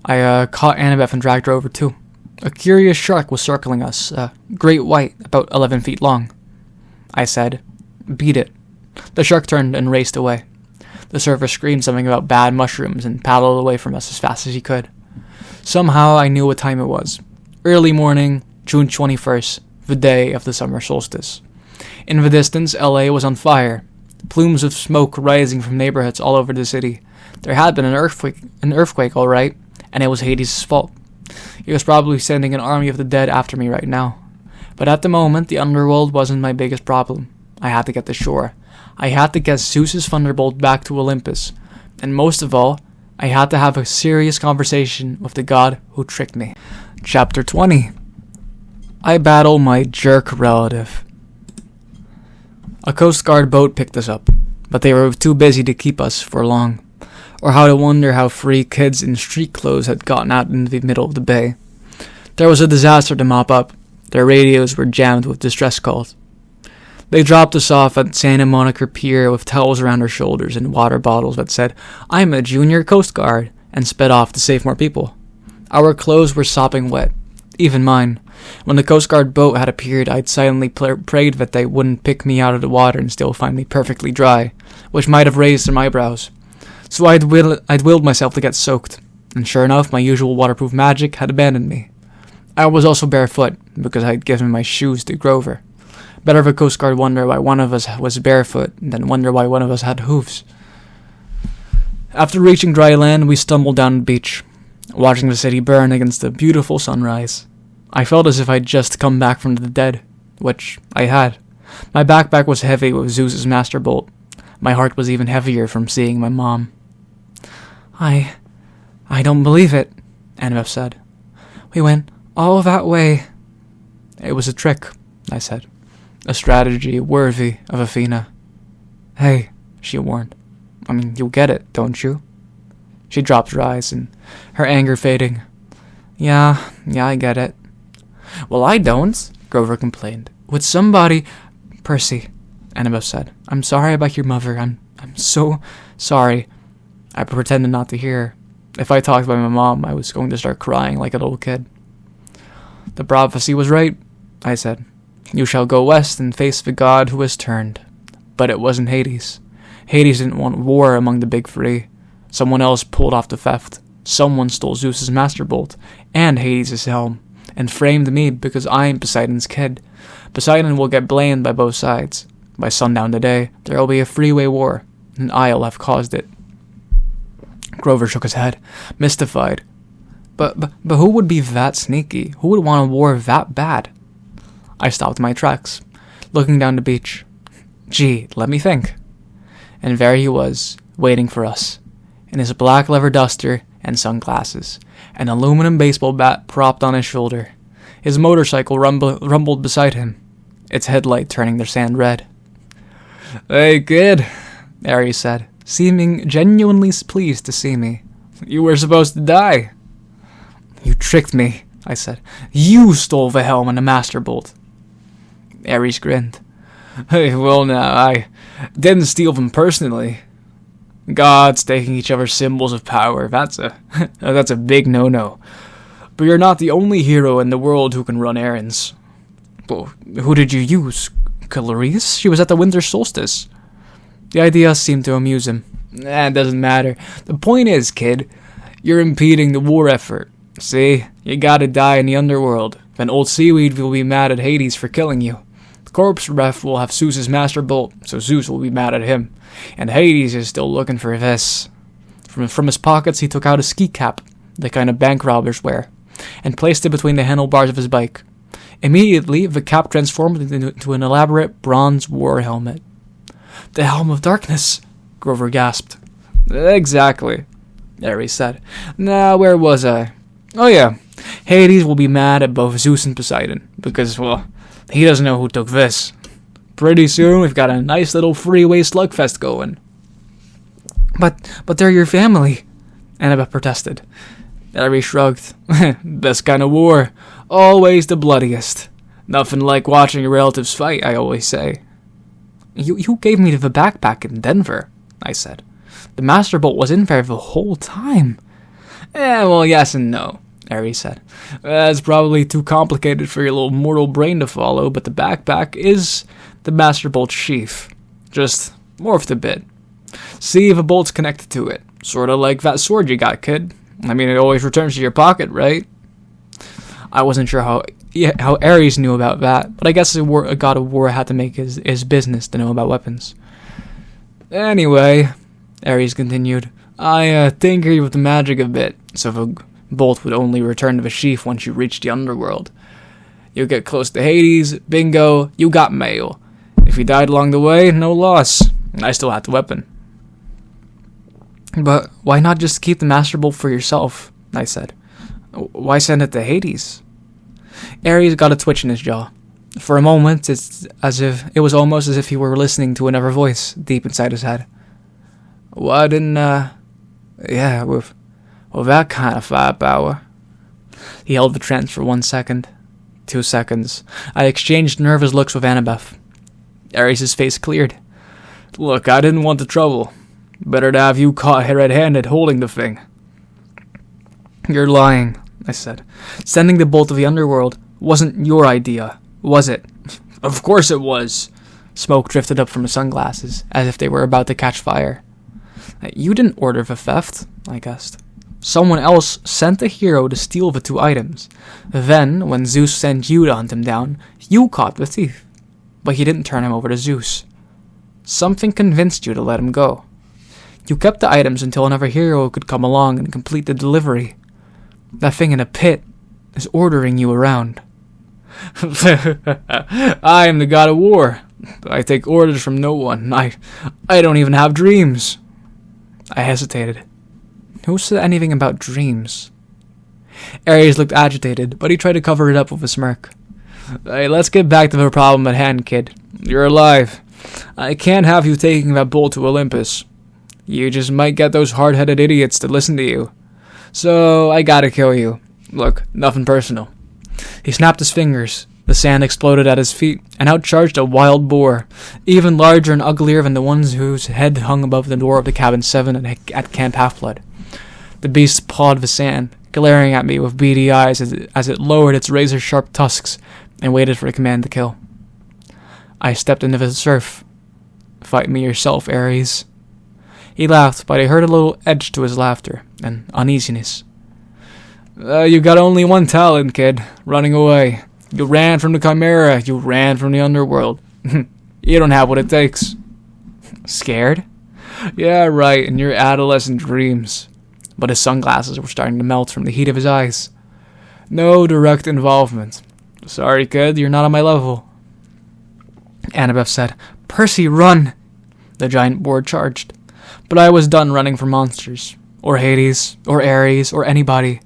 I caught Annabeth and dragged her over too. A curious shark was circling us, great white, about 11 feet long. I said, "Beat it." The shark turned and raced away. The surfer screamed something about bad mushrooms and paddled away from us as fast as he could. Somehow I knew what time it was. Early morning, June 21st, the day of the summer solstice. In the distance, LA was on fire, plumes of smoke rising from neighborhoods all over the city. There had been an earthquake, all right, and it was Hades' fault. He was probably sending an army of the dead after me right now. But at the moment, the underworld wasn't my biggest problem. I had to get to shore. I had to get Zeus's thunderbolt back to Olympus. And most of all, I had to have a serious conversation with the god who tricked me. Chapter 20. I battle my jerk relative. A Coast Guard boat picked us up, but they were too busy to keep us for long, or how to wonder how 3 kids in street clothes had gotten out into the middle of the bay. There was a disaster to mop up. Their radios were jammed with distress calls. They dropped us off at Santa Monica Pier with towels around our shoulders and water bottles that said, "I'm a junior Coast Guard," and sped off to save more people. Our clothes were sopping wet, even mine. When the Coast Guard boat had appeared, I'd silently prayed that they wouldn't pick me out of the water and still find me perfectly dry, which might have raised some eyebrows. So I'd willed myself to get soaked, and sure enough, my usual waterproof magic had abandoned me. I was also barefoot, because I had given my shoes to Grover. Better the Coast Guard wonder why one of us was barefoot than wonder why one of us had hooves. After reaching dry land, we stumbled down the beach, watching the city burn against a beautiful sunrise. I felt as if I'd just come back from the dead, which I had. My backpack was heavy with Zeus's master bolt. My heart was even heavier from seeing my mom. I don't believe it, Annabeth said. We went all that way. It was a trick, I said. A strategy worthy of Athena. Hey, she warned. I mean, you'll get it, don't you? She dropped her eyes, and her anger fading. Yeah, I get it. Well, I don't, Grover complained. Would somebody... Percy, Annabeth said. I'm sorry about your mother. I'm so sorry. I pretended not to hear. If I talked about my mom, I was going to start crying like a little kid. The prophecy was right, I said. You shall go west and face the god who has turned. But it wasn't Hades. Hades didn't want war among the big 3. Someone else pulled off the theft. Someone stole Zeus's master bolt and Hades' helm, and framed me because I'm Poseidon's kid. Poseidon will get blamed by both sides. By sundown today, there will be a 3-way war, and I'll have caused it. Grover shook his head, mystified. But who would be that sneaky? Who would want a war that bad? I stopped my tracks, looking down the beach. Gee, let me think. And there he was, waiting for us, in his black leather duster and sunglasses, an aluminum baseball bat propped on his shoulder. His motorcycle rumbled beside him, its headlight turning the sand red. Hey, kid, Ares said, seeming genuinely pleased to see me. You were supposed to die. You tricked me, I said. You stole the helm and the master bolt. Ares grinned. Hey, well now, I didn't steal them personally. Gods taking each other's symbols of power, that's a big no-no. But you're not the only hero in the world who can run errands. Well, who did you use? Clarice? She was at the winter solstice. The idea seemed to amuse him. It doesn't matter. The point is, kid, you're impeding the war effort. See, you gotta die in the underworld. Then old Seaweed will be mad at Hades for killing you. corpse ref will have Zeus's master bolt, so Zeus will be mad at him. And Hades is still looking for this. From his pockets, he took out a ski cap, the kind of bank robbers wear, and placed it between the handlebars of his bike. Immediately, the cap transformed into an elaborate bronze war helmet. "The Helm of Darkness," Grover gasped. "Exactly," Ares said. "Now, where was I? Oh yeah, Hades will be mad at both Zeus and Poseidon, because, well, he doesn't know who took this. Pretty soon, we've got a nice little freeway slugfest going." But they're your family," Annabeth protested. Ares shrugged. "Best kind of war. Always the bloodiest. Nothing like watching your relatives fight, I always say." You gave me the backpack in Denver," I said. "The Master Bolt was in there the whole time." Well, yes and no," Ares said. "It's probably too complicated for your little mortal brain to follow, but the backpack is the Master Bolt's sheath. Just morphed a bit. See if a bolt's connected to it. Sorta like that sword you got, kid. I mean, it always returns to your pocket, right?" I wasn't sure how Ares knew about that, but I guess a god of war had to make his business to know about weapons. "Anyway," Ares continued, "I tinkered with the magic a bit, so the bolt would only return to the sheath once you reach the underworld. You get close to Hades, bingo, you got mail. If you died along the way, no loss. I still had the weapon." "But why not just keep the Master Bolt for yourself?" I said. "Why send it to Hades?" Ares got a twitch in his jaw. For a moment, it was almost as if he were listening to another voice deep inside his head. "Why didn't, with that kind of firepower?" He held the trance for 1 second, 2 seconds. I exchanged nervous looks with Annabeth. Ares' face cleared. "Look, I didn't want the trouble. Better to have you caught red-handed holding the thing." "You're lying," I said. "Sending the bolt to the underworld wasn't your idea, was it?" "Of course it was." Smoke drifted up from the sunglasses, as if they were about to catch fire. "You didn't order the theft," I guessed. "Someone else sent a hero to steal the 2 items. Then, when Zeus sent you to hunt him down, you caught the thief. But you didn't turn him over to Zeus. Something convinced you to let him go. You kept the items until another hero could come along and complete the delivery. That thing in a pit is ordering you around." "I am the god of war. I take orders from no one. I don't even have dreams." I hesitated. Who said anything about dreams? Ares looked agitated, but he tried to cover it up with a smirk. "Hey, let's get back to the problem at hand, kid. You're alive. I can't have you taking that bolt to Olympus. You just might get those hard-headed idiots to listen to you. So I gotta kill you. Look, nothing personal." He snapped his fingers. The sand exploded at his feet, and out charged a wild boar, even larger and uglier than the ones whose head hung above the door of the cabin 7 at Camp Half-Blood. The beast pawed the sand, glaring at me with beady eyes as it lowered its razor-sharp tusks and waited for the command to kill. I stepped into the surf. "Fight me yourself, Ares." He laughed, but I heard a little edge to his laughter, and uneasiness. You got only one talent, kid. Running away. You ran from the Chimera. You ran from the underworld. You don't have what it takes." "Scared?" "Yeah, right, in your adolescent dreams." But his sunglasses were starting to melt from the heat of his eyes. "No direct involvement. Sorry, kid, you're not on my level." Annabeth said, "Percy, run!" The giant boar charged. But I was done running from monsters, or Hades, or Ares, or anybody.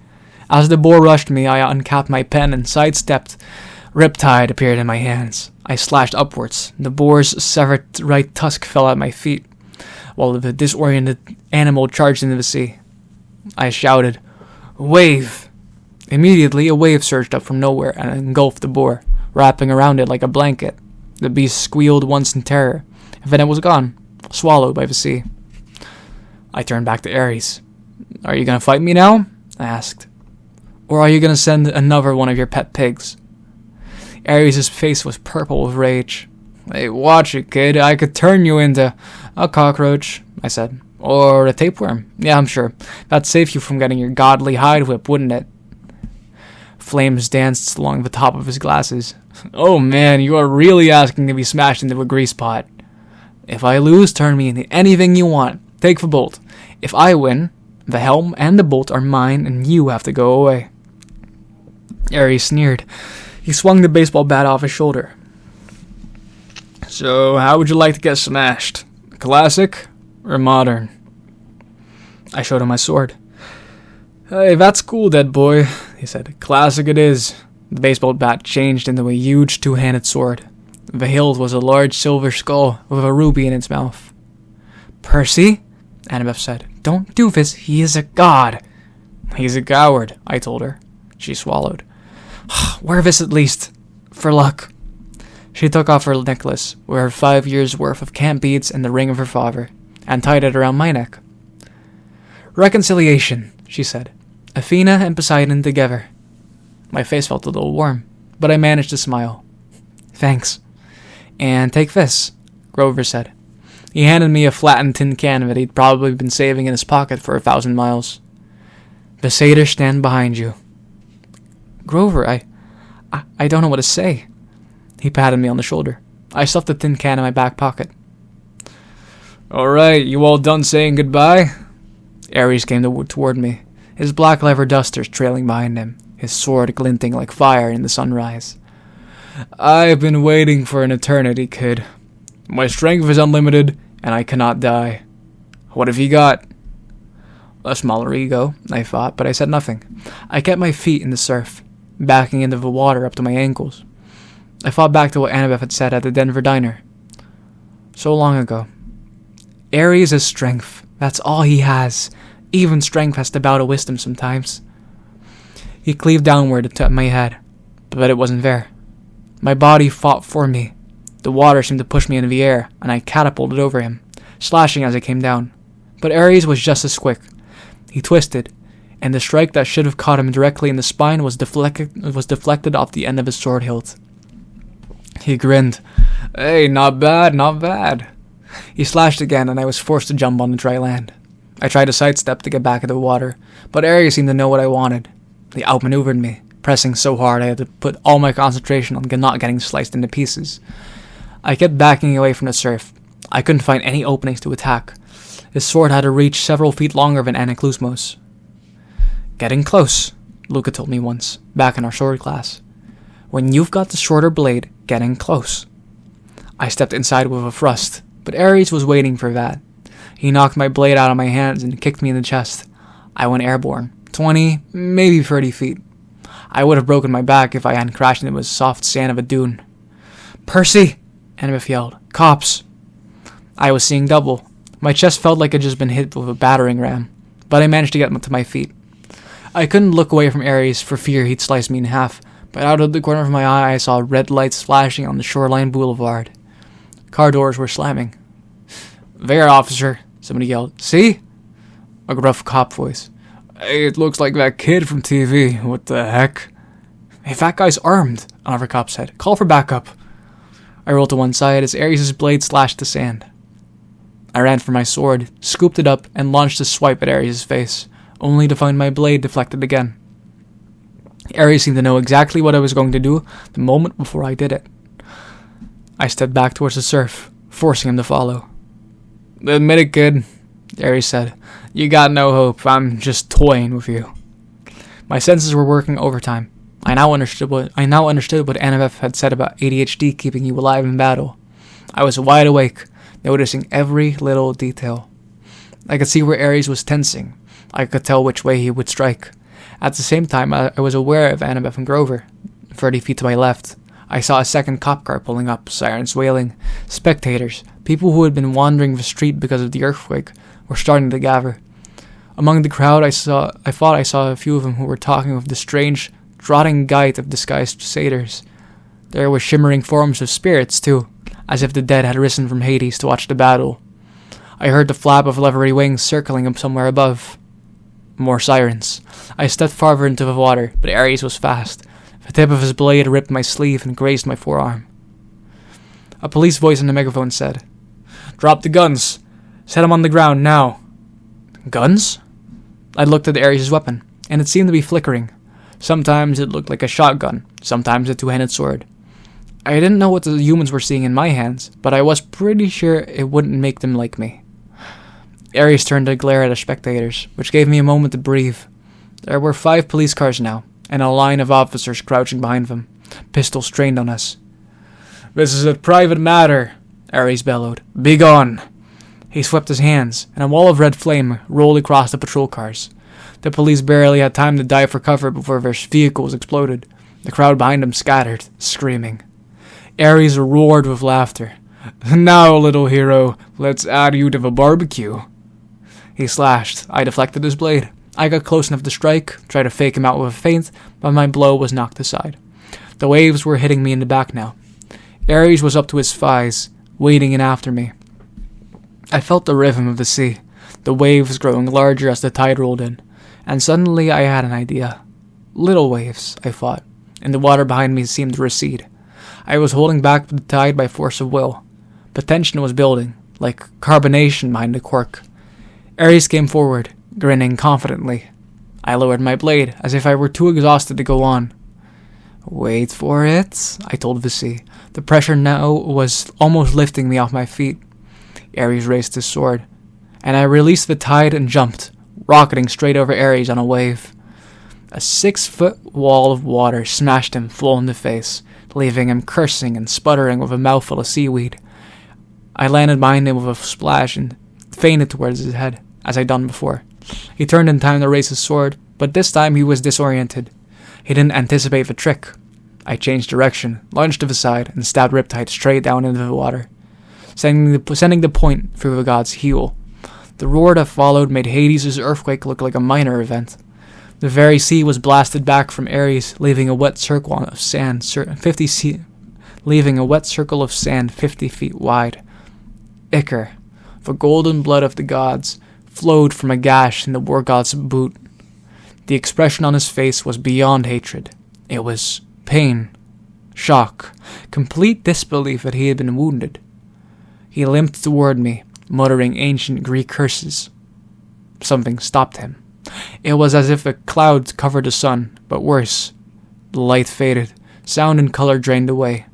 As the boar rushed me, I uncapped my pen and sidestepped. Riptide appeared in my hands. I slashed upwards. The boar's severed right tusk fell at my feet, while the disoriented animal charged into the sea. I shouted, "Wave!" Immediately, a wave surged up from nowhere and engulfed the boar, wrapping around it like a blanket. The beast squealed once in terror, and then it was gone, swallowed by the sea. I turned back to Ares. "Are you going to fight me now?" I asked. "Or are you going to send another one of your pet pigs?" Ares' face was purple with rage. "Hey, watch it, kid. I could turn you into a cockroach," I said. "Or a tapeworm. Yeah, I'm sure. That'd save you from getting your godly hide whip, wouldn't it?" Flames danced along the top of his glasses. "Oh man, you are really asking to be smashed into a grease pot. If I lose, turn me into anything you want. Take the bolt. If I win, the helm and the bolt are mine and you have to go away." Ares sneered. He swung the baseball bat off his shoulder. "So, how would you like to get smashed? Classic or modern?" I showed him my sword. "Hey, that's cool, dead boy," he said. "Classic it is." The baseball bat changed into a huge two-handed sword. The hilt was a large silver skull with a ruby in its mouth. "Percy," Annabeth said, "don't do this. He is a god." "He's a coward," I told her. She swallowed. "Wear this at least, for luck." She took off her necklace, with her 5 years' worth of camp beads and the ring of her father, and tied it around my neck. "Reconciliation," she said. "Athena and Poseidon together." My face felt a little warm, but I managed to smile. "Thanks. And take this," Grover said. He handed me a flattened tin can that he'd probably been saving in his pocket for 1,000 miles. "The satyrs stand behind you." "Grover, I don't know what to say." He patted me on the shoulder. I stuffed the tin can in my back pocket. "All right, you all done saying goodbye?" Ares came toward me, his black leather dusters trailing behind him, his sword glinting like fire in the sunrise. "I've been waiting for an eternity, kid. My strength is unlimited, and I cannot die. What have you got?" A smaller ego, I thought, but I said nothing. I kept my feet in the surf, backing into the water up to my ankles. I thought back to what Annabeth had said at the Denver diner. So long ago. Ares is strength. That's all he has. Even strength has to bow to wisdom sometimes. He cleaved downward to my head, but it wasn't there. My body fought for me. The water seemed to push me into the air, and I catapulted over him, slashing as I came down. But Ares was just as quick. He twisted, and the strike that should have caught him directly in the spine was deflected off the end of his sword hilt. He grinned. "Hey, not bad, not bad." He slashed again, and I was forced to jump on the dry land. I tried to sidestep to get back into the water, but Ares seemed to know what I wanted. He outmaneuvered me, pressing so hard I had to put all my concentration on not getting sliced into pieces. I kept backing away from the surf. I couldn't find any openings to attack. His sword had a reach several feet longer than Anaklusmos. "Getting close," Luca told me once, back in our sword class. "When you've got the shorter blade, getting close." I stepped inside with a thrust, but Ares was waiting for that. He knocked my blade out of my hands and kicked me in the chest. I went airborne, 20, maybe 30 feet. I would have broken my back if I hadn't crashed into the soft sand of a dune. "Percy!" Annabeth yelled. "Cops!" I was seeing double. My chest felt like I'd just been hit with a battering ram, but I managed to get to my feet. I couldn't look away from Ares for fear he'd slice me in half, but out of the corner of my eye I saw red lights flashing on the shoreline boulevard. Car doors were slamming. "There, officer," somebody yelled. "See?" A gruff cop voice. "Hey, it looks like that kid from TV. What the heck?" "Hey, that guy's armed," another cop said. "Call for backup." I rolled to one side as Ares' blade slashed the sand. I ran for my sword, scooped it up, and launched a swipe at Ares' face, only to find my blade deflected again. Ares seemed to know exactly what I was going to do the moment before I did it. I stepped back towards the surf, forcing him to follow. "Admit it, kid," Ares said. "You got no hope. I'm just toying with you." My senses were working overtime. I now understood what Annabeth had said about ADHD keeping you alive in battle. I was wide awake, noticing every little detail. I could see where Ares was tensing. I could tell which way he would strike. At the same time, I was aware of Annabeth and Grover. 30 feet to my left, I saw a second cop car pulling up, sirens wailing. Spectators, people who had been wandering the street because of the earthquake, were starting to gather. Among the crowd, I thought I saw a few of them who were talking with the strange, trotting gait of disguised satyrs. There were shimmering forms of spirits, too, as if the dead had risen from Hades to watch the battle. I heard the flap of leathery wings circling up somewhere above. More sirens. I stepped farther into the water, but Ares was fast. The tip of his blade ripped my sleeve and grazed my forearm. A police voice in the megaphone said, "Drop the guns. Set them on the ground, now." Guns? I looked at Ares' weapon, and it seemed to be flickering. Sometimes it looked like a shotgun, sometimes a two-handed sword. I didn't know what the humans were seeing in my hands, but I was pretty sure it wouldn't make them like me. Ares turned to glare at the spectators, which gave me a moment to breathe. There were 5 police cars now, and a line of officers crouching behind them, pistols trained on us. "This is a private matter," Ares bellowed. "Be gone!" He swept his hands, and a wall of red flame rolled across the patrol cars. The police barely had time to dive for cover before their vehicles exploded. The crowd behind them scattered, screaming. Ares roared with laughter. "Now, little hero, let's add you to the barbecue." He slashed. I deflected his blade. I got close enough to strike, tried to fake him out with a feint, but my blow was knocked aside. The waves were hitting me in the back now. Ares was up to his thighs, wading in after me. I felt the rhythm of the sea, the waves growing larger as the tide rolled in, and suddenly I had an idea. Little waves, I thought, and the water behind me seemed to recede. I was holding back the tide by force of will, but tension was building, like carbonation behind a cork. Ares came forward, grinning confidently. I lowered my blade, as if I were too exhausted to go on. "Wait for it," I told the sea. The pressure now was almost lifting me off my feet. Ares raised his sword, and I released the tide and jumped, rocketing straight over Ares on a wave. A 6-foot wall of water smashed him full in the face, leaving him cursing and sputtering with a mouthful of seaweed. I landed behind him with a splash and feinted towards his head, as I'd done before. He turned in time to raise his sword, but this time he was disoriented. He didn't anticipate the trick. I changed direction, lunged to the side, and stabbed Riptide straight down into the water, sending the point through the god's heel. The roar that followed made Hades' earthquake look like a minor event. The very sea was blasted back from Ares, leaving a wet circle of sand 50 feet wide. Ichor, the golden blood of the gods, flowed from a gash in the war god's boot. The expression on his face was beyond hatred. It was pain, shock, complete disbelief that he had been wounded. He limped toward me, muttering ancient Greek curses. Something stopped him. It was as if the clouds covered the sun, but worse. The light faded, sound and color drained away.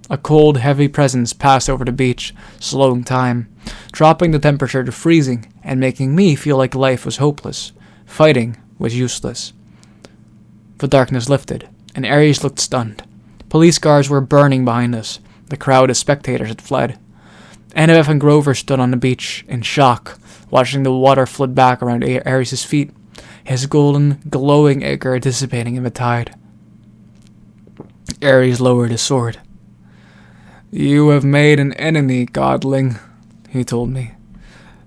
A cold, heavy presence passed over the beach, slowing time, dropping the temperature to freezing and making me feel like life was hopeless. Fighting was useless. The darkness lifted, and Ares looked stunned. Police cars were burning behind us. The crowd of spectators had fled. Annabeth and Grover stood on the beach, in shock, watching the water flood back around Ares' feet, his golden, glowing ichor dissipating in the tide. Ares lowered his sword. "You have made an enemy, godling," he told me.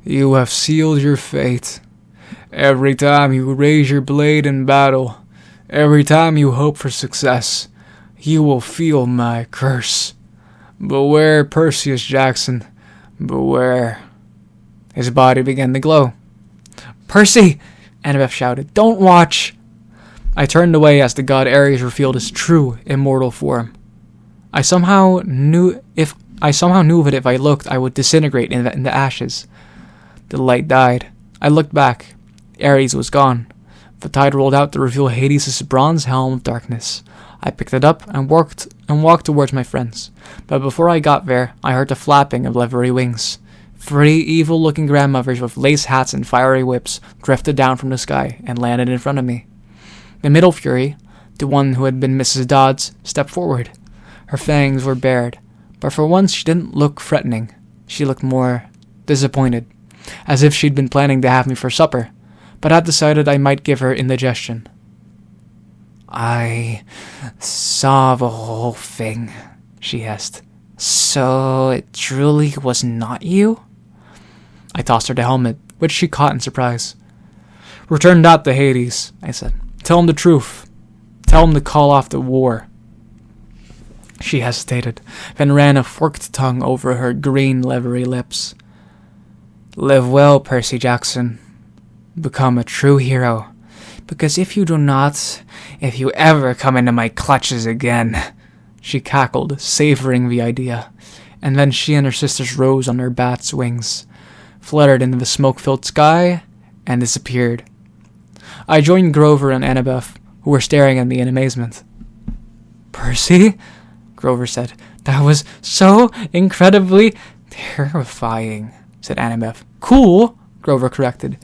"You have sealed your fate. Every time you raise your blade in battle, every time you hope for success, you will feel my curse. Beware, Percy Jackson. Beware." His body began to glow. "Percy!" Annabeth shouted. "Don't watch!" I turned away as the god Ares revealed his true, immortal form. I somehow knew that if I looked, I would disintegrate in the ashes. The light died. I looked back. Ares was gone. The tide rolled out to reveal Hades' bronze helm of darkness. I picked it up and walked towards my friends. But before I got there, I heard the flapping of leathery wings. 3 evil-looking grandmothers with lace hats and fiery whips drifted down from the sky and landed in front of me. The middle Fury, the one who had been Mrs. Dodds, stepped forward. Her fangs were bared, but for once she didn't look threatening. She looked more disappointed, as if she'd been planning to have me for supper, but had decided I might give her indigestion. "I saw the whole thing," she hissed. "So it truly was not you?" I tossed her the helmet, which she caught in surprise. "Return that to Hades," I said. "Tell him the truth. Tell him to call off the war." She hesitated, then ran a forked tongue over her green, leathery lips. "Live well, Percy Jackson. Become a true hero. Because if you do not, if you ever come into my clutches again..." She cackled, savoring the idea, and then she and her sisters rose on their bats' wings, fluttered into the smoke-filled sky, and disappeared. I joined Grover and Annabeth, who were staring at me in amazement. "Percy?" Grover said. "That was so incredibly terrifying," said Annabeth. "Cool," Grover corrected.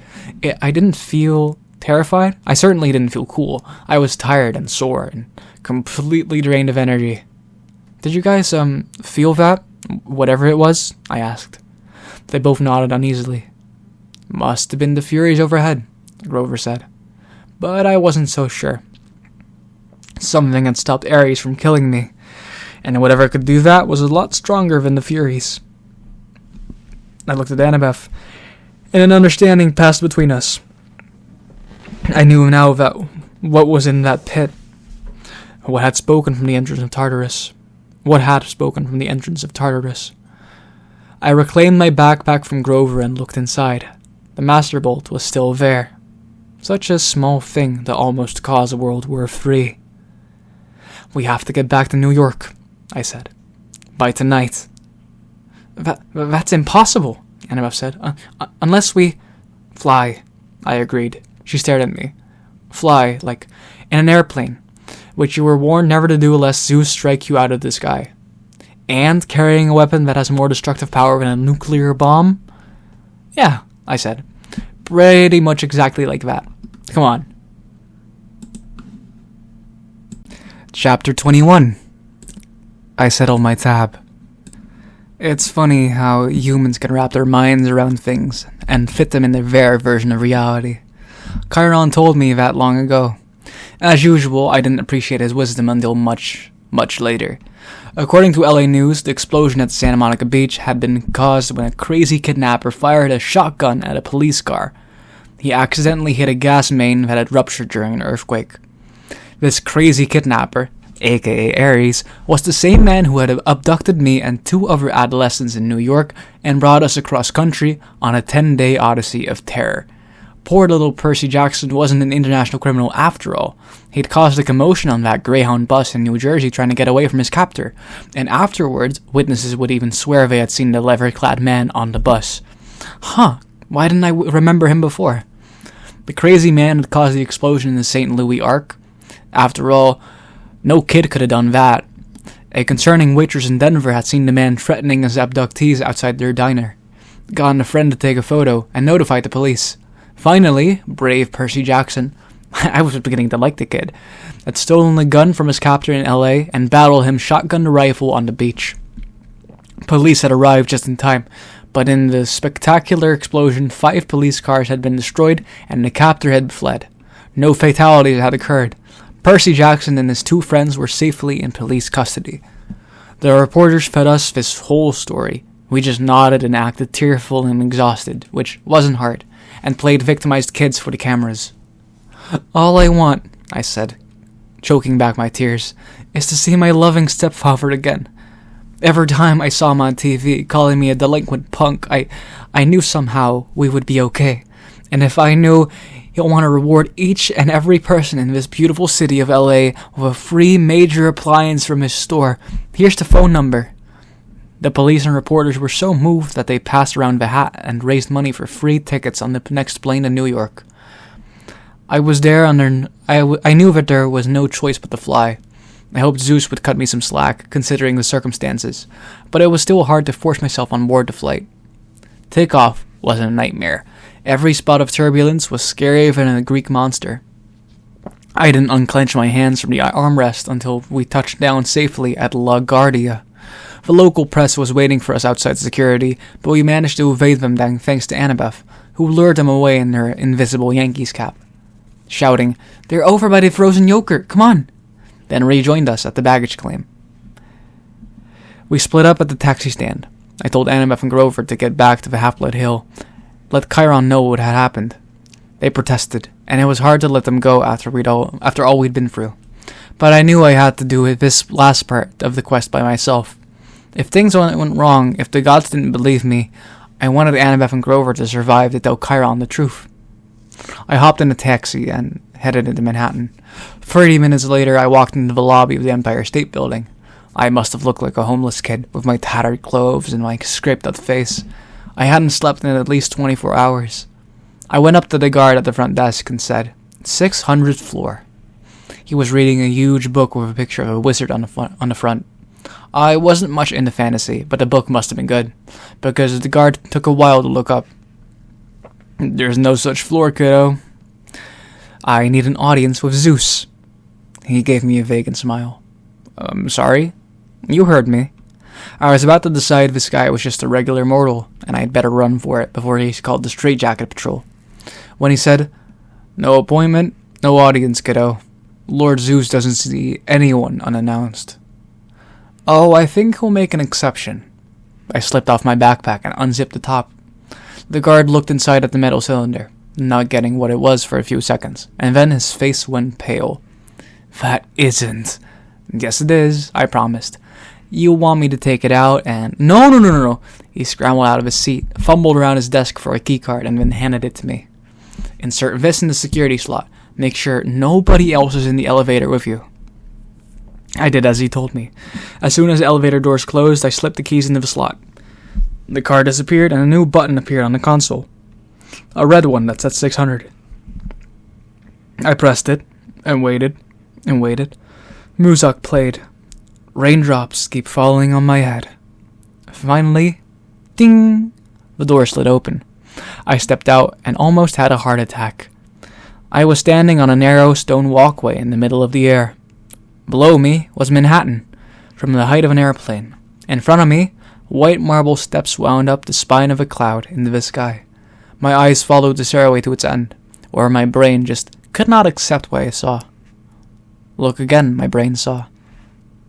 I didn't feel terrified. I certainly didn't feel cool. I was tired and sore and completely drained of energy. "Did you guys, feel that? Whatever it was?" I asked. They both nodded uneasily. "Must have been the Furies overhead," Grover said. But I wasn't so sure. Something had stopped Ares from killing me, and whatever could do that was a lot stronger than the Furies. I looked at Annabeth, and an understanding passed between us. I knew now that what was in that pit, what had spoken from the entrance of Tartarus. I reclaimed my backpack from Grover and looked inside. The Master Bolt was still there. Such a small thing that almost caused World War III. "We have to get back to New York," I said. "By tonight." That's impossible," Annabeth said. Unless we fly," I agreed. She stared at me. "Fly, like in an airplane, which you were warned never to do unless Zeus strike you out of the sky. And carrying a weapon that has more destructive power than a nuclear bomb?" "Yeah," I said. "Pretty much exactly like that. Come on." Chapter 21. I settled my tab. It's funny how humans can wrap their minds around things and fit them in their version of reality. Chiron told me that long ago. As usual, I didn't appreciate his wisdom until much, much later. According to LA News, the explosion at Santa Monica Beach had been caused when a crazy kidnapper fired a shotgun at a police car. He accidentally hit a gas main that had ruptured during an earthquake. This crazy kidnapper, aka Ares, was the same man who had abducted me and 2 other adolescents in New York and brought us across country on a 10-day odyssey of terror. Poor little Percy Jackson wasn't an international criminal after all. He'd caused a commotion on that Greyhound bus in New Jersey trying to get away from his captor, and afterwards, witnesses would even swear they had seen the leather-clad man on the bus. Why didn't I remember him before? The crazy man had caused the explosion in the St. Louis Ark. After all, no kid could have done that. A concerning waitress in Denver had seen the man threatening his abductees outside their diner, gotten a friend to take a photo, and notified the police. Finally, brave Percy Jackson, I was beginning to like the kid, had stolen a gun from his captor in LA and battled him shotgun to rifle on the beach. Police had arrived just in time, but in the spectacular explosion, 5 police cars had been destroyed and the captor had fled. No fatalities had occurred. Percy Jackson and his 2 friends were safely in police custody. The reporters fed us this whole story. We just nodded and acted tearful and exhausted, which wasn't hard, and played victimized kids for the cameras. "All I want," I said, choking back my tears, "is to see my loving stepfather again. Every time I saw him on TV calling me a delinquent punk, I knew somehow we would be okay. And if I knew he'll want to reward each and every person in this beautiful city of LA with a free major appliance from his store, here's the phone number." The police and reporters were so moved that they passed around the hat and raised money for free tickets on the next plane to New York. I was there I knew that there was no choice but to fly. I hoped Zeus would cut me some slack, considering the circumstances, but it was still hard to force myself on board the flight. Takeoff was a nightmare. Every spot of turbulence was scarier than a Greek monster. I didn't unclench my hands from the armrest until we touched down safely at LaGuardia. The local press was waiting for us outside security, but we managed to evade them thanks to Annabeth, who lured them away in her invisible Yankees cap, shouting, "They're over by the frozen yogurt, come on!" Then rejoined us at the baggage claim. We split up at the taxi stand. I told Annabeth and Grover to get back to the Half-Blood Hill, let Chiron know what had happened. They protested, and it was hard to let them go after all we'd been through. But I knew I had to do this last part of the quest by myself. If things went wrong, if the gods didn't believe me, I wanted Annabeth and Grover to survive to tell Chiron the truth. I hopped in a taxi and headed into Manhattan. 30 minutes later, I walked into the lobby of the Empire State Building. I must have looked like a homeless kid, with my tattered clothes and my scraped-up face. I hadn't slept in at least 24 hours. I went up to the guard at the front desk and said, 600th floor. He was reading a huge book with a picture of a wizard on the front. I wasn't much into fantasy, but the book must have been good, because the guard took a while to look up. "There's no such floor, kiddo. I need an audience with Zeus." He gave me a vacant smile. Sorry? You heard me. I was about to decide if this guy was just a regular mortal, and I'd better run for it before he called the straitjacket patrol, when he said, "No appointment, no audience, kiddo. Lord Zeus doesn't see anyone unannounced." "Oh, I think he'll make an exception." I slipped off my backpack and unzipped the top. The guard looked inside at the metal cylinder, not getting what it was for a few seconds, and then his face went pale. "That isn't." "Yes, it is," I promised. "You want me to take it out and—" No. He scrambled out of his seat, fumbled around his desk for a keycard, and then handed it to me. "Insert this in the security slot. Make sure nobody else is in the elevator with you." I did as he told me. As soon as the elevator doors closed, I slipped the keys into the slot. The card disappeared, and a new button appeared on the console. A red one that said 600. I pressed it, and waited, and waited. Music played. Raindrops keep falling on my head. Finally, ding! The door slid open. I stepped out and almost had a heart attack. I was standing on a narrow stone walkway in the middle of the air. Below me was Manhattan, from the height of an airplane. In front of me, white marble steps wound up the spine of a cloud into the sky. My eyes followed the stairway to its end, where my brain just could not accept what I saw. Look again, my brain saw.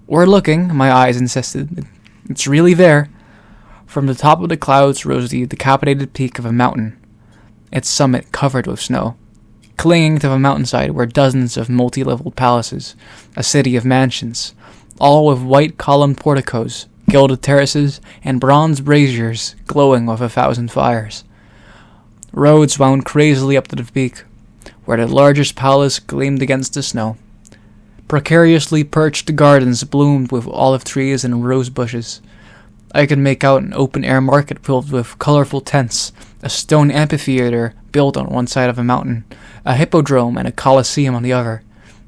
We're looking, my eyes insisted. It's really there. From the top of the clouds rose the decapitated peak of a mountain, its summit covered with snow. Clinging to the mountainside were dozens of multi-leveled palaces, a city of mansions, all with white columned porticos, gilded terraces, and bronze braziers glowing with 1,000 fires. Roads wound crazily up to the peak, where the largest palace gleamed against the snow. Precariously perched gardens bloomed with olive trees and rose bushes. I could make out an open-air market filled with colorful tents, a stone amphitheater built on one side of a mountain, a hippodrome and a coliseum on the other.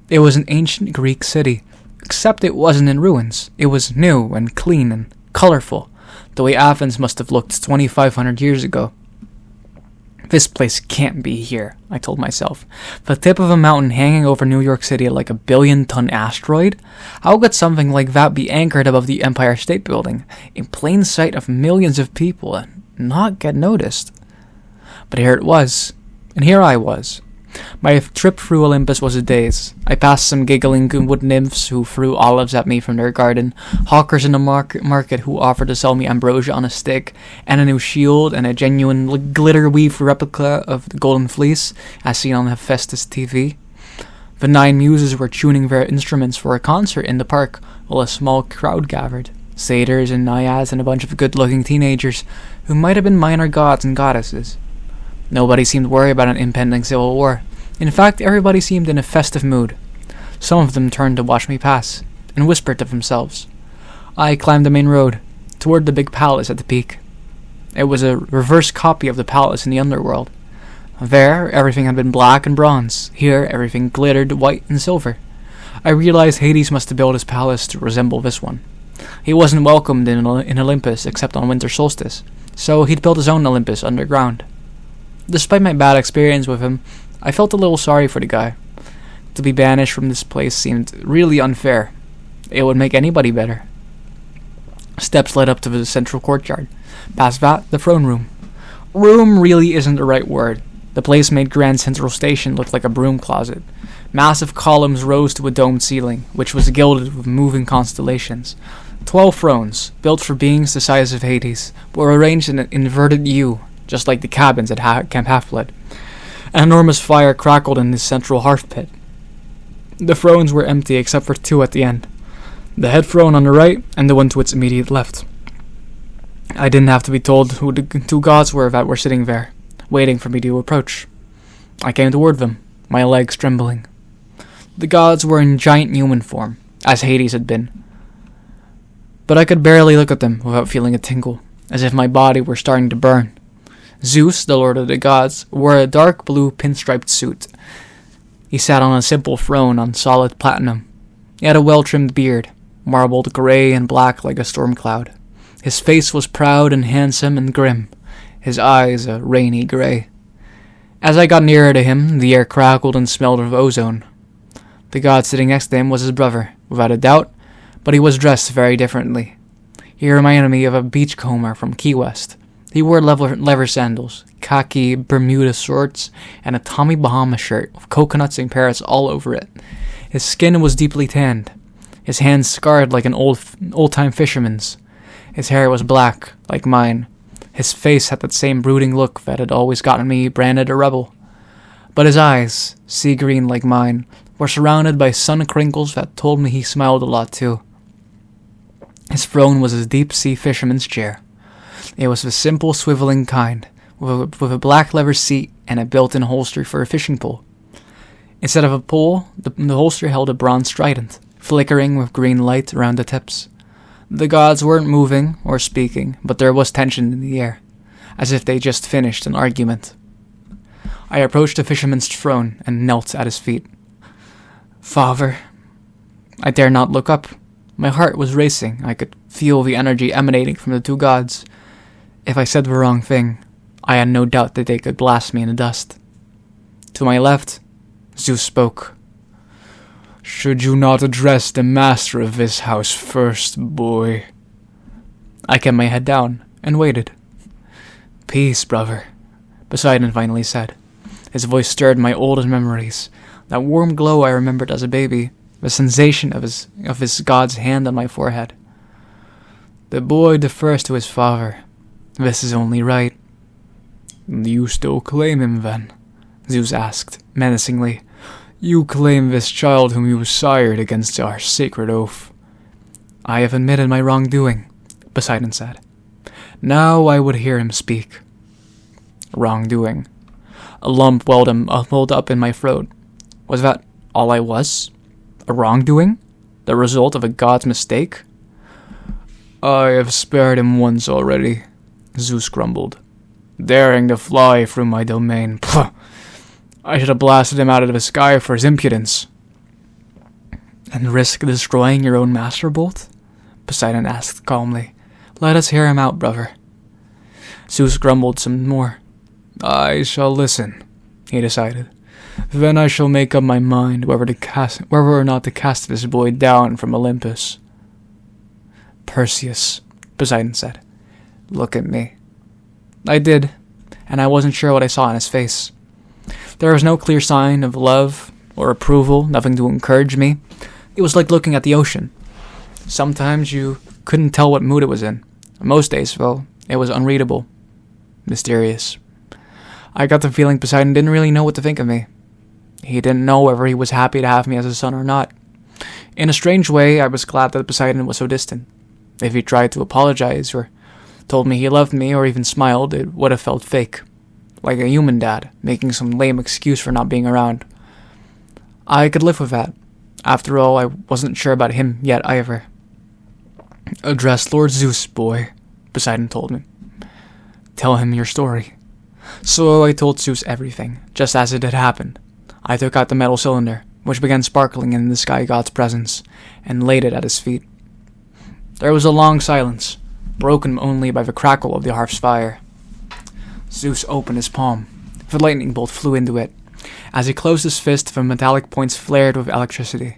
It was an ancient Greek city, except it wasn't in ruins. It was new and clean and colorful, the way Athens must have looked 2,500 years ago. This place can't be here, I told myself. The tip of a mountain hanging over New York City like a billion-ton asteroid? How could something like that be anchored above the Empire State Building, in plain sight of millions of people, and not get noticed? But here it was, and here I was. My trip through Olympus was a daze. I passed some giggling wood nymphs who threw olives at me from their garden, hawkers in the market who offered to sell me ambrosia on a stick, and a new shield, and a genuine glitter-weave replica of the Golden Fleece, as seen on Hephaestus TV. The 9 muses were tuning their instruments for a concert in the park, while a small crowd gathered. Satyrs and naiads and a bunch of good-looking teenagers, who might have been minor gods and goddesses. Nobody seemed worried about an impending civil war. In fact, everybody seemed in a festive mood. Some of them turned to watch me pass, and whispered to themselves. I climbed the main road, toward the big palace at the peak. It was a reverse copy of the palace in the underworld. There, everything had been black and bronze. Here, everything glittered white and silver. I realized Hades must have built his palace to resemble this one. He wasn't welcomed in Olympus except on winter solstice, so he'd built his own Olympus underground. Despite my bad experience with him, I felt a little sorry for the guy. To be banished from this place seemed really unfair. It would make anybody better. Steps led up to the central courtyard. Past that, the throne room. Room really isn't the right word. The place made Grand Central Station look like a broom closet. Massive columns rose to a domed ceiling, which was gilded with moving constellations. 12 thrones, built for beings the size of Hades, were arranged in an inverted U, just like the cabins at Camp Half-Blood. An enormous fire crackled in the central hearth pit. The thrones were empty except for 2 at the end. The head throne on the right, and the one to its immediate left. I didn't have to be told who the 2 gods were that were sitting there, waiting for me to approach. I came toward them, my legs trembling. The gods were in giant human form, as Hades had been. But I could barely look at them without feeling a tingle, as if my body were starting to burn. Zeus, the lord of the gods, wore a dark blue pinstriped suit. He sat on a simple throne on solid platinum. He had a well-trimmed beard, marbled gray and black like a storm cloud. His face was proud and handsome and grim, his eyes a rainy gray. As I got nearer to him, the air crackled and smelled of ozone. The god sitting next to him was his brother, without a doubt, but he was dressed very differently. He reminded me of a beachcomber from Key West. He wore leather sandals, khaki Bermuda shorts, and a Tommy Bahama shirt with coconuts and parrots all over it. His skin was deeply tanned, his hands scarred like an old-time fisherman's. His hair was black, like mine. His face had that same brooding look that had always gotten me branded a rebel. But his eyes, sea green like mine, were surrounded by sun crinkles that told me he smiled a lot too. His throne was a deep-sea fisherman's chair. It was the simple, swiveling kind, with a black leather seat and a built-in holster for a fishing pole. Instead of a pole, the holster held a bronze trident, flickering with green light around the tips. The gods weren't moving or speaking, but there was tension in the air, as if they just finished an argument. I approached the fisherman's throne and knelt at his feet. "Father." I dared not look up. My heart was racing. I could feel the energy emanating from the two gods. If I said the wrong thing, I had no doubt that they could blast me in the dust. To my left, Zeus spoke. "Should you not address the master of this house first, boy?" I kept my head down and waited. "Peace, brother," Poseidon finally said. His voice stirred my oldest memories, that warm glow I remembered as a baby, the sensation of his god's hand on my forehead. "The boy defers to his father. This is only right." "You still claim him, then?" Zeus asked, menacingly. "You claim this child whom you sired against our sacred oath." "I have admitted my wrongdoing," Poseidon said. Now I would hear him speak. Wrongdoing. A lump welled up in my throat. Was that all I was? A wrongdoing? The result of a god's mistake? "I have spared him once already," Zeus grumbled. "Daring to fly through my domain. Pah! I should have blasted him out of the sky for his impudence." "And risk destroying your own master bolt?" Poseidon asked calmly. "Let us hear him out, brother." Zeus grumbled some more. "I shall listen," he decided. "Then I shall make up my mind whether or not to cast this boy down from Olympus." "Perseus," Poseidon said. "Look at me." I did, and I wasn't sure what I saw in his face. There was no clear sign of love or approval, nothing to encourage me. It was like looking at the ocean. Sometimes you couldn't tell what mood it was in. Most days, though, it was unreadable. Mysterious. I got the feeling Poseidon didn't really know what to think of me. He didn't know whether he was happy to have me as a son or not. In a strange way, I was glad that Poseidon was so distant. If he tried to apologize or told me he loved me or even smiled, it would have felt fake. Like a human dad, making some lame excuse for not being around. I could live with that. After all, I wasn't sure about him yet either. "Address Lord Zeus, boy," Poseidon told me. "Tell him your story." So I told Zeus everything, just as it had happened. I took out the metal cylinder, which began sparkling in the sky god's presence, and laid it at his feet. There was a long silence, broken only by the crackle of the hearth's fire. Zeus opened his palm. The lightning bolt flew into it. As he closed his fist, the metallic points flared with electricity,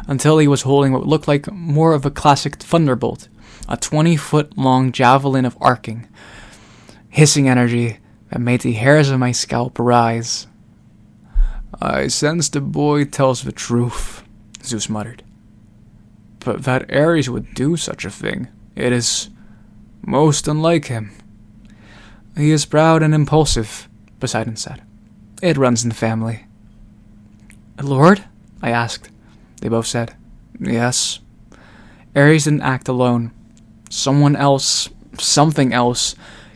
until he was holding what looked like more of a classic thunderbolt, a 20-foot-long javelin of arcing, hissing energy that made the hairs of my scalp rise. "I sense the boy tells the truth," Zeus muttered. "But that Ares would do such a thing, it is most unlike him." "He is proud and impulsive," Poseidon said. "It runs in the family." "Lord?" I asked. They both said, "Yes." Ares didn't act alone. Someone else, something else,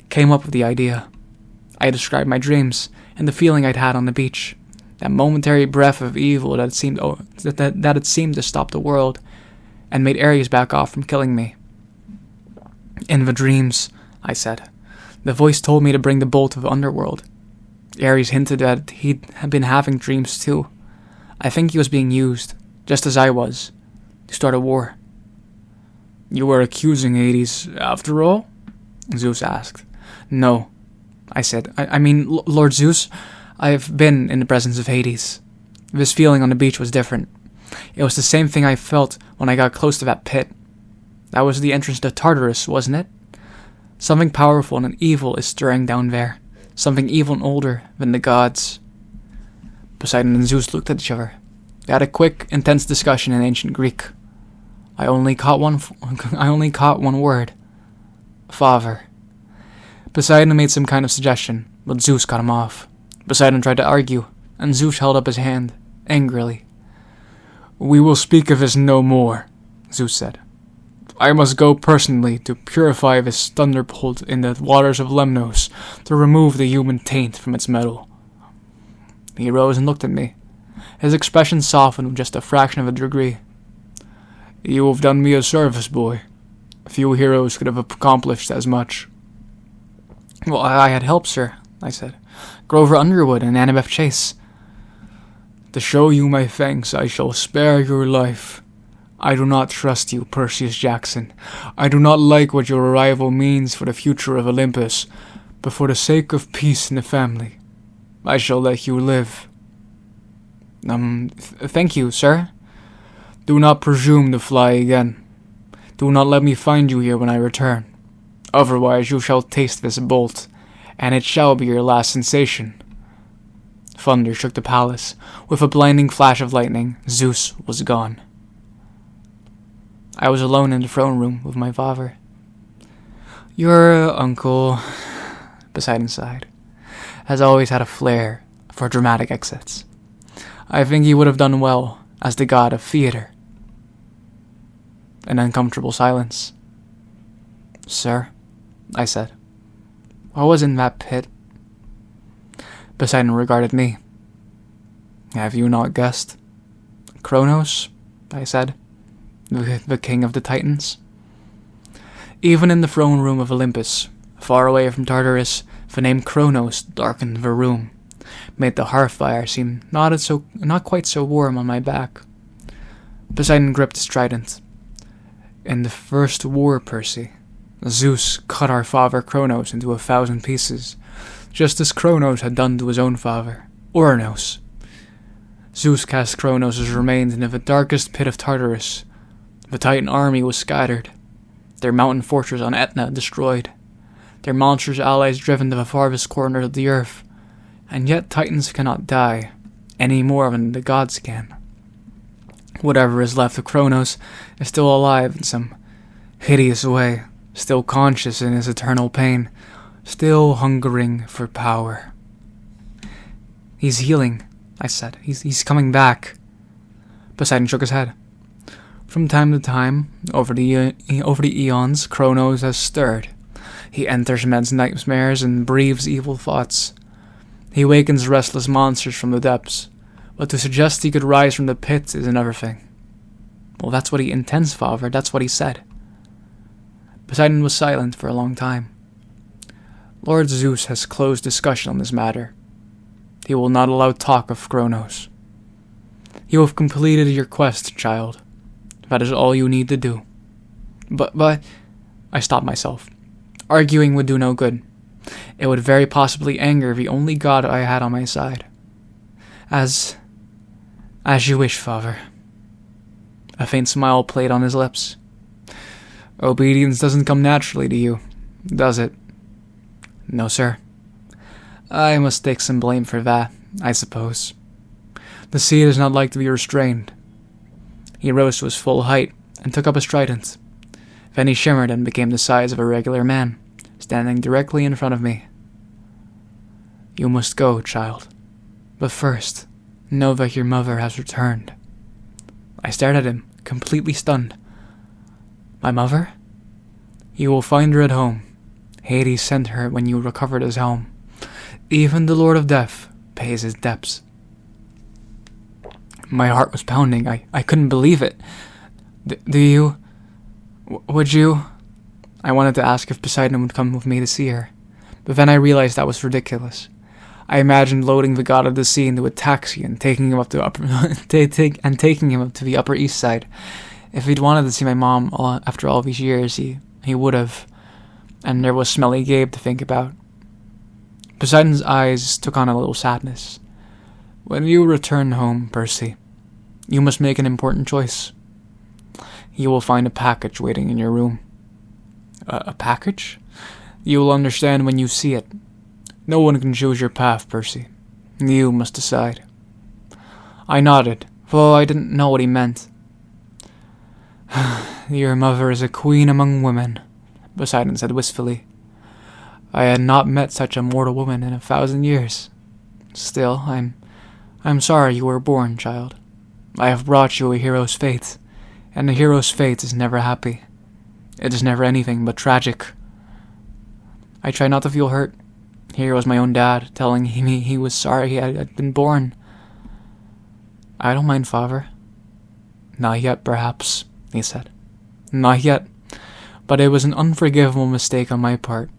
came up with the idea. I described my dreams and the feeling I'd had on the beach, that momentary breath of evil that had seemed to stop the world and made Ares back off from killing me. "In the dreams," I said, "the voice told me to bring the bolt of the underworld. Ares hinted that he'd been having dreams too. I think he was being used, just as I was, to start a war. You were accusing Hades, after all? Zeus asked. No, I said. I mean, Lord Zeus, I have been in the presence of Hades. This feeling on the beach was different. It was the same thing I felt when I got close to that pit. That was the entrance to Tartarus, wasn't it? Something powerful and evil is stirring down there. Something even older than the gods. Poseidon and Zeus looked at each other. They had a quick, intense discussion in ancient Greek. I only caught one word. Father. Poseidon made some kind of suggestion, but Zeus cut him off. Poseidon tried to argue, and Zeus held up his hand, angrily. We will speak of this no more, Zeus said. I must go personally to purify this thunderbolt in the waters of Lemnos, to remove the human taint from its metal. He rose and looked at me. His expression softened with just a fraction of a degree. You have done me a service, boy. Few heroes could have accomplished as much. Well, I had help, sir, I said. Grover Underwood and Annabeth Chase. To show you my thanks, I shall spare your life. I do not trust you, Percy Jackson. I do not like what your arrival means for the future of Olympus, but for the sake of peace in the family, I shall let you live. Thank you, sir. Do not presume to fly again. Do not let me find you here when I return. Otherwise you shall taste this bolt, and it shall be your last sensation. Thunder shook the palace. With a blinding flash of lightning, Zeus was gone. I was alone in the throne room with my father. Your uncle, Poseidon sighed, has always had a flair for dramatic exits. I think he would have done well as the god of theater. An uncomfortable silence. Sir, I said, what was in that pit? Poseidon regarded me. Have you not guessed? Kronos, I said, the king of the Titans. Even in the throne room of Olympus, far away from Tartarus, the name Kronos darkened the room, made the hearth fire seem not quite so warm on my back. Poseidon gripped his trident. In the first war, Percy, Zeus cut our father Kronos into 1,000 pieces, just as Kronos had done to his own father, Ouranos. Zeus cast Kronos' remains into the darkest pit of Tartarus. The Titan army was scattered, their mountain fortress on Etna destroyed, their monstrous allies driven to the farthest corner of the earth, and yet Titans cannot die, any more than the gods can. Whatever is left of Kronos is still alive in some hideous way, still conscious in his eternal pain, still hungering for power. He's healing, I said. He's coming back. Poseidon shook his head. From time to time, over the eons, Kronos has stirred. He enters men's nightmares and breathes evil thoughts. He awakens restless monsters from the depths, but to suggest he could rise from the pit is another thing. Well, that's what he intends, father. That's what he said. Poseidon was silent for a long time. Lord Zeus has closed discussion on this matter. He will not allow talk of Kronos. You have completed your quest, child. That is all you need to do. But, I stopped myself. Arguing would do no good. It would very possibly anger the only god I had on my side. As you wish, father. A faint smile played on his lips. Obedience doesn't come naturally to you, does it? No, sir. I must take some blame for that, I suppose. The sea does not like to be restrained. He rose to his full height and took up his trident. Then he shimmered and became the size of a regular man, standing directly in front of me. You must go, child. But first, know that your mother has returned. I stared at him, completely stunned. My mother? You will find her at home. Hades sent her when you recovered his helm. Even the Lord of Death pays his debts. My heart was pounding. I couldn't believe it. Would you? I wanted to ask if Poseidon would come with me to see her, but then I realized that was ridiculous. I imagined loading the god of the sea into a taxi and taking him up to taking him up to the Upper East Side. If he'd wanted to see my mom after all these years, he would have. And there was smelly Gabe to think about. Poseidon's eyes took on a little sadness. When you return home, Percy, you must make an important choice. You will find a package waiting in your room. A package? You will understand when you see it. No one can choose your path, Percy. You must decide. I nodded, though I didn't know what he meant. Your mother is a queen among women, Poseidon said wistfully. I had not met such a mortal woman in 1,000 years. Still, I'm sorry you were born, child. I have brought you a hero's fate, and a hero's fate is never happy. It is never anything but tragic. I tried not to feel hurt. Here was my own dad telling me he was sorry he had been born. I don't mind, father. Not yet, perhaps, he said. Not yet, but it was an unforgivable mistake on my part.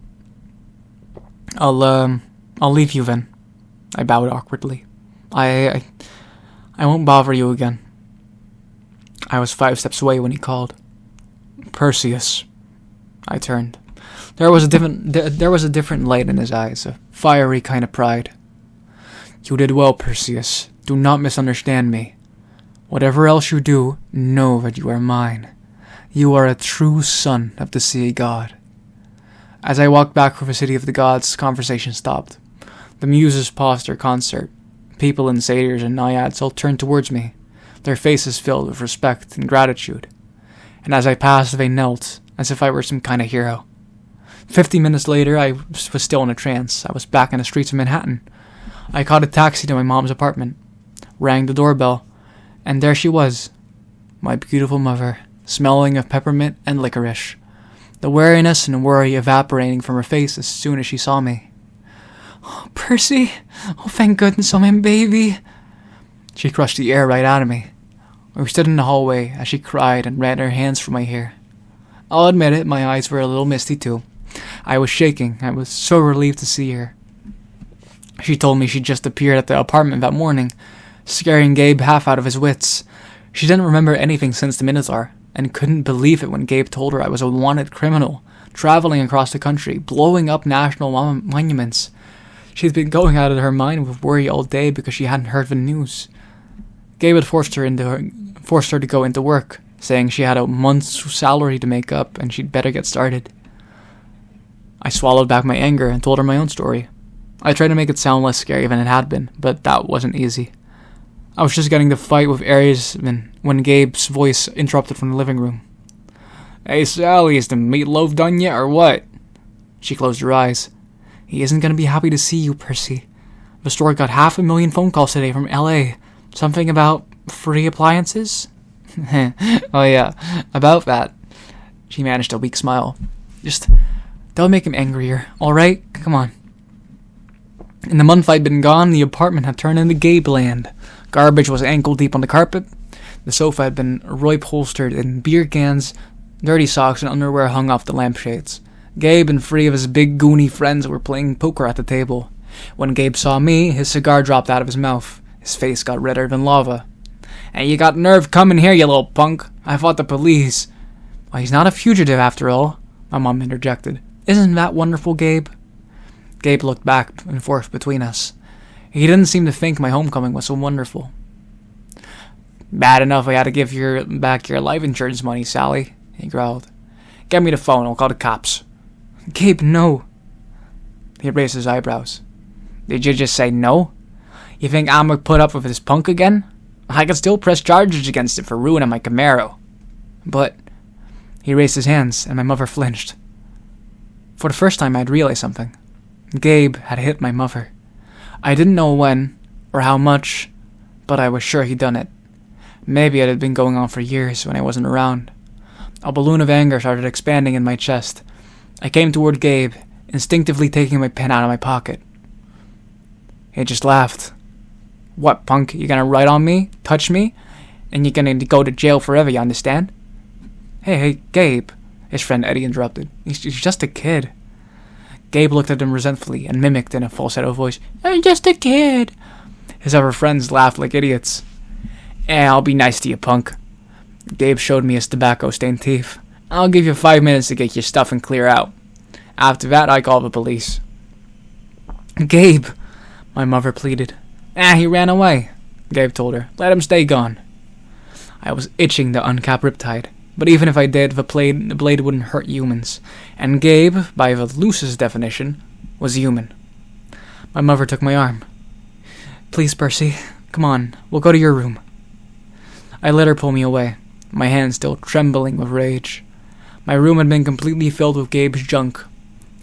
I'll leave you then. I bowed awkwardly. I won't bother you again. I was 5 steps away when he called. Perseus. I turned. There was a different light in his eyes, a fiery kind of pride. You did well, Perseus. Do not misunderstand me. Whatever else you do, know that you are mine. You are a true son of the sea god. As I walked back from the city of the gods, conversation stopped. The muses paused their concert. People and satyrs and naiads all turned towards me, their faces filled with respect and gratitude. And as I passed, they knelt, as if I were some kind of hero. 50 minutes later, I was still in a trance. I was back in the streets of Manhattan. I caught a taxi to my mom's apartment, rang the doorbell, and there she was, my beautiful mother, smelling of peppermint and licorice, the weariness and worry evaporating from her face as soon as she saw me. Oh, Percy! Oh, thank goodness, oh, my baby! She crushed the air right out of me. We stood in the hallway as she cried and ran her hands through my hair. I'll admit it, my eyes were a little misty too. I was shaking. I was so relieved to see her. She told me she'd just appeared at the apartment that morning, scaring Gabe half out of his wits. She didn't remember anything since the Minotaur, and couldn't believe it when Gabe told her I was a wanted criminal, traveling across the country, blowing up national monuments. She'd been going out of her mind with worry all day because she hadn't heard the news. Gabe had forced her to go into work, saying she had a month's salary to make up and she'd better get started. I swallowed back my anger and told her my own story. I tried to make it sound less scary than it had been, but that wasn't easy. I was just getting to fight with Ares when Gabe's voice interrupted from the living room. Hey Sally, is the meatloaf done yet or what? She closed her eyes. He isn't going to be happy to see you, Percy. The store got 500,000 phone calls today from LA. Something about free appliances? Oh yeah, about that. She managed a weak smile. Just don't make him angrier, alright? Come on. In the month I'd been gone, the apartment had turned into Gabe land. Garbage was ankle deep on the carpet. The sofa had been upholstered in beer cans. Dirty socks and underwear hung off the lampshades. Gabe and 3 of his big goony friends were playing poker at the table. When Gabe saw me, his cigar dropped out of his mouth. His face got redder than lava. Hey, you got nerve coming here, you little punk. I fought the police. Well, he's not a fugitive after all, my mom interjected. Isn't that wonderful, Gabe? Gabe looked back and forth between us. He didn't seem to think my homecoming was so wonderful. Bad enough I had to give back your life insurance money, Sally, he growled. Get me the phone, I'll call the cops. Gabe, no. He raised his eyebrows. Did you just say no? You think I'm gonna put up with this punk again? I could still press charges against him for ruining my Camaro. But... He raised his hands, and my mother flinched. For the first time, I'd realized something. Gabe had hit my mother. I didn't know when, or how much, but I was sure he'd done it. Maybe it had been going on for years when I wasn't around. A balloon of anger started expanding in my chest. I came toward Gabe, instinctively taking my pen out of my pocket. He just laughed. What, punk? You gonna write on me? Touch me? And you're gonna go to jail forever, you understand? Hey, Gabe, his friend Eddie interrupted. He's just a kid. Gabe looked at him resentfully and mimicked in a falsetto voice, "I'm just a kid." His other friends laughed like idiots. I'll be nice to you, punk." Gabe showed me his tobacco-stained teeth. "I'll give you 5 minutes to get your stuff and clear out. After that, I call the police." "Gabe," my mother pleaded. He ran away," Gabe told her. "Let him stay gone." I was itching to uncap Riptide, but even if I did, the blade wouldn't hurt humans, and Gabe, by the loosest definition, was human. My mother took my arm. "Please, Percy, come on, we'll go to your room." I let her pull me away, my hands still trembling with rage. My room had been completely filled with Gabe's junk.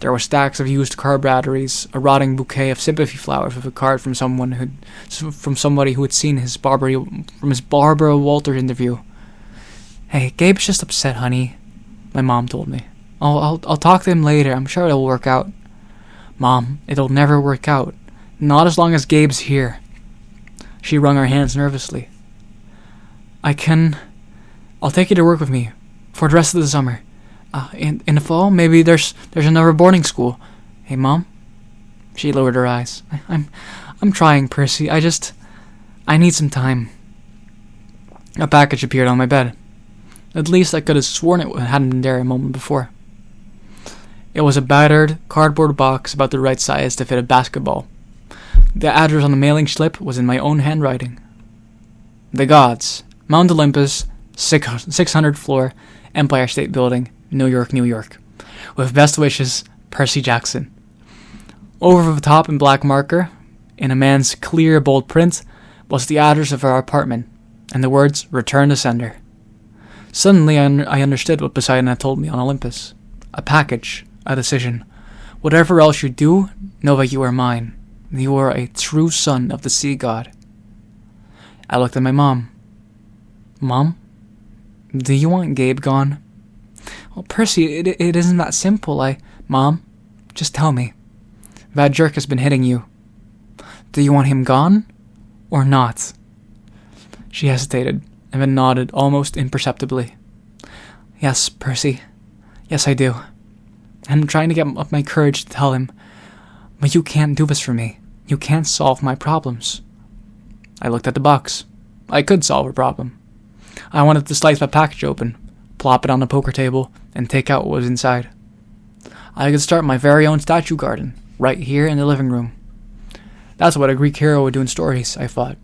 There were stacks of used car batteries, a rotting bouquet of sympathy flowers with a card from somebody who had seen his Barbara Walters interview. "Hey, Gabe's just upset, honey," my mom told me. I'll talk to him later. I'm sure it'll work out." "Mom, it'll never work out. Not as long as Gabe's here." She wrung her hands nervously. I'll take you to work with me for the rest of the summer. In the fall, maybe there's another boarding school. Hey, Mom?" She lowered her eyes. I'm trying, Percy. I need some time." A package appeared on my bed. At least I could have sworn it hadn't been there a moment before. It was a battered cardboard box about the right size to fit a basketball. The address on the mailing slip was in my own handwriting. "The Gods, Mount Olympus, 600th floor, Empire State Building, New York, New York. With best wishes, Percy Jackson." Over the top in black marker, in a man's clear, bold print, was the address of our apartment, and the words, "Return to sender." Suddenly I understood what Poseidon had told me on Olympus. A package, a decision. Whatever else you do, know that you are mine. You are a true son of the sea god. I looked at my mom. "Mom, do you want Gabe gone?" "Well, Percy, it isn't that simple. Mom, just tell me. That jerk has been hitting you. Do you want him gone or not?" She hesitated and then nodded almost imperceptibly. "Yes, Percy. Yes, I do. And I'm trying to get up my courage to tell him. But you can't do this for me. You can't solve my problems." I looked at the box. I could solve a problem. I wanted to slice that package open, plop it on the poker table, and take out what was inside. I could start my very own statue garden, right here in the living room. That's what a Greek hero would do in stories, I thought.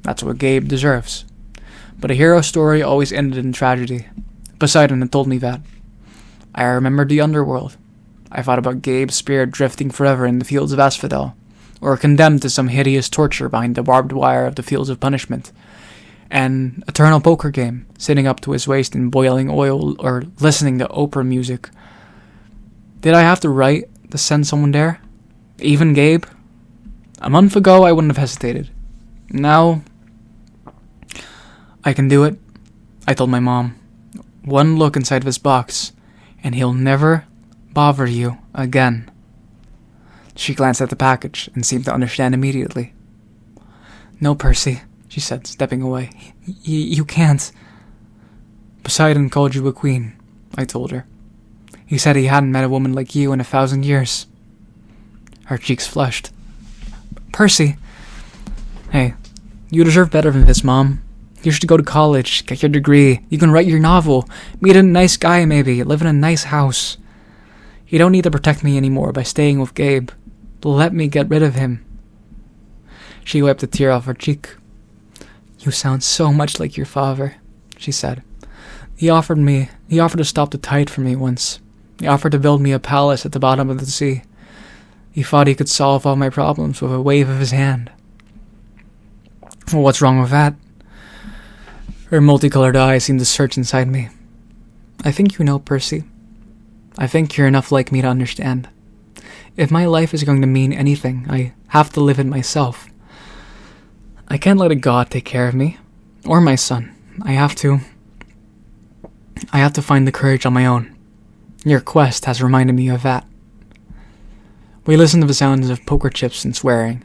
That's what Gabe deserves. But a hero story always ended in tragedy. Poseidon had told me that. I remembered the underworld. I thought about Gabe's spirit drifting forever in the fields of asphodel, or condemned to some hideous torture behind the barbed wire of the fields of punishment. An eternal poker game, sitting up to his waist in boiling oil, or listening to opera music. Did I have to write to send someone there? Even Gabe? A month ago, I wouldn't have hesitated. Now, I can do it, I told my mom. One look inside this box, and he'll never bother you again. She glanced at the package and seemed to understand immediately. "No, Percy," she said, stepping away. You can't." "Poseidon called you a queen," I told her. "He said he hadn't met a woman like you in 1,000 years. Her cheeks flushed. "Percy!" "Hey, you deserve better than this, Mom. You should go to college, get your degree. You can write your novel, meet a nice guy maybe, live in a nice house. You don't need to protect me anymore by staying with Gabe. Let me get rid of him." She wiped a tear off her cheek. "You sound so much like your father," she said. He offered to stop the tide for me once. He offered to build me a palace at the bottom of the sea. He thought he could solve all my problems with a wave of his hand. Well, what's wrong with that?" Her multicolored eyes seemed to search inside me. "I think you know, Percy. I think you're enough like me to understand. If my life is going to mean anything, I have to live it myself. I can't let a god take care of me, or my son. I have to find the courage on my own. Your quest has reminded me of that." We listened to the sounds of poker chips and swearing.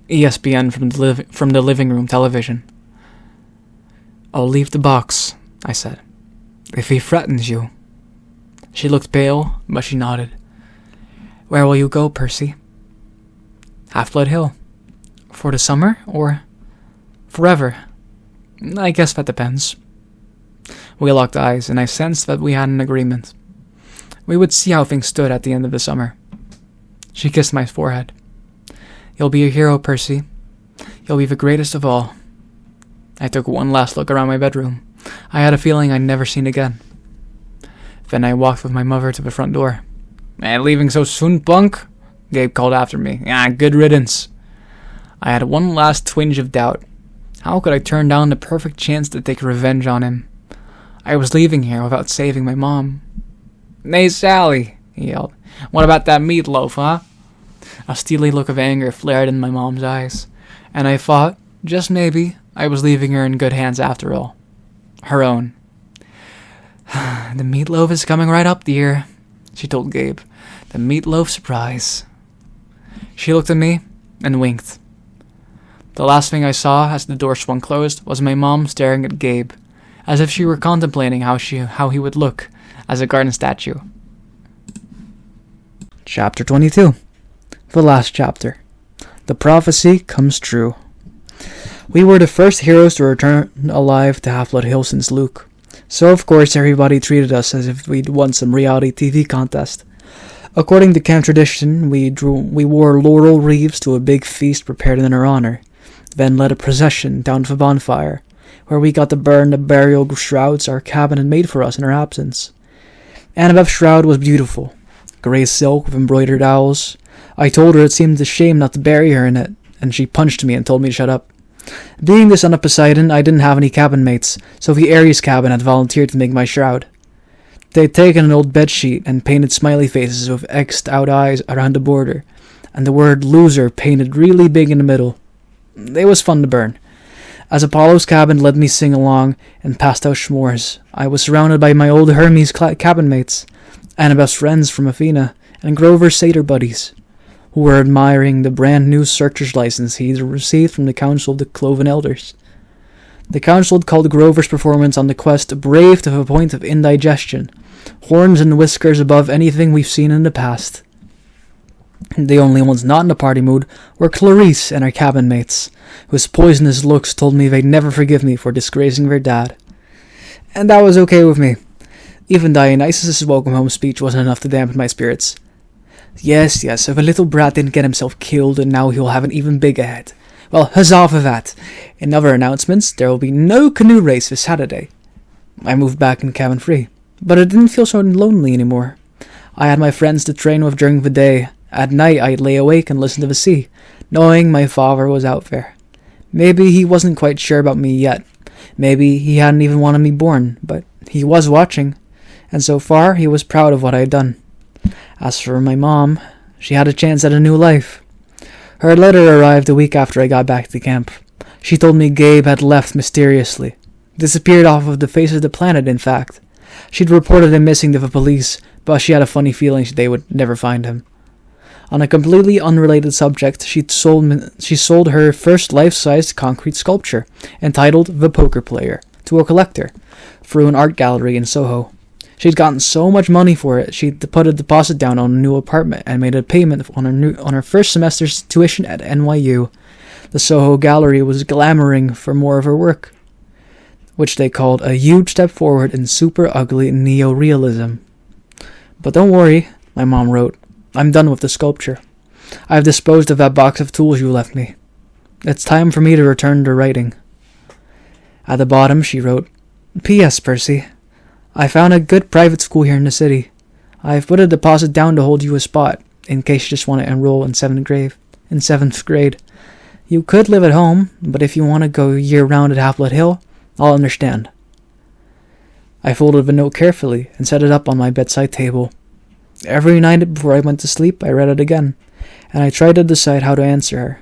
ESPN from the living room television. "I'll leave the box," I said. "If he threatens you." She looked pale, but she nodded. Where will you go, Percy? Half-Blood Hill. For the summer, or forever? I guess that depends. We locked eyes, and I sensed that we had an agreement. We would see how things stood at the end of the summer. She kissed my forehead. You'll be a hero, Percy. You'll be the greatest of all. I took one last look around my bedroom. I had a feeling I'd never seen again. Then I walked with my mother to the front door. Leaving so soon, punk? Gabe called after me. Good riddance. I had one last twinge of doubt. How could I turn down the perfect chance to take revenge on him? I was leaving here without saving my mom. Hey, Sally, he yelled. What about that meatloaf, huh? A steely look of anger flared in my mom's eyes, and I thought, just maybe, I was leaving her in good hands after all. Her own. The meatloaf is coming right up, dear, she told Gabe. The meatloaf surprise. She looked at me and winked. The last thing I saw as the door swung closed was my mom staring at Gabe, as if she were contemplating how he would look as a garden statue. Chapter 22. The last chapter. The prophecy comes true. We were the first heroes to return alive to Half-Blood Hill since Luke, so of course everybody treated us as if we'd won some reality TV contest. According to camp tradition, we wore laurel wreaths to a big feast prepared in our honor, then led a procession down to the bonfire, where we got to burn the burial shrouds our cabin had made for us in our absence. Annabeth's shroud was beautiful, grey silk with embroidered owls. I told her it seemed a shame not to bury her in it, and she punched me and told me to shut up. Being the son of Poseidon, I didn't have any cabin mates, so the Ares cabin had volunteered to make my shroud. They'd taken an old bedsheet and painted smiley faces with X'd out eyes around the border, and the word loser painted really big in the middle. It was fun to burn. As Apollo's cabin let me sing along and passed out s'mores, I was surrounded by my old Hermes cabin mates, Annabeth's friends from Athena, and Grover's satyr buddies, who were admiring the brand new searcher's license he'd received from the Council of the Cloven Elders. The council had called Grover's performance on the quest brave to the point of indigestion, horns and whiskers above anything we've seen in the past. The only ones not in the party mood were Clarice and her cabin mates, whose poisonous looks told me they'd never forgive me for disgracing their dad. And that was okay with me. Even Dionysus' welcome home speech wasn't enough to dampen my spirits. Yes, so the little brat didn't get himself killed and now he'll have an even bigger head. Well, huzzah for that. In other announcements, there will be no canoe race this Saturday. I moved back in cabin 3, but it didn't feel so lonely anymore. I had my friends to train with during the day. At night, I'd lay awake and listen to the sea, knowing my father was out there. Maybe he wasn't quite sure about me yet. Maybe he hadn't even wanted me born, but he was watching, and so far he was proud of what I had done. As for my mom, she had a chance at a new life. Her letter arrived a week after I got back to camp. She told me Gabe had left mysteriously. Disappeared off of the face of the planet, in fact. She'd reported him missing to the police, but she had a funny feeling they would never find him. On a completely unrelated subject, she sold her first life-sized concrete sculpture, entitled The Poker Player, to a collector, through an art gallery in Soho. She'd gotten so much money for it, she'd put a deposit down on a new apartment and made a payment on her first semester's tuition at NYU. The Soho Gallery was glamoring for more of her work, which they called a huge step forward in super ugly neo-realism. But don't worry, my mom wrote, I'm done with the sculpture. I've disposed of that box of tools you left me. It's time for me to return to writing. At the bottom she wrote, P.S. Percy, I found a good private school here in the city. I've put a deposit down to hold you a spot, in case you just want to enroll in 7th grade. You could live at home, but if you want to go year-round at Half-Blood Hill, I'll understand. I folded the note carefully and set it up on my bedside table. Every night before I went to sleep, I read it again, and I tried to decide how to answer her.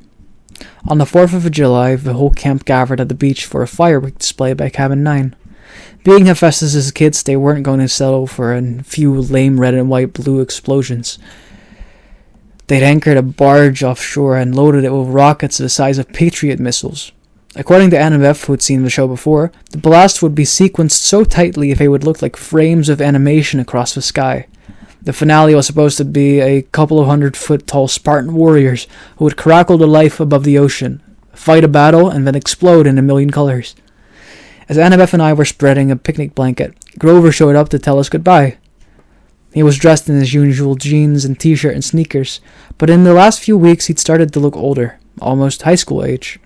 On the 4th of July, the whole camp gathered at the beach for a firework display by Cabin 9. Being Hephaestus' kids, they weren't going to settle for a few lame red and white blue explosions. They'd anchored a barge offshore and loaded it with rockets the size of Patriot missiles. According to Annabeth, who had seen the show before, the blast would be sequenced so tightly they would look like frames of animation across the sky. The finale was supposed to be a couple of 100-foot-tall Spartan warriors who would crackle to life above the ocean, fight a battle, and then explode in a million colors. As Annabeth and I were spreading a picnic blanket, Grover showed up to tell us goodbye. He was dressed in his usual jeans and t-shirt and sneakers, but in the last few weeks he'd started to look older, almost high school age.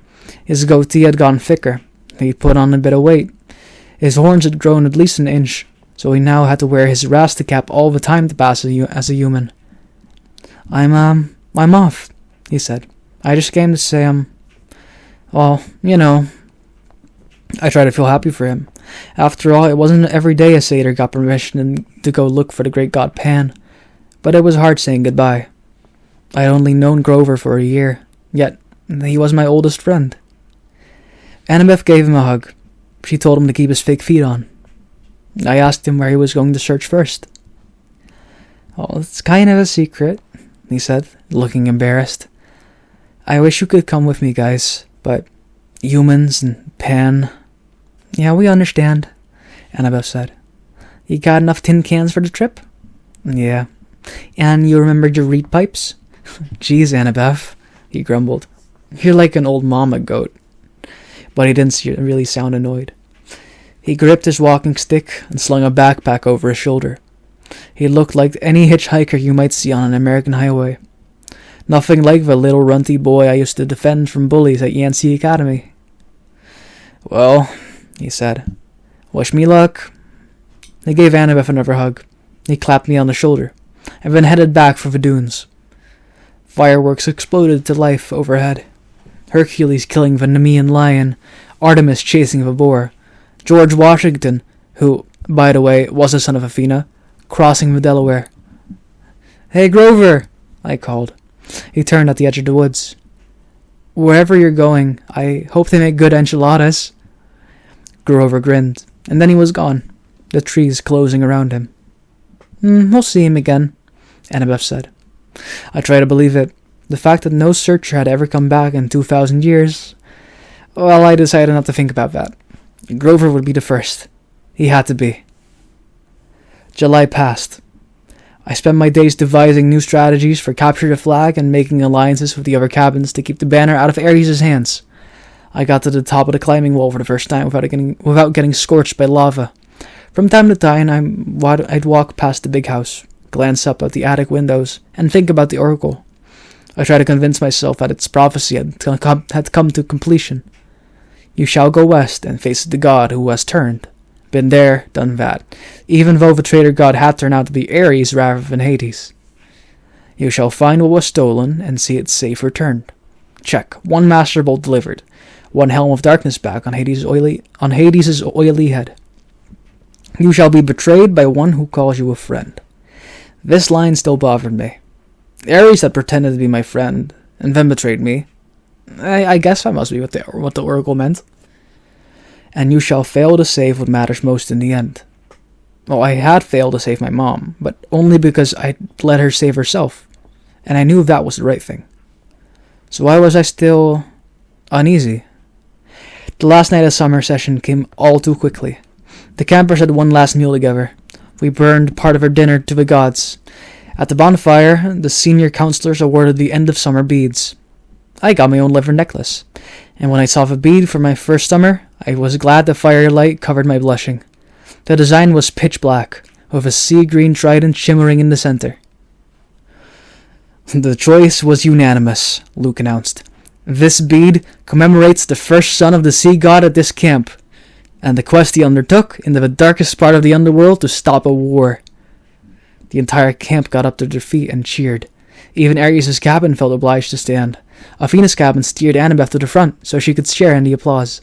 His goatee had gone thicker. He'd put on a bit of weight. His horns had grown at least an inch, so he now had to wear his Rasta cap all the time to pass as a human. I'm off, he said. I just came to say, well, you know. I tried to feel happy for him. After all, it wasn't every day a satyr got permission to go look for the great god Pan, but it was hard saying goodbye. I had only known Grover for a year, yet he was my oldest friend. Annabeth gave him a hug. She told him to keep his fake feet on. I asked him where he was going to search first. "Oh, it's kind of a secret," he said, looking embarrassed. "I wish you could come with me, guys, but humans and Pan..." "Yeah, we understand," Annabeth said. "You got enough tin cans for the trip?" "Yeah." "And you remembered your reed pipes?" "Geez, Annabeth," he grumbled. "You're like an old mama goat." But he didn't really sound annoyed. He gripped his walking stick and slung a backpack over his shoulder. He looked like any hitchhiker you might see on an American highway. Nothing like the little runty boy I used to defend from bullies at Yancey Academy. "Well," he said, "wish me luck." He gave Annabeth another hug. He clapped me on the shoulder, and then headed back for the dunes. Fireworks exploded to life overhead. Hercules killing the Nemean lion, Artemis chasing the boar, George Washington, who, by the way, was the son of Athena, crossing the Delaware. "Hey, Grover," I called. He turned at the edge of the woods. "Wherever you're going, I hope they make good enchiladas." Grover grinned, and then he was gone, the trees closing around him. "We'll see him again," Annabeth said. I tried to believe it. The fact that no searcher had ever come back in 2,000 years... Well, I decided not to think about that. Grover would be the first. He had to be. July passed. I spent my days devising new strategies for capture the flag and making alliances with the other cabins to keep the banner out of Ares' hands. I got to the top of the climbing wall for the first time without getting scorched by lava. From time to time, I'd walk past the big house, glance up at the attic windows, and think about the oracle. I tried to convince myself that its prophecy had come to completion. You shall go west and face the god who has turned. Been there, done that, even though the traitor god had turned out to be Ares rather than Hades. You shall find what was stolen and see it safe returned. Check. 1 master bolt delivered. 1 helm of darkness back on Hades' oily head. You shall be betrayed by one who calls you a friend. This line still bothered me. Ares had pretended to be my friend, and then betrayed me. I guess that must be what the oracle meant. And you shall fail to save what matters most in the end. Well, I had failed to save my mom, but only because I let her save herself, and I knew that was the right thing. So why was I still uneasy? The last night of summer session came all too quickly. The campers had one last meal together. We burned part of our dinner to the gods. At the bonfire, the senior counselors awarded the end-of-summer beads. I got my own leather necklace, and when I saw the bead for my first summer, I was glad the firelight covered my blushing. The design was pitch black, with a sea-green trident shimmering in the center. The choice was unanimous, Luke announced. This bead commemorates the first son of the sea god at this camp, and the quest he undertook into the darkest part of the underworld to stop a war. The entire camp got up to their feet and cheered. Even Ares' cabin felt obliged to stand. Athena's cabin steered Annabeth to the front so she could share in the applause.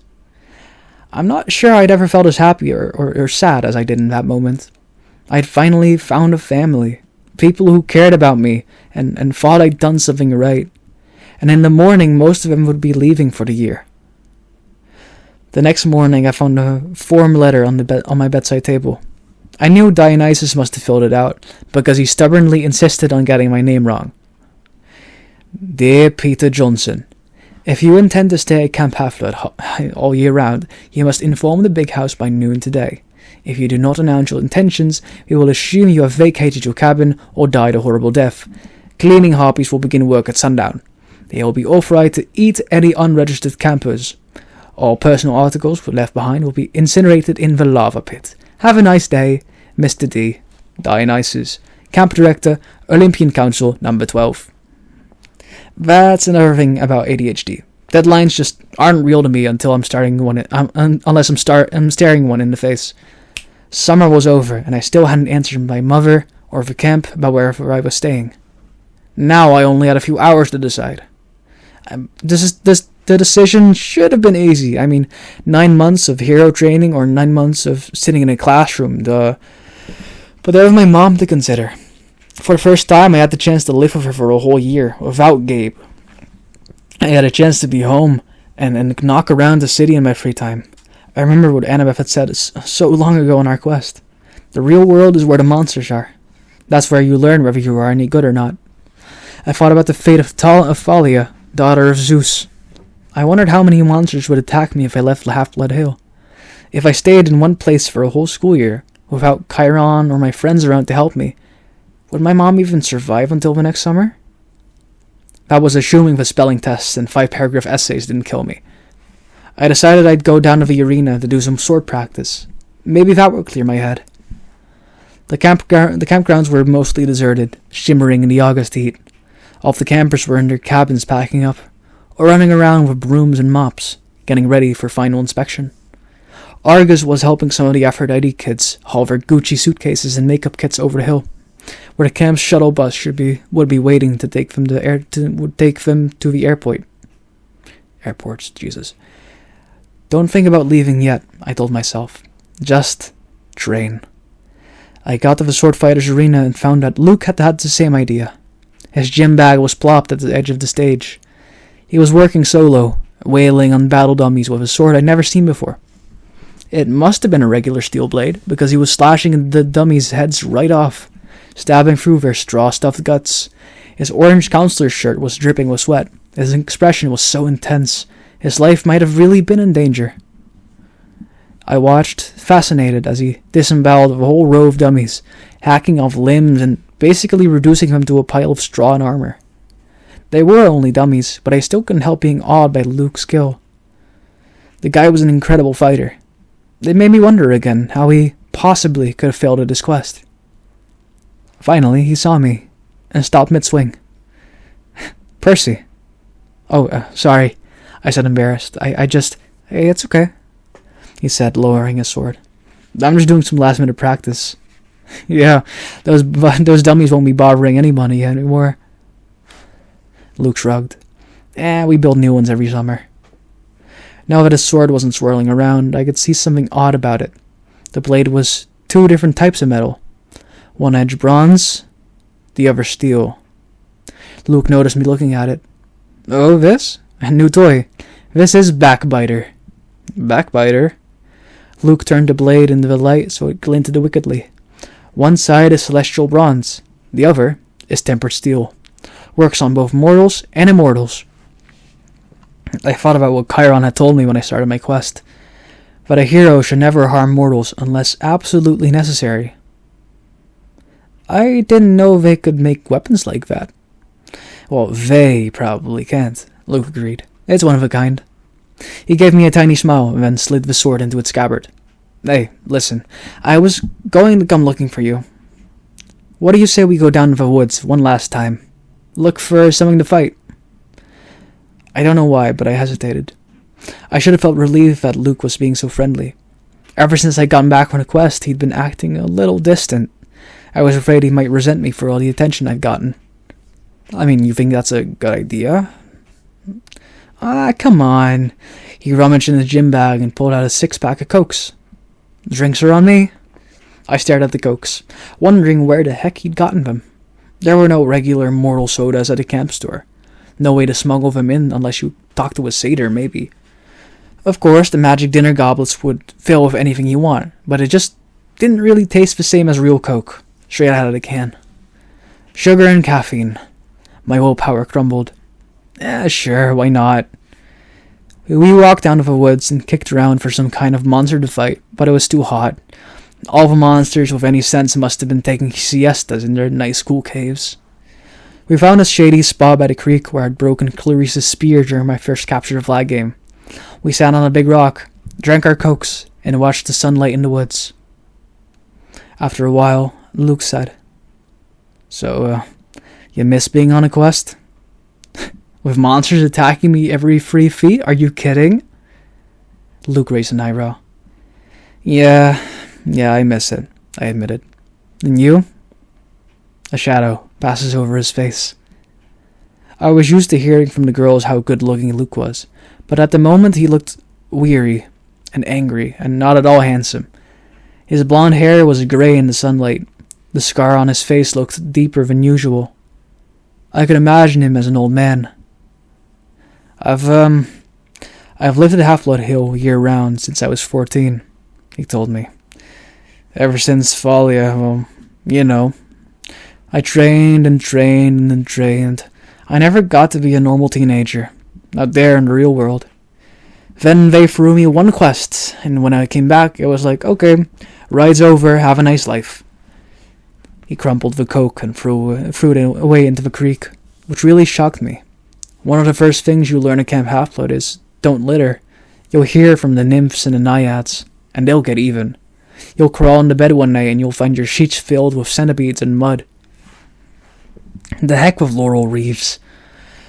I'm not sure I'd ever felt as happy or sad as I did in that moment. I'd finally found a family, people who cared about me and thought I'd done something right. And in the morning, most of them would be leaving for the year. The next morning, I found a form letter on my bedside table. I knew Dionysus must have filled it out, because he stubbornly insisted on getting my name wrong. Dear Peter Johnson, if you intend to stay at Camp Half-Blood all year round, you must inform the big house by noon today. If you do not announce your intentions, we will assume you have vacated your cabin or died a horrible death. Cleaning harpies will begin work at sundown. They will be authorized to eat any unregistered campers. All personal articles left behind will be incinerated in the lava pit. Have a nice day, Mr. D. Dionysus, Camp Director, Olympian Council, number 12. That's another thing about ADHD. Deadlines just aren't real to me until I'm staring one in the face. Summer was over, and I still hadn't answered my mother or the camp about wherever I was staying. Now I only had a few hours to decide. The decision should have been easy. 9 months of hero training or 9 months of sitting in a classroom, duh. But there was my mom to consider. For the first time, I had the chance to live with her for a whole year, without Gabe. I had a chance to be home and knock around the city in my free time. I remember what Annabeth had said so long ago on our quest. The real world is where the monsters are. That's where you learn whether you are any good or not. I thought about the fate of Thalia, daughter of Zeus. I wondered how many monsters would attack me if I left Half-Blood Hill. If I stayed in one place for a whole school year, without Chiron or my friends around to help me, would my mom even survive until the next summer? That was assuming the spelling tests and 5-paragraph essays didn't kill me. I decided I'd go down to the arena to do some sword practice. Maybe that would clear my head. The campgrounds were mostly deserted, shimmering in the August heat. All of the campers were in their cabins packing up, or running around with brooms and mops, getting ready for final inspection. Argus was helping some of the Aphrodite kids haul their Gucci suitcases and makeup kits over the hill, where the camp's shuttle bus would be waiting to take them to the airport. Airports, Jesus. Don't think about leaving yet, I told myself. Just train. I got to the sword fighters arena and found that Luke had had the same idea. His gym bag was plopped at the edge of the stage. He was working solo, wailing on battle dummies with a sword I'd never seen before. It must have been a regular steel blade, because he was slashing the dummies' heads right off, stabbing through their straw-stuffed guts. His orange counselor's shirt was dripping with sweat. His expression was so intense, his life might have really been in danger. I watched, fascinated, as he disemboweled a whole row of dummies, hacking off limbs and basically reducing them to a pile of straw and armor. They were only dummies, but I still couldn't help being awed by Luke's skill. The guy was an incredible fighter. It made me wonder again how he possibly could have failed at his quest. Finally, he saw me, and stopped mid-swing. Percy. Oh, sorry, I said, embarrassed. Hey, it's okay, he said, lowering his sword. I'm just doing some last-minute practice. Yeah, those dummies won't be bothering anybody anymore. Luke shrugged. We build new ones every summer. Now that his sword wasn't swirling around, I could see something odd about it. The blade was 2 different types of metal. One edge bronze, the other steel. Luke noticed me looking at it. Oh, this? A new toy. This is Backbiter. Backbiter? Luke turned the blade into the light so it glinted wickedly. One side is celestial bronze. The other is tempered steel. Works on both mortals and immortals. I thought about what Chiron had told me when I started my quest. That a hero should never harm mortals unless absolutely necessary. I didn't know they could make weapons like that. Well, they probably can't, Luke agreed. It's one of a kind. He gave me a tiny smile and then slid the sword into its scabbard. Hey, listen, I was going to come looking for you. What do you say we go down to the woods one last time? Look for something to fight. I don't know why, but I hesitated. I should have felt relieved that Luke was being so friendly. Ever since I'd gotten back from the quest, he'd been acting a little distant. I was afraid he might resent me for all the attention I'd gotten. You think that's a good idea? Come on. He rummaged in his gym bag and pulled out a 6-pack of Cokes. Drinks are on me. I stared at the Cokes, wondering where the heck he'd gotten them. There were no regular mortal sodas at the camp store. No way to smuggle them in unless you talk to a satyr, maybe. Of course, the magic dinner goblets would fill with anything you want, but it just didn't really taste the same as real Coke, straight out of the can. Sugar and caffeine. My willpower crumbled. Sure, why not? We walked down to the woods and kicked around for some kind of monster to fight, but it was too hot. All the monsters with any sense must have been taking siestas in their nice cool caves. We found a shady spot by the creek where I'd broken Clarice's spear during my first capture the flag game. We sat on a big rock, drank our cokes, and watched the sunlight in the woods. After a while, Luke said, "So, you miss being on a quest? With monsters attacking me every 3 feet? Are you kidding?" Luke raised an eyebrow. Yeah, I miss it, I admitted. And you? A shadow passes over his face. I was used to hearing from the girls how good-looking Luke was, but at the moment he looked weary and angry and not at all handsome. His blonde hair was grey in the sunlight. The scar on his face looked deeper than usual. I could imagine him as an old man. I've lived at Half-Blood Hill year-round since I was 14, he told me. Ever since Thalia, well, you know. I trained and trained and trained. I never got to be a normal teenager, out there in the real world. Then they threw me one quest, and when I came back, it was like, okay, ride's over, have a nice life. He crumpled the coke and threw it away into the creek, which really shocked me. One of the first things you learn at Camp Half-Blood is, don't litter. You'll hear from the nymphs and the naiads, and they'll get even. You'll crawl into bed one night and you'll find your sheets filled with centipedes and mud. The heck with laurel wreaths,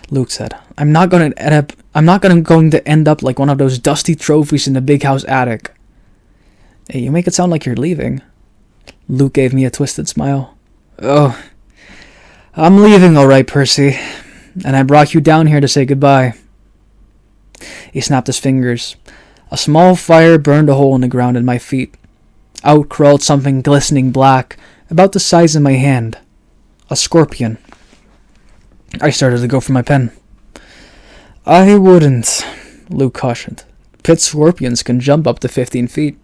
Luke said. I'm not going to end up like one of those dusty trophies in the big house attic. Hey, you make it sound like you're leaving. Luke gave me a twisted smile. Oh, I'm leaving all right, Percy. And I brought you down here to say goodbye. He snapped his fingers. A small fire burned a hole in the ground at my feet. Out crawled something glistening black, about the size of my hand. A scorpion. I started to go for my pen. I wouldn't, Luke cautioned. Pit scorpions can jump up to 15 feet.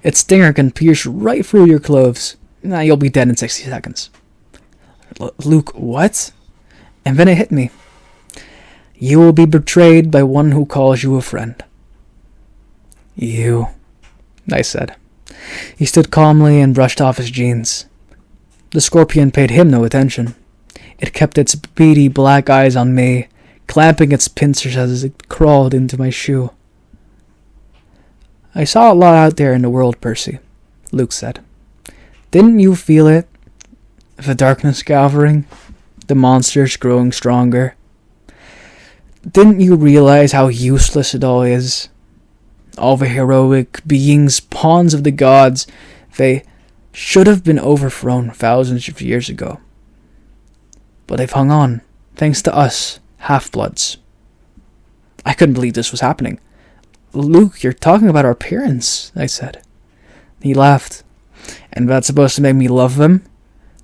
Its stinger can pierce right through your clothes. Nah, you'll be dead in 60 seconds. Luke, what? And then it hit me. You will be betrayed by one who calls you a friend. You, I said. He stood calmly and brushed off his jeans. The scorpion paid him no attention. It kept its beady black eyes on me, clamping its pincers as it crawled into my shoe. I saw a lot out there in the world, Percy, Luke said. Didn't you feel it? The darkness gathering, the monsters growing stronger. Didn't you realize how useless it all is? All the heroic beings, pawns of the gods, they should have been overthrown thousands of years ago. But they've hung on, thanks to us, half-bloods. I couldn't believe this was happening. Luke, you're talking about our parents, I said. He laughed. And that's supposed to make me love them?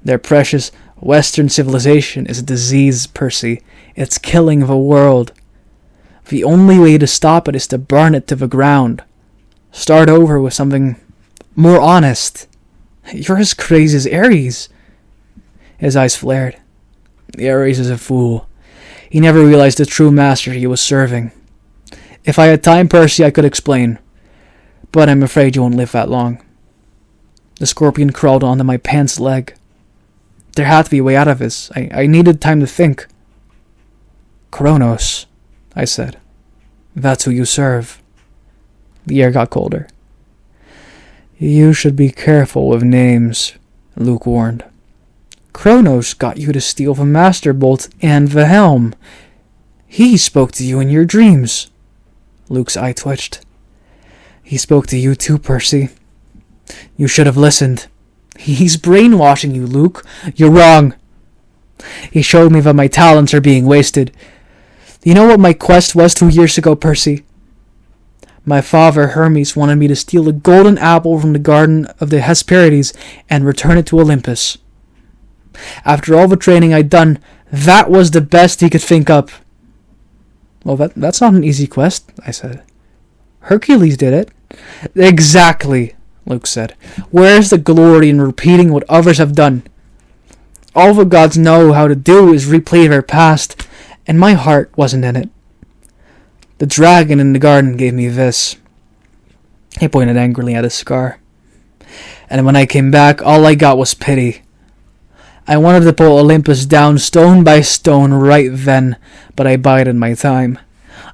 Their precious Western civilization is a disease, Percy. It's killing the world. The only way to stop it is to burn it to the ground. Start over with something more honest. You're as crazy as Ares. His eyes flared. Ares is a fool. He never realized the true master he was serving. If I had time, Percy, I could explain. But I'm afraid you won't live that long. The scorpion crawled onto my pants leg. There had to be a way out of this. I needed time to think. Kronos, I said. That's who you serve. The air got colder. You should be careful with names, Luke warned. Kronos got you to steal the Master Bolt and the helm. He spoke to you in your dreams. Luke's eye twitched. He spoke to you too, Percy. You should have listened. He's brainwashing you, Luke. You're wrong. He showed me that my talents are being wasted. You know what my quest was 2 years ago, Percy? My father, Hermes, wanted me to steal a golden apple from the garden of the Hesperides and return it to Olympus. After all the training I'd done, that was the best he could think up. Well, that's not an easy quest, I said. Hercules did it. Exactly, Luke said. Where's the glory in repeating what others have done? All the gods know how to do is replay their past, and my heart wasn't in it. The dragon in the garden gave me this. He pointed angrily at his scar. And when I came back, all I got was pity. I wanted to pull Olympus down stone by stone right then, but I bided my time.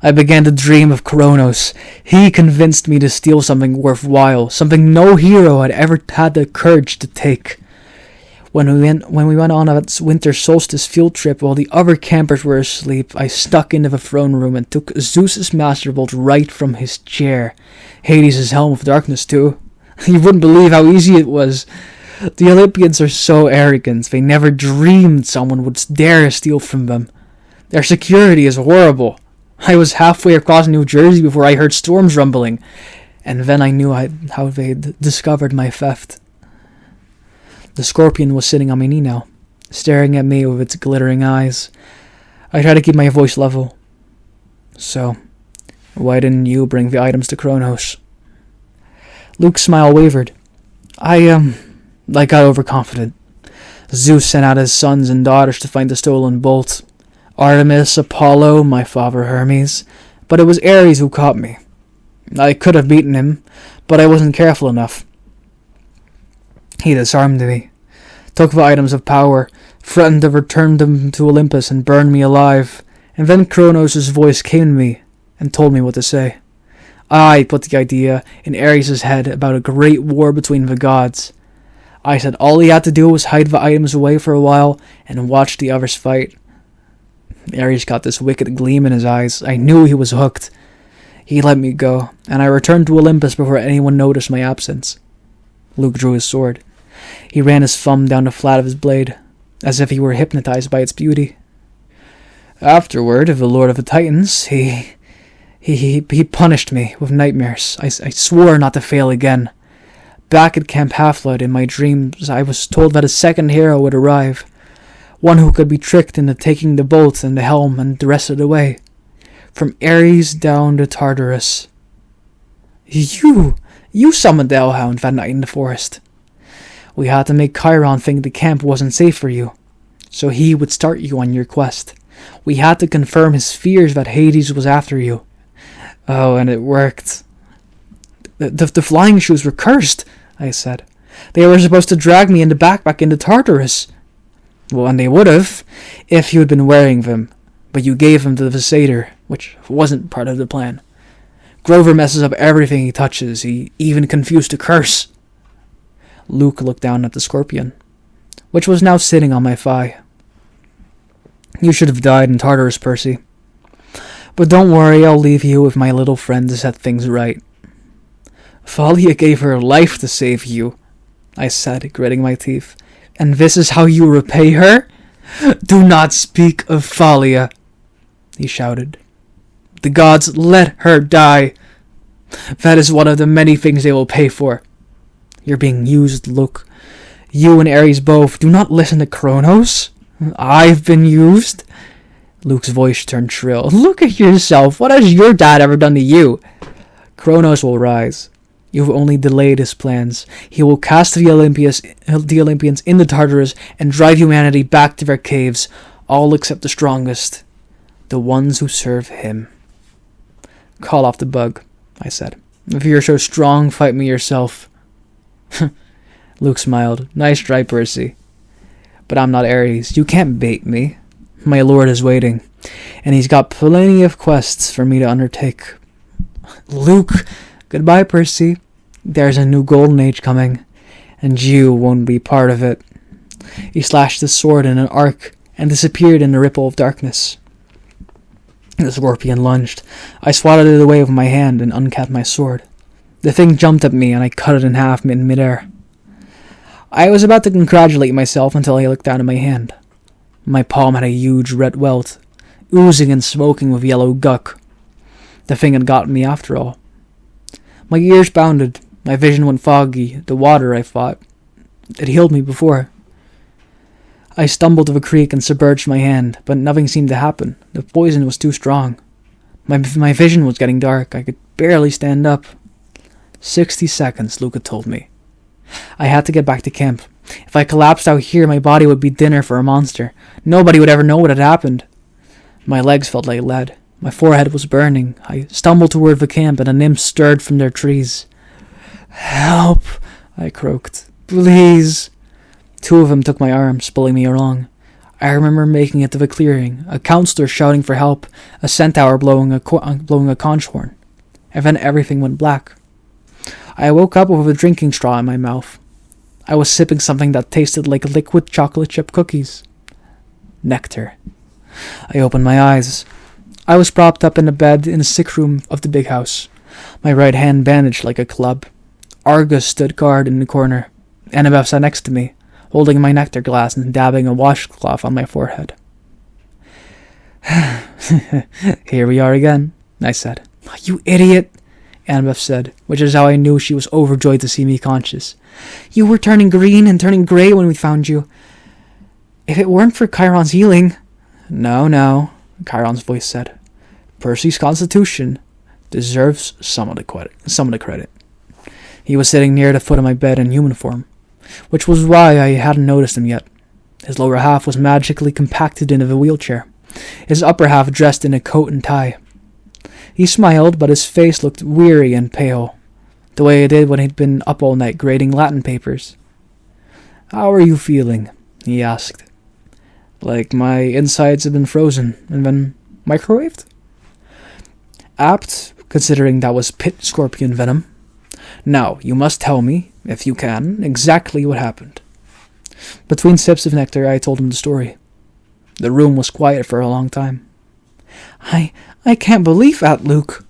I began to dream of Kronos. He convinced me to steal something worthwhile, something no hero had ever had the courage to take. When we went on a winter solstice field trip while the other campers were asleep, I snuck into the throne room and took Zeus's master bolt right from his chair. Hades' helm of darkness, too. You wouldn't believe how easy it was. The Olympians are so arrogant, they never dreamed someone would dare steal from them. Their security is horrible. I was halfway across New Jersey before I heard storms rumbling, and then I knew how they'd discovered my theft. The scorpion was sitting on my knee now, staring at me with its glittering eyes. I tried to keep my voice level. So, why didn't you bring the items to Kronos? Luke's smile wavered. I got overconfident. Zeus sent out his sons and daughters to find the stolen bolt. Artemis, Apollo, my father Hermes. But it was Ares who caught me. I could have beaten him, but I wasn't careful enough. He disarmed me, took the items of power, threatened to return them to Olympus and burn me alive, and then Kronos' voice came to me and told me what to say. I put the idea in Ares' head about a great war between the gods. I said all he had to do was hide the items away for a while and watch the others fight. Ares got this wicked gleam in his eyes. I knew he was hooked. He let me go, and I returned to Olympus before anyone noticed my absence. Luke drew his sword. He ran his thumb down the flat of his blade, as if he were hypnotized by its beauty. Afterward, the Lord of the Titans, he punished me with nightmares. I swore not to fail again. Back at Camp Half-Blood, in my dreams, I was told that a second hero would arrive, one who could be tricked into taking the bolt and the helm and wrestled away, from Ares down to Tartarus. You summoned the Hellhound that night in the forest. We had to make Chiron think the camp wasn't safe for you, so he would start you on your quest. We had to confirm his fears that Hades was after you. Oh, and it worked. The flying shoes were cursed, I said. They were supposed to drag me in the back into Tartarus. Well, and they would have, if you had been wearing them, but you gave them to the satyr, which wasn't part of the plan. Grover messes up everything he touches. He even confused the curse. Luke looked down at the scorpion, which was now sitting on my thigh. You should have died in Tartarus, Percy. But don't worry, I'll leave you with my little friend to set things right. Thalia gave her life to save you, I said, gritting my teeth. And this is how you repay her? Do not speak of Thalia, he shouted. The gods let her die. That is one of the many things they will pay for. You're being used, Luke. You and Ares both. Do not listen to Kronos. I've been used. Luke's voice turned shrill. Look at yourself. What has your dad ever done to you? Kronos will rise. You've only delayed his plans. He will cast the Olympians into Tartarus and drive humanity back to their caves, all except the strongest, the ones who serve him. Call off the bug, I said. If you're so strong, fight me yourself. Luke smiled. Nice try, Percy. But I'm not Ares. You can't bait me. My lord is waiting, and he's got plenty of quests for me to undertake. Luke, goodbye, Percy. There's a new golden age coming, and you won't be part of it. He slashed his sword in an arc and disappeared in the ripple of darkness. The scorpion lunged. I swatted it away with my hand and uncapped my sword. The thing jumped at me, and I cut it in half in midair. I was about to congratulate myself until I looked down at my hand. My palm had a huge red welt, oozing and smoking with yellow guck. The thing had gotten me after all. My ears bounded, my vision went foggy. The water, I thought. It healed me before. I stumbled to the creek and submerged my hand, but nothing seemed to happen. The poison was too strong. My vision was getting dark. I could barely stand up. 60 seconds, Luca told me. I had to get back to camp. If I collapsed out here, my body would be dinner for a monster. Nobody would ever know what had happened. My legs felt like lead. My forehead was burning. I stumbled toward the camp, and the nymphs stirred from their trees. Help, I croaked. Please. 2 of them took my arm, pulling me along. I remember making it to the clearing, a counselor shouting for help, a centaur blowing a conch horn. And then everything went black. I woke up with a drinking straw in my mouth. I was sipping something that tasted like liquid chocolate chip cookies. Nectar. I opened my eyes. I was propped up in a bed in the sick room of the big house, my right hand bandaged like a club. Argus stood guard in the corner. Annabeth sat next to me, holding my nectar glass and dabbing a washcloth on my forehead. Here we are again, I said. You idiot, Annabeth said, which is how I knew she was overjoyed to see me conscious. You were turning green and turning grey when we found you. If it weren't for Chiron's healing... No, Chiron's voice said. Percy's constitution deserves some of the credit. He was sitting near the foot of my bed in human form, which was why I hadn't noticed him yet. His lower half was magically compacted into the wheelchair, his upper half dressed in a coat and tie. He smiled, but his face looked weary and pale, the way it did when he'd been up all night grading Latin papers. How are you feeling? He asked. Like my insides had been frozen and then microwaved? Apt, considering that was pit scorpion venom. Now, you must tell me, if you can, exactly what happened. Between sips of nectar, I told him the story. The room was quiet for a long time. I can't believe that, Luke.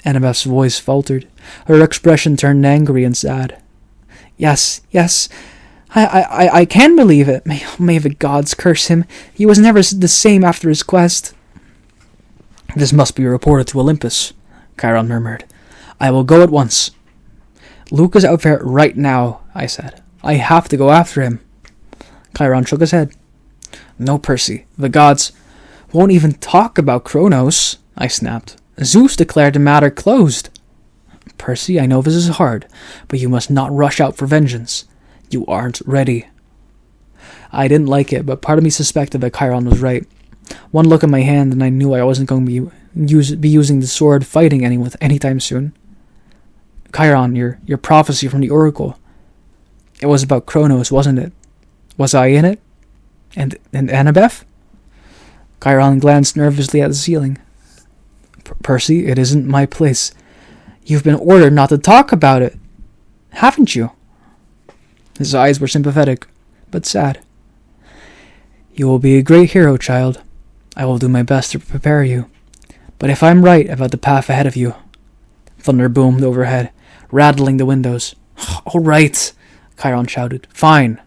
Annabeth's voice faltered. Her expression turned angry and sad. Yes, I can believe it. May the gods curse him. He was never the same after his quest. This must be reported to Olympus, Chiron murmured. I will go at once. Luke is out there right now, I said. I have to go after him. Chiron shook his head. No, Percy. The gods won't even talk about Kronos, I snapped. Zeus declared the matter closed. Percy, I know this is hard, but you must not rush out for vengeance. You aren't ready. I didn't like it, but part of me suspected that Chiron was right. One look at my hand and I knew I wasn't going to be using the sword fighting anyone anytime soon. Chiron, your prophecy from the oracle. It was about Kronos, wasn't it? Was I in it? And Annabeth? Chiron glanced nervously at the ceiling. Percy, it isn't my place. You've been ordered not to talk about it. Haven't you? His eyes were sympathetic, but sad. You will be a great hero, child. I will do my best to prepare you. But if I'm right about the path ahead of you... Thunder boomed overhead, rattling the windows. All right, Chiron shouted. Fine.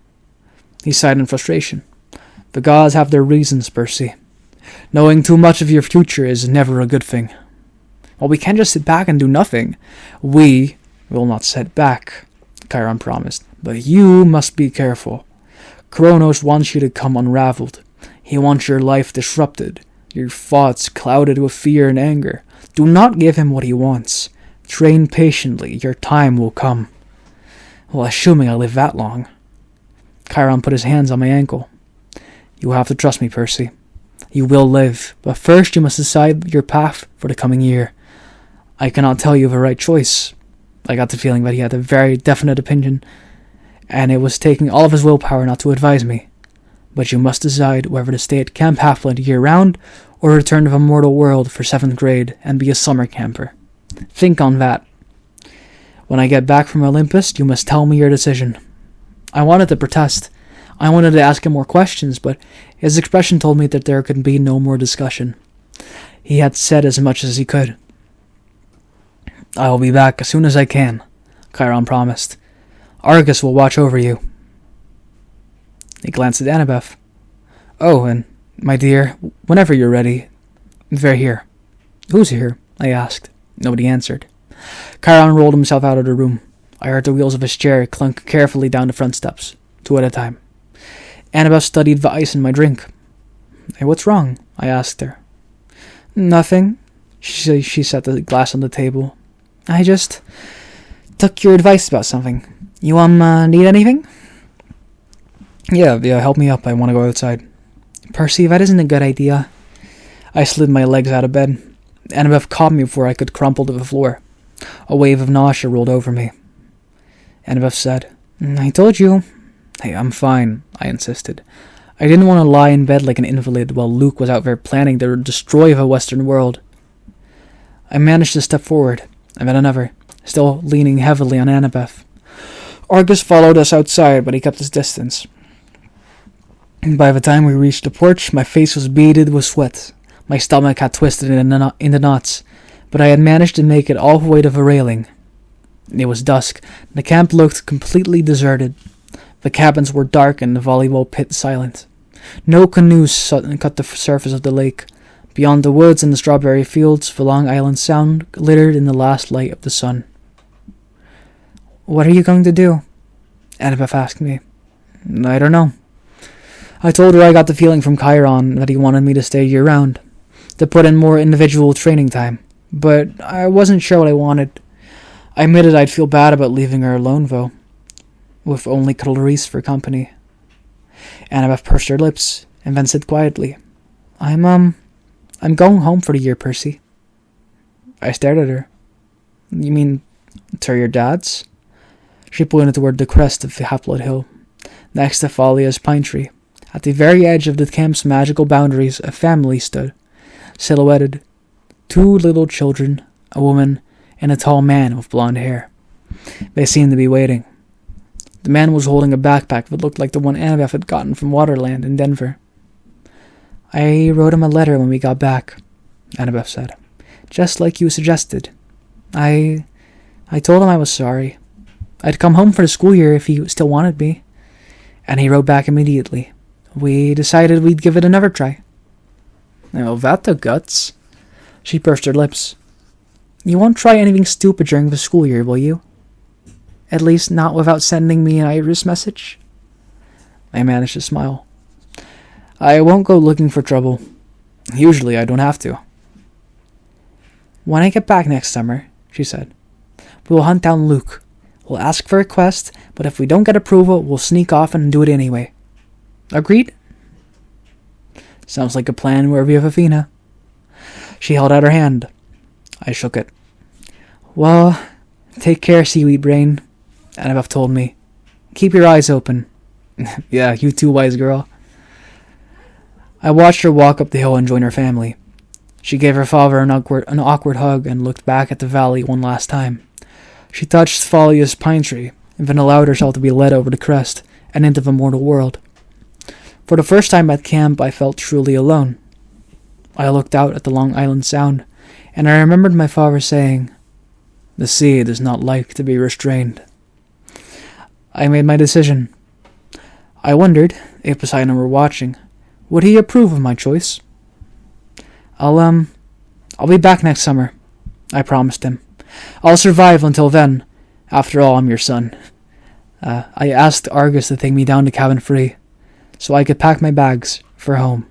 He sighed in frustration. The gods have their reasons, Percy. Knowing too much of your future is never a good thing. Well, we can't just sit back and do nothing. We will not sit back, Chiron promised. But you must be careful. Kronos wants you to come unraveled. He wants your life disrupted, your thoughts clouded with fear and anger. Do not give him what he wants. Train patiently. Your time will come. Well, assuming I live that long. Chiron put his hands on my ankle. You have to trust me, Percy. You will live, but first you must decide your path for the coming year. I cannot tell you the right choice. I got the feeling that he had a very definite opinion, and it was taking all of his willpower not to advise me. But you must decide whether to stay at Camp Halfland year-round, or return to the mortal world for 7th grade and be a summer camper. Think on that. When I get back from Olympus, you must tell me your decision. I wanted to protest. I wanted to ask him more questions, but his expression told me that there could be no more discussion. He had said as much as he could. I will be back as soon as I can, Chiron promised. Argus will watch over you. He glanced at Annabeth. Oh, and, my dear, whenever you're ready, they're here. Who's here? I asked. Nobody answered. Chiron rolled himself out of the room. I heard the wheels of his chair clunk carefully down the front steps, 2 at a time. Annabeth studied the ice in my drink. Hey, what's wrong? I asked her. Nothing. She set the glass on the table. I just took your advice about something. You need anything? Yeah, help me up. I want to go outside. Percy, that isn't a good idea. I slid my legs out of bed. Annabeth caught me before I could crumple to the floor. A wave of nausea rolled over me. Annabeth said. I told you. Hey, I'm fine, I insisted. I didn't want to lie in bed like an invalid while Luke was out there planning the destroy of a Western world. I managed to step forward, and then another, still leaning heavily on Annabeth. Argus followed us outside, but he kept his distance. By the time we reached the porch, my face was beaded with sweat. My stomach had twisted into knots, but I had managed to make it all the way to the railing. It was dusk. The camp looked completely deserted. The cabins were dark and the volleyball pit silent. No canoes cut the surface of the lake. Beyond the woods and the strawberry fields, the Long Island Sound glittered in the last light of the sun. What are you going to do? Annabeth asked me. I don't know. I told her I got the feeling from Chiron that he wanted me to stay year-round, to put in more individual training time, but I wasn't sure what I wanted. I admitted I'd feel bad about leaving her alone, though, with only Clarice for company. Annabeth pursed her lips, and then said quietly, I'm going home for the year, Percy. I stared at her. You mean to your dad's? She pointed toward the crest of the Haploid Hill, next to Thalia's pine tree. At the very edge of the camp's magical boundaries, a family stood, silhouetted. 2 little children, a woman, and a tall man with blonde hair. They seemed to be waiting. The man was holding a backpack that looked like the one Annabeth had gotten from Waterland in Denver. I wrote him a letter when we got back, Annabeth said. Just like you suggested. I told him I was sorry. I'd come home for the school year if he still wanted me. And he wrote back immediately. We decided we'd give it another try. Oh, that took guts. She pursed her lips. You won't try anything stupid during the school year, will you? At least not without sending me an iris message? I managed to smile. I won't go looking for trouble. Usually I don't have to. When I get back next summer, she said, we'll hunt down Luke. We'll ask for a quest, but if we don't get approval, we'll sneak off and do it anyway. Agreed? Sounds like a plan worthy of Athena. She held out her hand. I shook it. Well, take care, seaweed brain, Annabeth told me. Keep your eyes open. Yeah, you too, wise girl. I watched her walk up the hill and join her family. She gave her father an awkward hug and looked back at the valley one last time. She touched Thalia's pine tree, and then allowed herself to be led over the crest and into the mortal world. For the first time at camp, I felt truly alone. I looked out at the Long Island Sound, and I remembered my father saying, the sea does not like to be restrained. I made my decision. I wondered, if Poseidon were watching, would he approve of my choice? I'll be back next summer, I promised him. I'll survive until then. After all, I'm your son. I asked Argus to take me down to Cabin Free, so I could pack my bags for home.